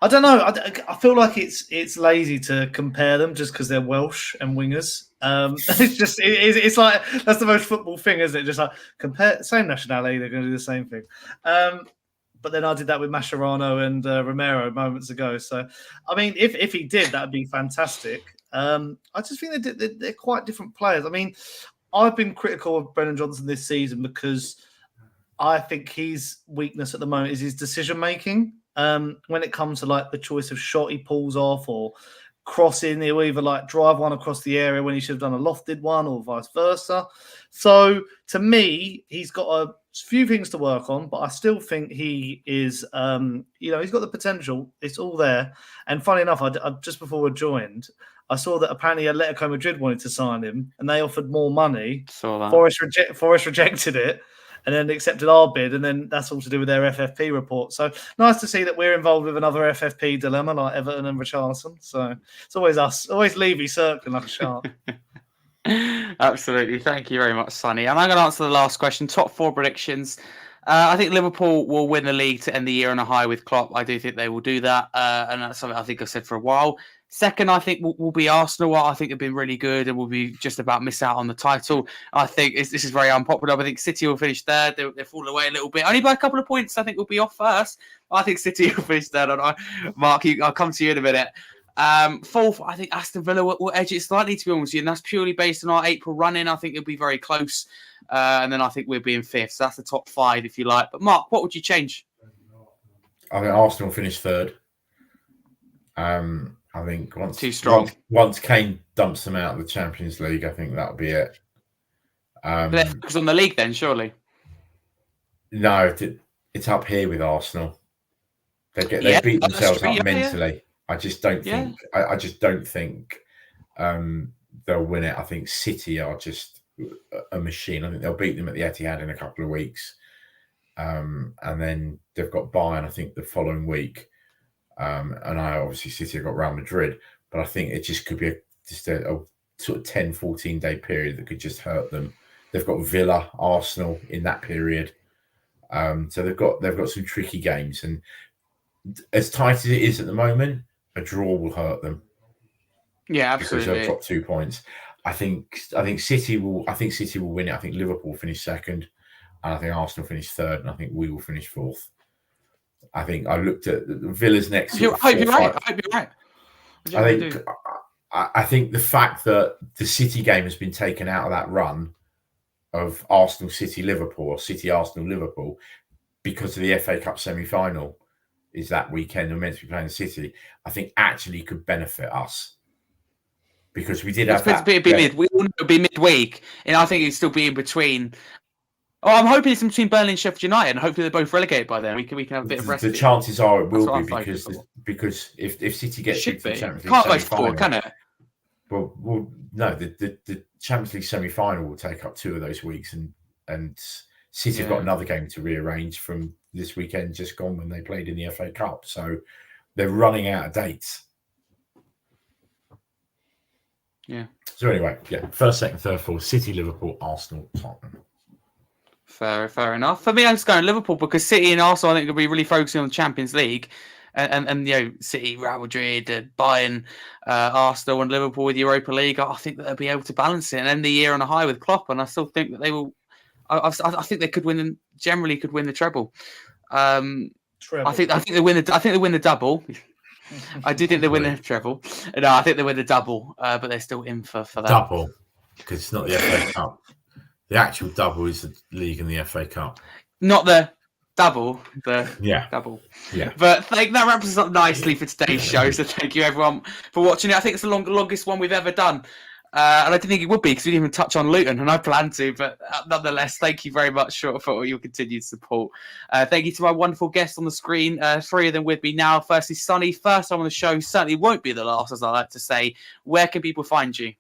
B: I don't know. I feel like it's lazy to compare them just because they're Welsh and wingers. It's like that's the most football thing, isn't it? Just like compare same nationality, they're going to do the same thing. But then I did that with Mascherano and Romero moments ago. So I mean, if he did, that'd be fantastic. I just think they're quite different players. I mean, I've been critical of Brennan Johnson this season because I think his weakness at the moment is his decision making. When it comes to like the choice of shot he pulls off or crossing, he'll either like drive one across the area when he should have done a lofted one or vice versa. So to me, he's got a few things to work on, but I still think he is, he's got the potential. It's all there. And funny enough, I just before we joined, I saw that apparently Atletico Madrid wanted to sign him and they offered more money.
A: Saw that.
B: Forest rejected it and then accepted our bid. And then that's all to do with their FFP report. So nice to see that we're involved with another FFP dilemma like Everton and Richarlison. So it's always us, always Levy circling like a shark.
A: Absolutely. Thank you very much, Sonny. And I'm going to answer the last question. Top 4 predictions. I think Liverpool will win the league to end the year on a high with Klopp. I do think they will do that. And that's something I think I've said for a while. Second, I think will be Arsenal. I think they've been really good and will be just about miss out on the title. I think this is very unpopular. I think City will finish third. They're falling away a little bit. Only by a couple of points, I think we'll be off first. I think City will finish third. Mark, I'll come to you in a minute. Fourth, I think Aston Villa will edge it slightly, to be honest with you, and that's purely based on our April run-in. I think it'll be very close. And then I think we'll be in fifth. So that's the top 5, if you like. But Mark, what would you change?
D: I think Arsenal finish third. I think
A: too strong.
D: Once Kane dumps them out of the Champions League, I think that'll be it.
A: Because on the league, then surely.
D: No, it's up here with Arsenal. They beat themselves up mentally. Yeah. I just don't think. I just don't think they'll win it. I think City are just a machine. I think they'll beat them at the Etihad in a couple of weeks, and then they've got Bayern, I think, the following week. And obviously City have got Real Madrid, but I think it just could be a sort of 10, 14-day period that could just hurt them. They've got Villa, Arsenal in that period. So they've got some tricky games. And as tight as it is at the moment, a draw will hurt them.
A: Yeah, absolutely.
D: Because they'll drop 2 points. I think City will win it. I think Liverpool will finish second. And I think Arsenal finish third. And I think we will finish fourth. I think I looked at Villa's next.
A: I hope you're right.
D: I think the fact that the City game has been taken out of that run of Arsenal, City, Liverpool, or City, Arsenal, Liverpool, because of the FA Cup semi-final is that weekend. We're meant to be playing City. I think actually could benefit us because we did have that.
A: We all know it'll be midweek, and I think it'd still be in between. Oh, I'm hoping it's in between Burnley and Sheffield United, and hopefully they're both relegated by then. We can have a bit of rest.
D: The chances are it will be because if City gets to the Champions League semi-final,
A: can it?
D: Well, no. The Champions League semi-final will take up 2 of those weeks, and City have got another game to rearrange from this weekend just gone when they played in the FA Cup. So they're running out of dates.
A: Yeah.
D: So anyway, first, second, third, fourth: City, Liverpool, Arsenal, Tottenham.
A: Fair enough. For me, I'm just going Liverpool because City and Arsenal, I think, will be really focusing on the Champions League, and City, Real Madrid, Bayern, Arsenal, and Liverpool with Europa League. I think that they'll be able to balance it and end the year on a high with Klopp. And I still think that they will. I think they could win. Generally, could win the treble. I think they win the. I think they win the double. I do think they win the treble. No, I think they win the double, but they're still in for that.
D: Double, because it's not the FA Cup. The actual double is the league and the FA Cup.
A: Not the double. Double.
D: Yeah.
A: But that wraps us up nicely for today's show. So thank you everyone for watching it. I think it's the longest one we've ever done. And I didn't think it would be because we didn't even touch on Luton, and I planned to. But nonetheless, thank you very much for all your continued support. Thank you to my wonderful guests on the screen. 3 of them with me now. Firstly, Sonny, first time on the show, certainly won't be the last, as I like to say. Where can people find you?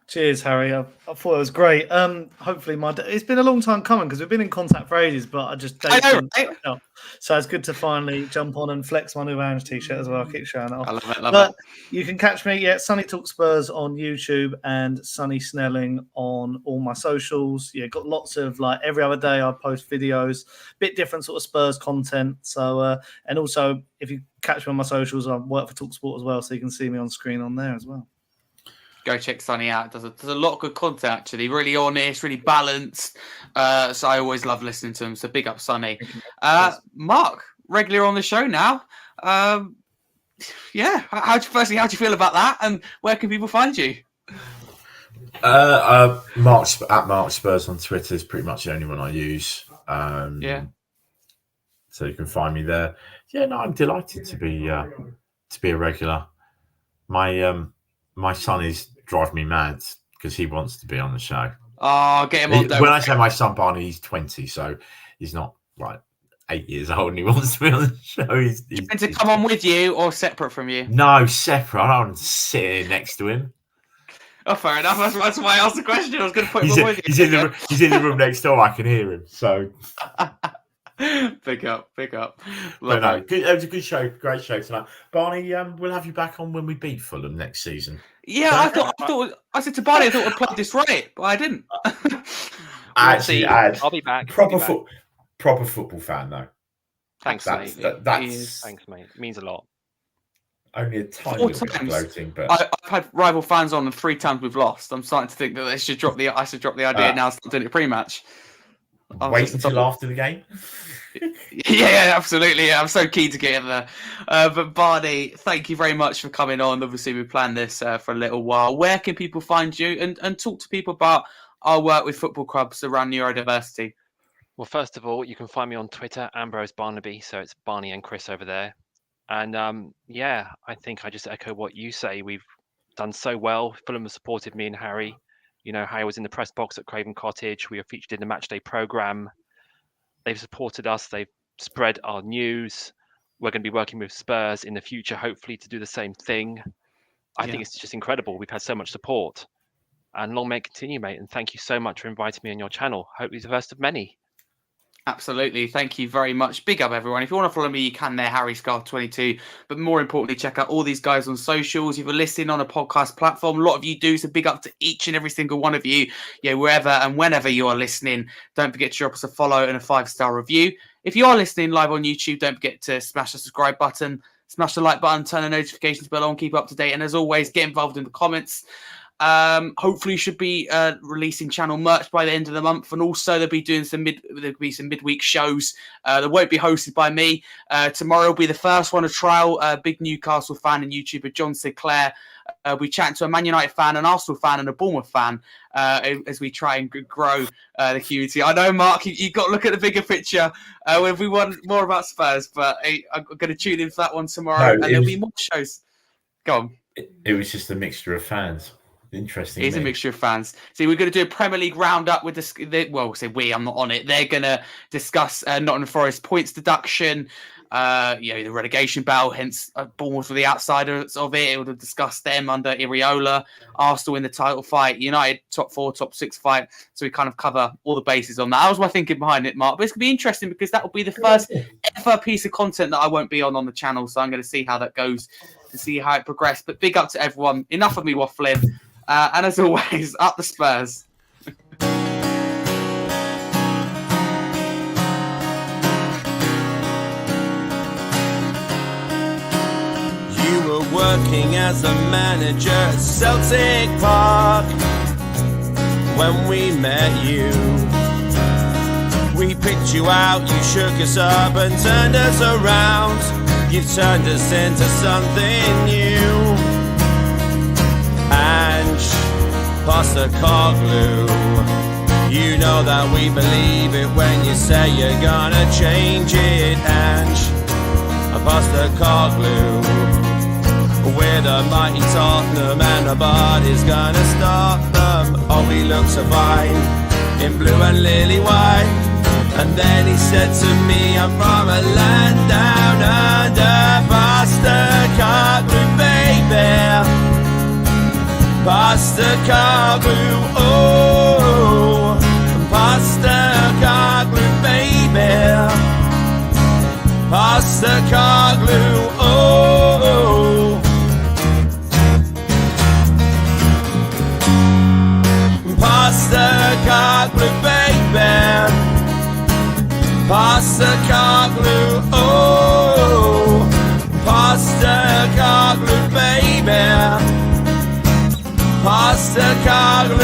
B: Cheers, Harry. I thought it was great. Hopefully, it's been a long time coming because we've been in contact for ages, but I just don't. So it's good to finally jump on and flex my New Balance t-shirt as well. I keep showing it off.
A: I love it.
B: You can catch me, Sonny Talk Spurs on YouTube and Sonny Snelling on all my socials. Yeah, got lots of every other day I post videos, bit different sort of Spurs content. So and also if you catch me on my socials, I work for TalkSport as well, so you can see me on screen on there as well.
A: Go check Sonny out. Does a lot of good content, actually. Really honest, really balanced. So I always love listening to him. So big up, Sonny. Mark, regular on the show now. Yeah. How do you feel about that? And where can people find you?
D: Mark Spurs on Twitter is pretty much the only one I use. So you can find me there. Yeah, no, I'm delighted to be a regular. My son is driving me mad because he wants to be on the show.
A: Oh, get him on.
D: When I say my son Barney, he's 20, so he's not 8 years old, and he wants to be on the show. He's
A: to come on with you or separate from you?
D: No, separate. I don't want to sit here next to him.
A: Oh, fair enough. That's why I asked the question. I was going to put him on with you.
D: He's in the room next door. I can hear him. So.
A: Pick up.
D: It was a good show, great show tonight. Barney, we'll have you back on when we beat Fulham next season.
A: Yeah, I said to Barney, I thought I'd played this right, but I didn't.
E: I'll be back.
D: Proper football fan though.
E: Thanks, mate. Thanks, mate. It means a lot.
D: Only a tiny little bit floating, but
A: I've had rival fans on, and 3 times we've lost. I'm starting to think that I should drop the idea now. Start doing it pre-match.
D: Wait until after the game.
A: Yeah, absolutely. Yeah, I'm so keen to get in there. But Barney, thank you very much for coming on. Obviously, we planned this for a little while. Where can people find you and talk to people about our work with football clubs around neurodiversity?
E: Well, first of all, you can find me on Twitter, Ambrose Barnaby. So it's Barney and Chris over there. And I think I just echo what you say. We've done so well. Fulham has supported me and Harry. You know, Harry was in the press box at Craven Cottage. We were featured in the matchday programme. They've supported us. They've spread our news. We're going to be working with Spurs in the future, hopefully, to do the same thing. I think it's just incredible. We've had so much support. And long may it continue, mate. And thank you so much for inviting me on your channel. Hopefully the first of many.
A: Absolutely. Thank you very much. Big up, everyone. If you want to follow me, you can there, Harry Scarf 22. But more importantly, check out all these guys on socials. If you're listening on a podcast platform, a lot of you do. So big up to each and every single one of you. Yeah, wherever and whenever you are listening, don't forget to drop us a follow and a 5-star review. If you are listening live on YouTube, don't forget to smash the subscribe button, smash the like button, turn the notifications bell on, keep up to date. And as always, get involved in the comments. Hopefully should be releasing channel merch by the end of the month, and also there'll be some midweek shows that won't be hosted by me. Tomorrow will be the first one of trial. Big Newcastle fan and YouTuber John Sinclair. We chat to a Man United fan, an Arsenal fan, and a Bournemouth fan as we try and grow the community. I know, Mark, you've got to look at the bigger picture. We want more about Spurs, but I'm going to tune in for that one tomorrow, and there'll be more shows. Go on.
D: It was just a mixture of fans. Interesting.
A: It is a mixture of fans. See, we're going to do a Premier League roundup with I'm not on it. They're going to discuss Nottingham Forest points deduction, the relegation battle, hence Bournemouth for the outsiders of it. It would have discussed them under Iriola, Arsenal in the title fight, United top 4, top 6 fight. So we kind of cover all the bases on that. That was my thinking behind it, Mark. But it's going to be interesting because that will be the first ever piece of content that I won't be on the channel. So I'm going to see how that goes, to see how it progressed. But big up to everyone. Enough of me waffling. And as always, up the Spurs.
F: You were working as a manager at Celtic Park when we met you. We picked you out, you shook us up and turned us around. You've turned us into something new. Postecoglou, you know that we believe it when you say you're gonna change it. And Postecoglou, We're the mighty Tottenham and nobody's gonna stop them. Oh, we look so fine in blue and lily white. And then he said to me, I'm from a land down under, Postecoglou, baby. Postecoglou, oh, Postecoglou, baby. Postecoglou, oh. Postecoglou, baby. Postecoglou, oh. Postecoglou, baby. Postecoglou.